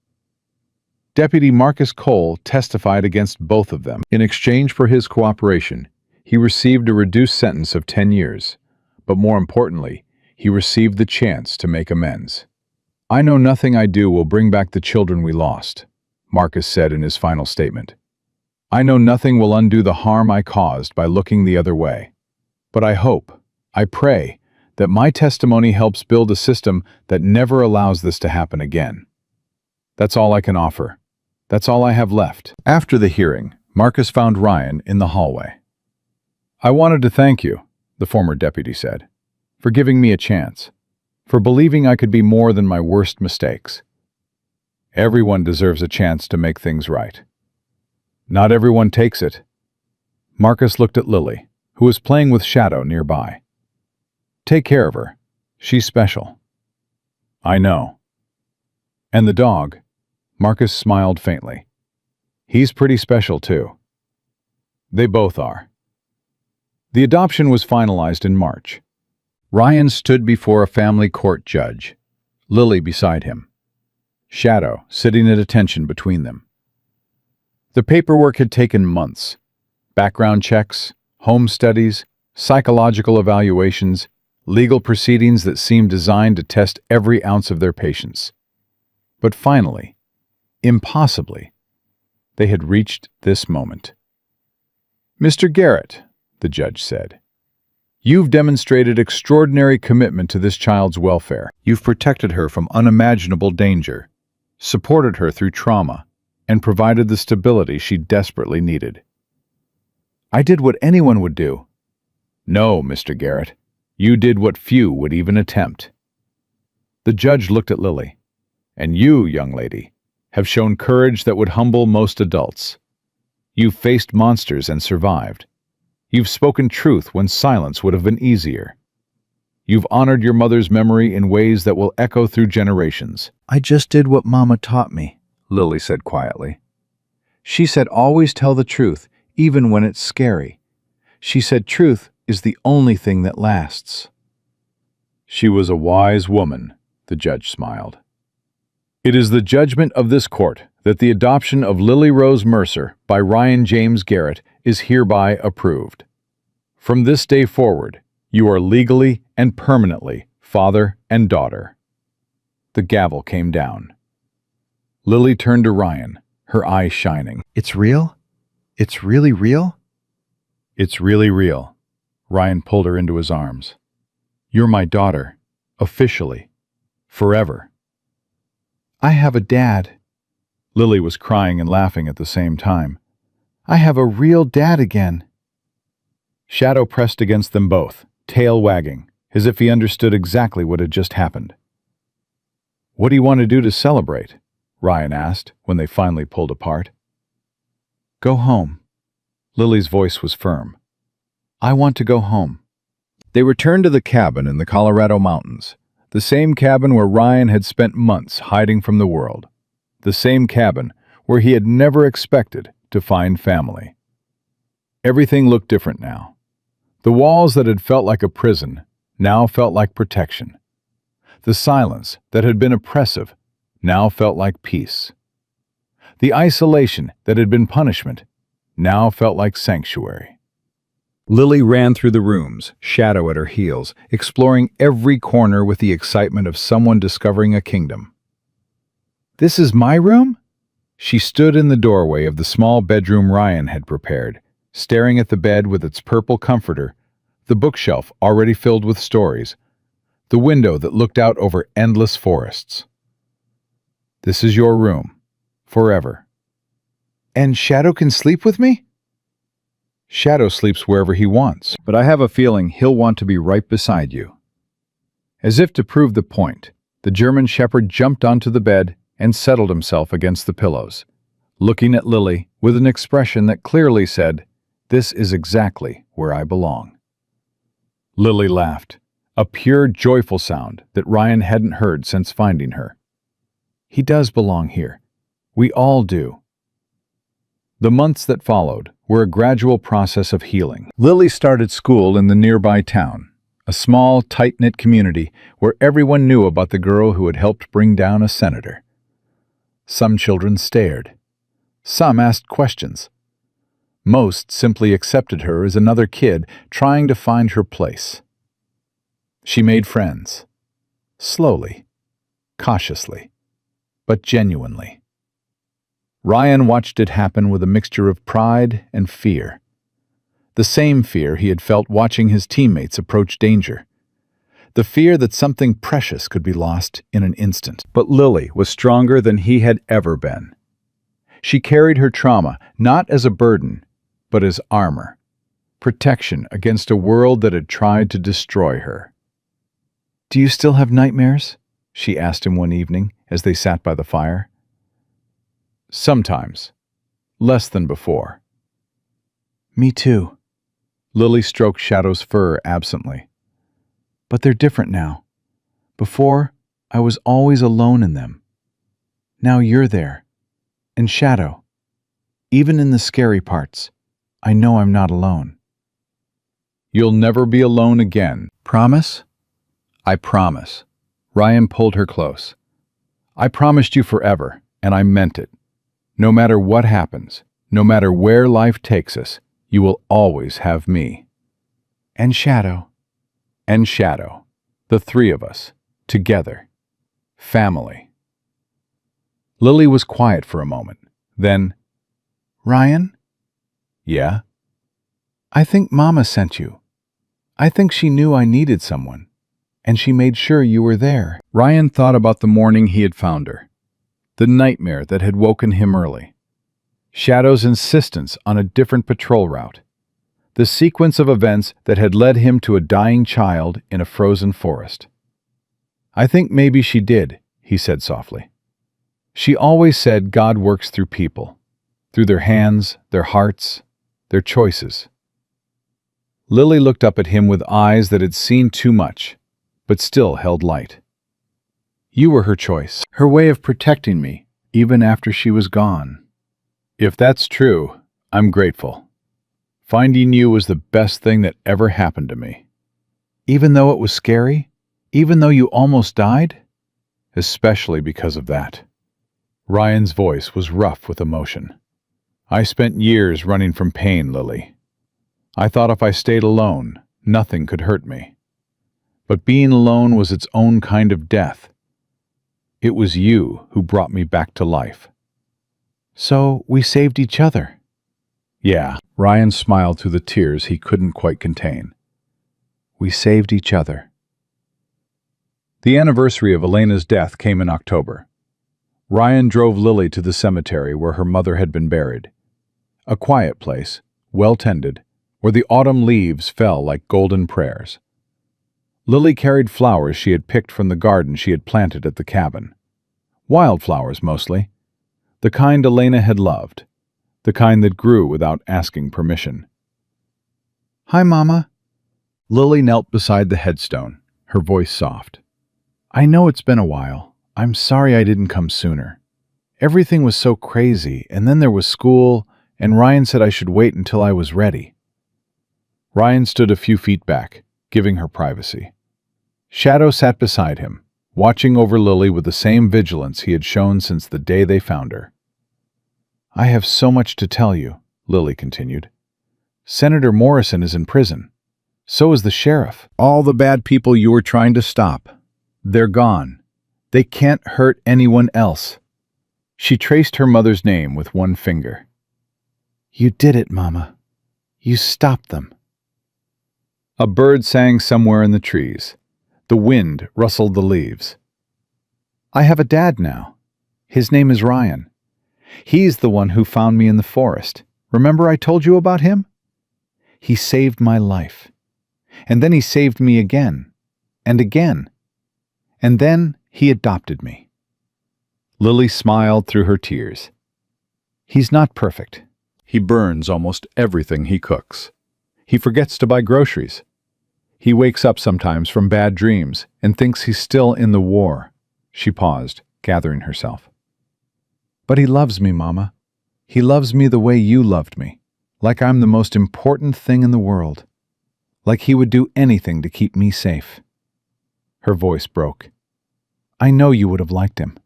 Deputy Marcus Cole testified against both of them. In exchange for his cooperation, he received a reduced sentence of 10 years, but more importantly, he received the chance to make amends. I know nothing I do will bring back the children we lost, Marcus said in his final statement. I know nothing will undo the harm I caused by looking the other way. But I hope, I pray, that my testimony helps build a system that never allows this to happen again. That's all I can offer. That's all I have left." After the hearing, Marcus found Ryan in the hallway. "I wanted to thank you," the former deputy said, "for giving me a chance, for believing I could be more than my worst mistakes. Everyone deserves a chance to make things right. Not everyone takes it." Marcus looked at Lily, who was playing with Shadow nearby. "Take care of her. She's special." "I know." "And the dog?" Marcus smiled faintly. "He's pretty special too." "They both are." The adoption was finalized in March. Ryan stood before a family court judge, Lily beside him, Shadow sitting at attention between them. The paperwork had taken months. Background checks, home studies, psychological evaluations, legal proceedings that seemed designed to test every ounce of their patience. But finally, impossibly, they had reached this moment. "Mr. Garrett," the judge said, "you've demonstrated extraordinary commitment to this child's welfare. You've protected her from unimaginable danger, supported her through trauma, and provided the stability she desperately needed." "I did what anyone would do." "No, Mr. Garrett. You did what few would even attempt." The judge looked at Lily. "And you, young lady, have shown courage that would humble most adults. You've faced monsters and survived. You've spoken truth when silence would have been easier. You've honored your mother's memory in ways that will echo through generations." "I just did what Mama taught me," Lily said quietly. "She said always tell the truth, even when it's scary. She said truth is the only thing that lasts." "She was a wise woman," the judge smiled. "It is the judgment of this court that the adoption of Lily Rose Mercer by Ryan James Garrett is hereby approved. From this day forward, you are legally and permanently father and daughter." The gavel came down. Lily turned to Ryan, her eyes shining. "It's real? It's really real?" "It's really real." Ryan pulled her into his arms. "You're my daughter, officially, forever." "I have a dad." Lily was crying and laughing at the same time. "I have a real dad again." Shadow pressed against them both, tail wagging, as if he understood exactly what had just happened. "What do you want to do to celebrate?" Ryan asked when they finally pulled apart. "Go home." Lily's voice was firm. "I want to go home." They returned to the cabin in the Colorado mountains, the same cabin where Ryan had spent months hiding from the world, the same cabin where he had never expected to find family. Everything looked different now. The walls that had felt like a prison now felt like protection. The silence that had been oppressive now felt like peace. The isolation that had been punishment now felt like sanctuary. Lily ran through the rooms, Shadow at her heels, exploring every corner with the excitement of someone discovering a kingdom. "This is my room?" She stood in the doorway of the small bedroom Ryan had prepared, staring at the bed with its purple comforter, the bookshelf already filled with stories, the window that looked out over endless forests. "This is your room, forever." "And Shadow can sleep with me?" "Shadow sleeps wherever he wants, but I have a feeling he'll want to be right beside you." As if to prove the point, the German Shepherd jumped onto the bed and settled himself against the pillows, looking at Lily with an expression that clearly said, "This is exactly where I belong." Lily laughed, a pure, joyful sound that Ryan hadn't heard since finding her. "He does belong here. We all do." The months that followed were a gradual process of healing. Lily started school in the nearby town, a small, tight-knit community where everyone knew about the girl who had helped bring down a senator. Some children stared. Some asked questions. Most simply accepted her as another kid trying to find her place. She made friends. Slowly, cautiously, but genuinely. Ryan watched it happen with a mixture of pride and fear. The same fear he had felt watching his teammates approach danger. the fear that something precious could be lost in an instant. But Lily was stronger than he had ever been. She carried her trauma not as a burden, but as armor, protection against a world that had tried to destroy her. "Do you still have nightmares?" she asked him one evening as they sat by the fire. "Sometimes. Less than before." "Me too." Lily stroked Shadow's fur absently. "But they're different now. Before, I was always alone in them. Now you're there. And Shadow, even in the scary parts, I know I'm not alone." "You'll never be alone again. Promise?" "I promise." Ryan pulled her close. "I promised you forever, and I meant it. No matter what happens, no matter where life takes us, you will always have me." "And Shadow." "And Shadow. The three of us. Together. Family." Lily was quiet for a moment. Then, "Ryan?" "Yeah?" "I think Mama sent you. I think she knew I needed someone, and she made sure you were there." Ryan thought about the morning he had found her, the nightmare that had woken him early, Shadow's insistence on a different patrol route, the sequence of events that had led him to a dying child in a frozen forest. "I think maybe she did," he said softly. "She always said God works through people, through their hands, their hearts, their choices." Lily looked up at him with eyes that had seen too much, but still held light. "You were her choice, her way of protecting me, even after she was gone." "If that's true, I'm grateful. Finding you was the best thing that ever happened to me." "Even though it was scary? Even though you almost died?" "Especially because of that." Ryan's voice was rough with emotion. "I spent years running from pain, Lily. I thought if I stayed alone, nothing could hurt me. But being alone was its own kind of death. It was you who brought me back to life." "So we saved each other?" "Yeah." Ryan smiled through the tears he couldn't quite contain. "We saved each other." The anniversary of Elena's death came in October. Ryan drove Lily to the cemetery where her mother had been buried. A quiet place, well tended, where the autumn leaves fell like golden prayers. Lily carried flowers she had picked from the garden she had planted at the cabin. Wildflowers mostly, the kind Elena had loved, the kind that grew without asking permission. "Hi, Mama." Lily knelt beside the headstone, her voice soft. "I know it's been a while. I'm sorry I didn't come sooner. Everything was so crazy, and then there was school, and Ryan said I should wait until I was ready." Ryan stood a few feet back, giving her privacy. Shadow sat beside him, watching over Lily with the same vigilance he had shown since the day they found her. "I have so much to tell you," Lily continued. "Senator Morrison is in prison. So is the sheriff. All the bad people you were trying to stop. They're gone. They can't hurt anyone else." She traced her mother's name with one finger. "You did it, Mama. You stopped them." A bird sang somewhere in the trees. The wind rustled the leaves. "I have a dad now. His name is Ryan. He's the one who found me in the forest. Remember I told you about him? He saved my life. And then he saved me again. And again. And then he adopted me." Lily smiled through her tears. "He's not perfect. He burns almost everything he cooks. He forgets to buy groceries. He wakes up sometimes from bad dreams and thinks he's still in the war." She paused, gathering herself. "But he loves me, Mama. He loves me the way you loved me, like I'm the most important thing in the world, like he would do anything to keep me safe." Her voice broke. "I know you would have liked him.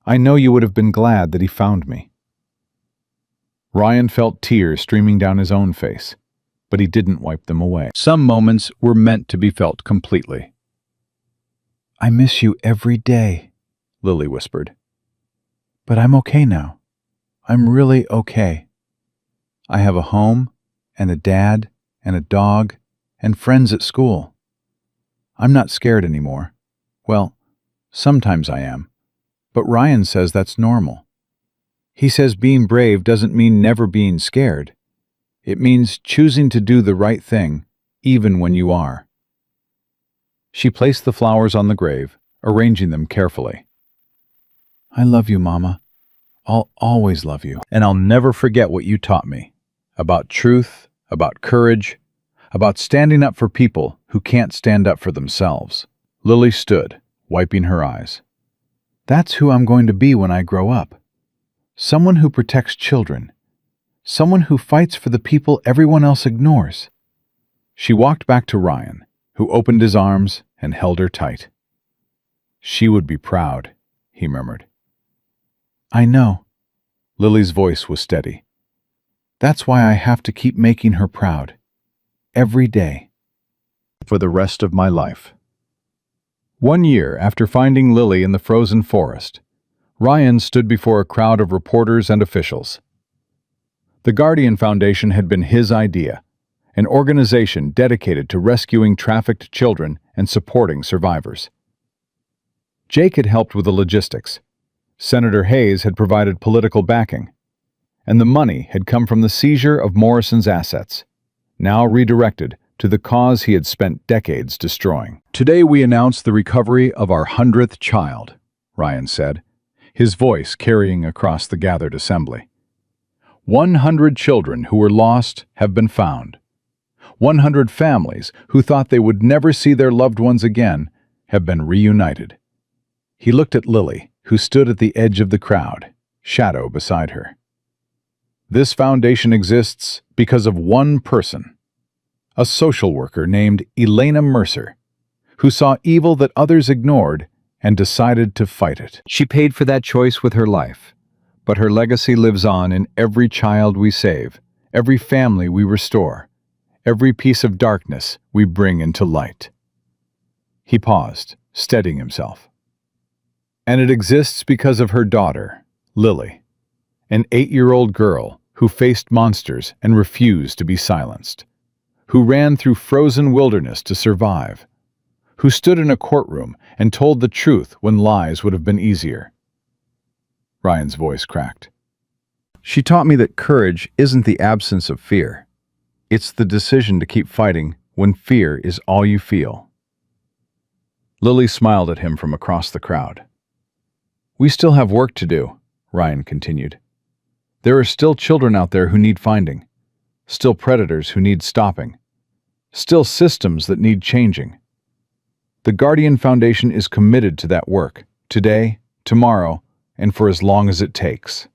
I know you would have been glad that he found me." Ryan felt tears streaming down his own face, but he didn't wipe them away. Some moments were meant to be felt completely. "I miss you every day," Lily whispered. "But I'm okay now. I'm really okay. I have a home, and a dad, and a dog, and friends at school. I'm not scared anymore. Well, sometimes I am. But Ryan says that's normal. He says being brave doesn't mean never being scared. It means choosing to do the right thing, even when you are. She placed the flowers on the grave, arranging them carefully. I love you, Mama. I'll always love you. And I'll never forget what you taught me. About truth, about courage, about standing up for people who can't stand up for themselves. Lily stood, wiping her eyes. That's who I'm going to be when I grow up. Someone who protects children. Someone who fights for the people everyone else ignores. She walked back to Ryan, who opened his arms and held her tight. She would be proud, he murmured. I know. Lily's voice was steady. That's why I have to keep making her proud. Every day. For the rest of my life. 1 year after finding Lily in the frozen forest, Ryan stood before a crowd of reporters and officials. The Guardian Foundation had been his idea, an organization dedicated to rescuing trafficked children and supporting survivors. Jake had helped with the logistics. Senator Hayes had provided political backing, and the money had come from the seizure of Morrison's assets, now redirected to the cause he had spent decades destroying. Today we announce the recovery of our 100th child, Ryan said, his voice carrying across the gathered assembly. 100 children who were lost have been found. 100 families who thought they would never see their loved ones again have been reunited. He looked at Lily, who stood at the edge of the crowd, shadow beside her. This foundation exists because of one person, a social worker named Elena Mercer, who saw evil that others ignored and decided to fight it. She paid for that choice with her life, but her legacy lives on in every child we save, every family we restore, every piece of darkness we bring into light. He paused, steadying himself. And it exists because of her daughter, Lily, an 8-year-old girl who faced monsters and refused to be silenced, who ran through frozen wilderness to survive, who stood in a courtroom and told the truth when lies would have been easier. Ryan's voice cracked. She taught me that courage isn't the absence of fear. It's the decision to keep fighting when fear is all you feel. Lily smiled at him from across the crowd. We still have work to do, Ryan continued. There are still children out there who need finding, still predators who need stopping, still systems that need changing. The Guardian Foundation is committed to that work, today, tomorrow, and for as long as it takes.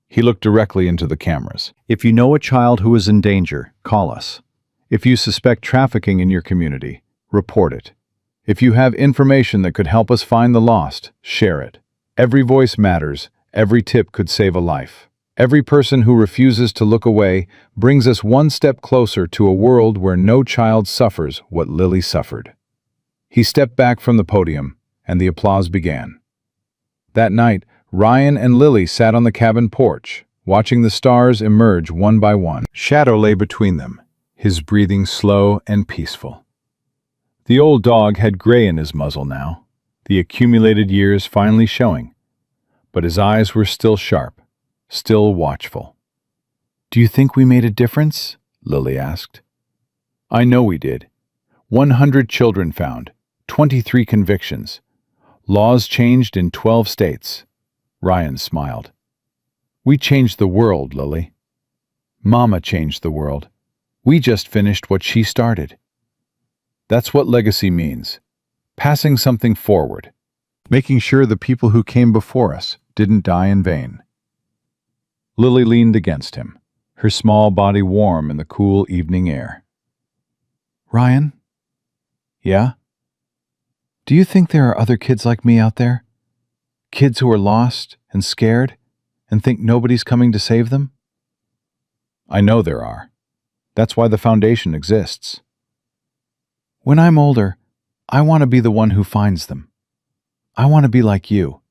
He looked directly into the cameras. If you know a child who is in danger, call us. If you suspect trafficking in your community, report it. If you have information that could help us find the lost, share it. Every voice matters. Every tip could save a life. Every person who refuses to look away brings us one step closer to a world where no child suffers what Lily suffered. He stepped back from the podium, and the applause began. That night, Ryan and Lily sat on the cabin porch, watching the stars emerge one by one. Shadow lay between them, his breathing slow and peaceful. The old dog had gray in his muzzle now, the accumulated years finally showing, but his eyes were still sharp, still watchful. Do you think we made a difference? Lily asked. I know we did. 100 children found, 23 convictions. Laws changed in 12 states. Ryan smiled. We changed the world, Lily. Mama changed the world. We just finished what she started. That's what legacy means. Passing something forward. Making sure the people who came before us didn't die in vain. Lily leaned against him, her small body warm in the cool evening air. Ryan? Yeah? Do you think there are other kids like me out there? Kids who are lost and scared and think nobody's coming to save them? I know there are. That's why the foundation exists. When I'm older, I want to be the one who finds them. I want to be like you,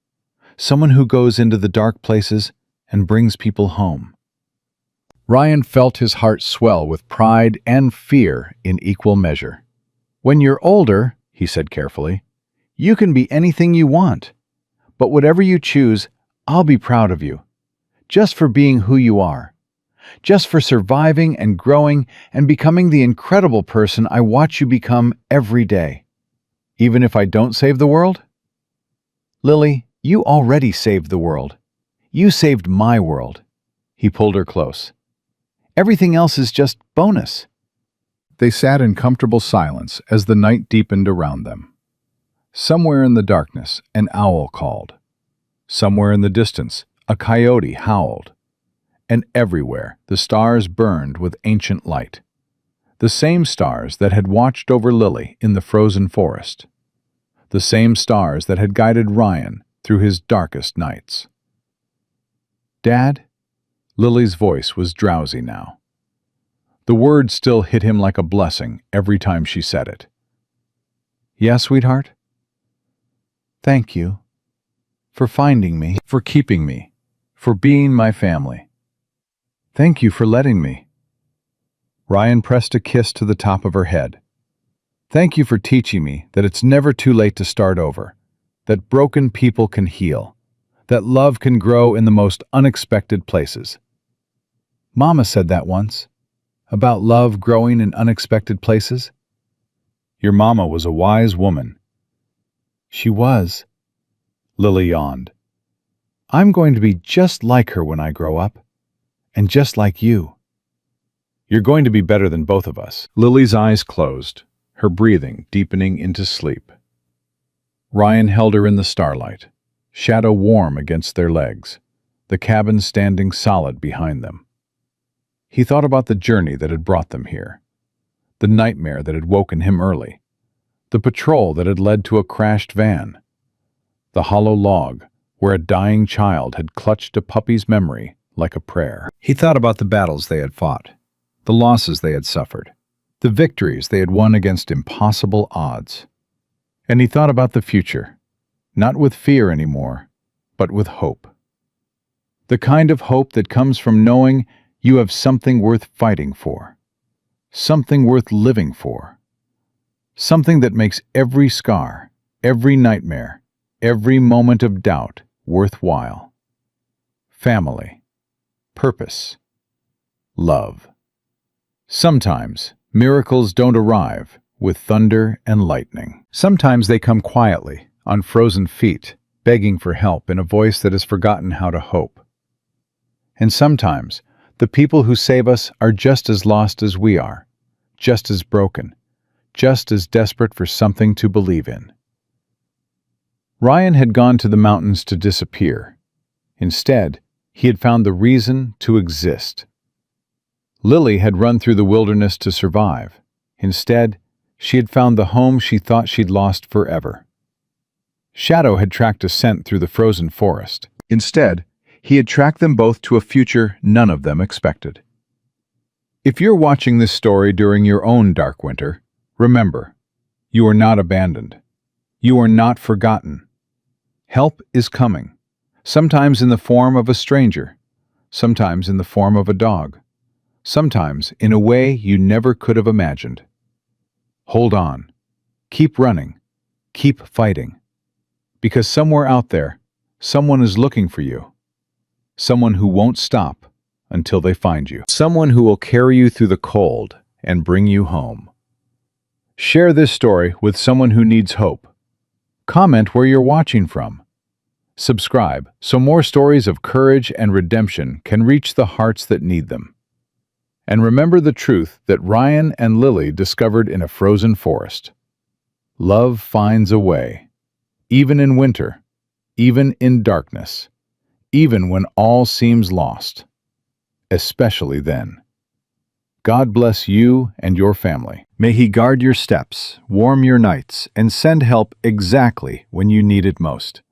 someone who goes into the dark places and brings people home. Ryan felt his heart swell with pride and fear in equal measure. When you're older, he said carefully, you can be anything you want. But whatever you choose, I'll be proud of you. Just for being who you are. Just for surviving and growing and becoming the incredible person I watch you become every day. Even if I don't save the world? Lily, you already saved the world. You saved my world. He pulled her close. Everything else is just bonus. They sat in comfortable silence as the night deepened around them. Somewhere in the darkness, an owl called. Somewhere in the distance, a coyote howled. And everywhere, the stars burned with ancient light. The same stars that had watched over Lily in the frozen forest. The same stars that had guided Ryan through his darkest nights. "Dad?" Lily's voice was drowsy now. The word still hit him like a blessing every time she said it. "Yeah, sweetheart? Thank you. For finding me, for keeping me, for being my family. Thank you for letting me." Ryan pressed a kiss to the top of her head. "Thank you for teaching me that it's never too late to start over, that broken people can heal, that love can grow in the most unexpected places." Mama said that once, about love growing in unexpected places. Your mama was a wise woman. She was. Lily yawned. I'm going to be just like her when I grow up, and just like you. You're going to be better than both of us. Lily's eyes closed, her breathing deepening into sleep. Ryan held her in the starlight, shadow warm against their legs, the cabin standing solid behind them. He thought about the journey that had brought them here, the nightmare that had woken him early, the patrol that had led to a crashed van, the hollow log where a dying child had clutched a puppy's memory like a prayer. He thought about the battles they had fought, the losses they had suffered, the victories they had won against impossible odds. And he thought about the future, not with fear anymore, but with hope. The kind of hope that comes from knowing you have something worth fighting for, something worth living for, something that makes every scar, every nightmare, every moment of doubt worthwhile. Family, purpose, love. Sometimes miracles don't arrive with thunder and lightning. Sometimes they come quietly, on frozen feet, begging for help in a voice that has forgotten how to hope. And sometimes the people who save us are just as lost as we are, just as broken, just as desperate for something to believe in. Ryan had gone to the mountains to disappear. Instead, he had found the reason to exist. Lily had run through the wilderness to survive. Instead, she had found the home she thought she'd lost forever. Shadow had tracked a scent through the frozen forest. Instead, he had tracked them both to a future none of them expected. If you're watching this story during your own dark winter, remember, you are not abandoned. You are not forgotten. Help is coming, sometimes in the form of a stranger, sometimes in the form of a dog, sometimes in a way you never could have imagined. Hold on. Keep running. Keep fighting. Because somewhere out there, someone is looking for you. Someone who won't stop until they find you. Someone who will carry you through the cold and bring you home. Share this story with someone who needs hope. Comment where you're watching from. Subscribe so more stories of courage and redemption can reach the hearts that need them. And remember the truth that Ryan and Lily discovered in a frozen forest. Love finds a way, even in winter, even in darkness, even when all seems lost, especially then. God bless you and your family. May He guard your steps, warm your nights, and send help exactly when you need it most.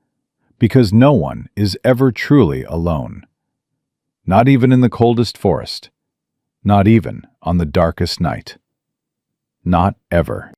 Because no one is ever truly alone. Not even in the coldest forest. Not even on the darkest night. Not ever.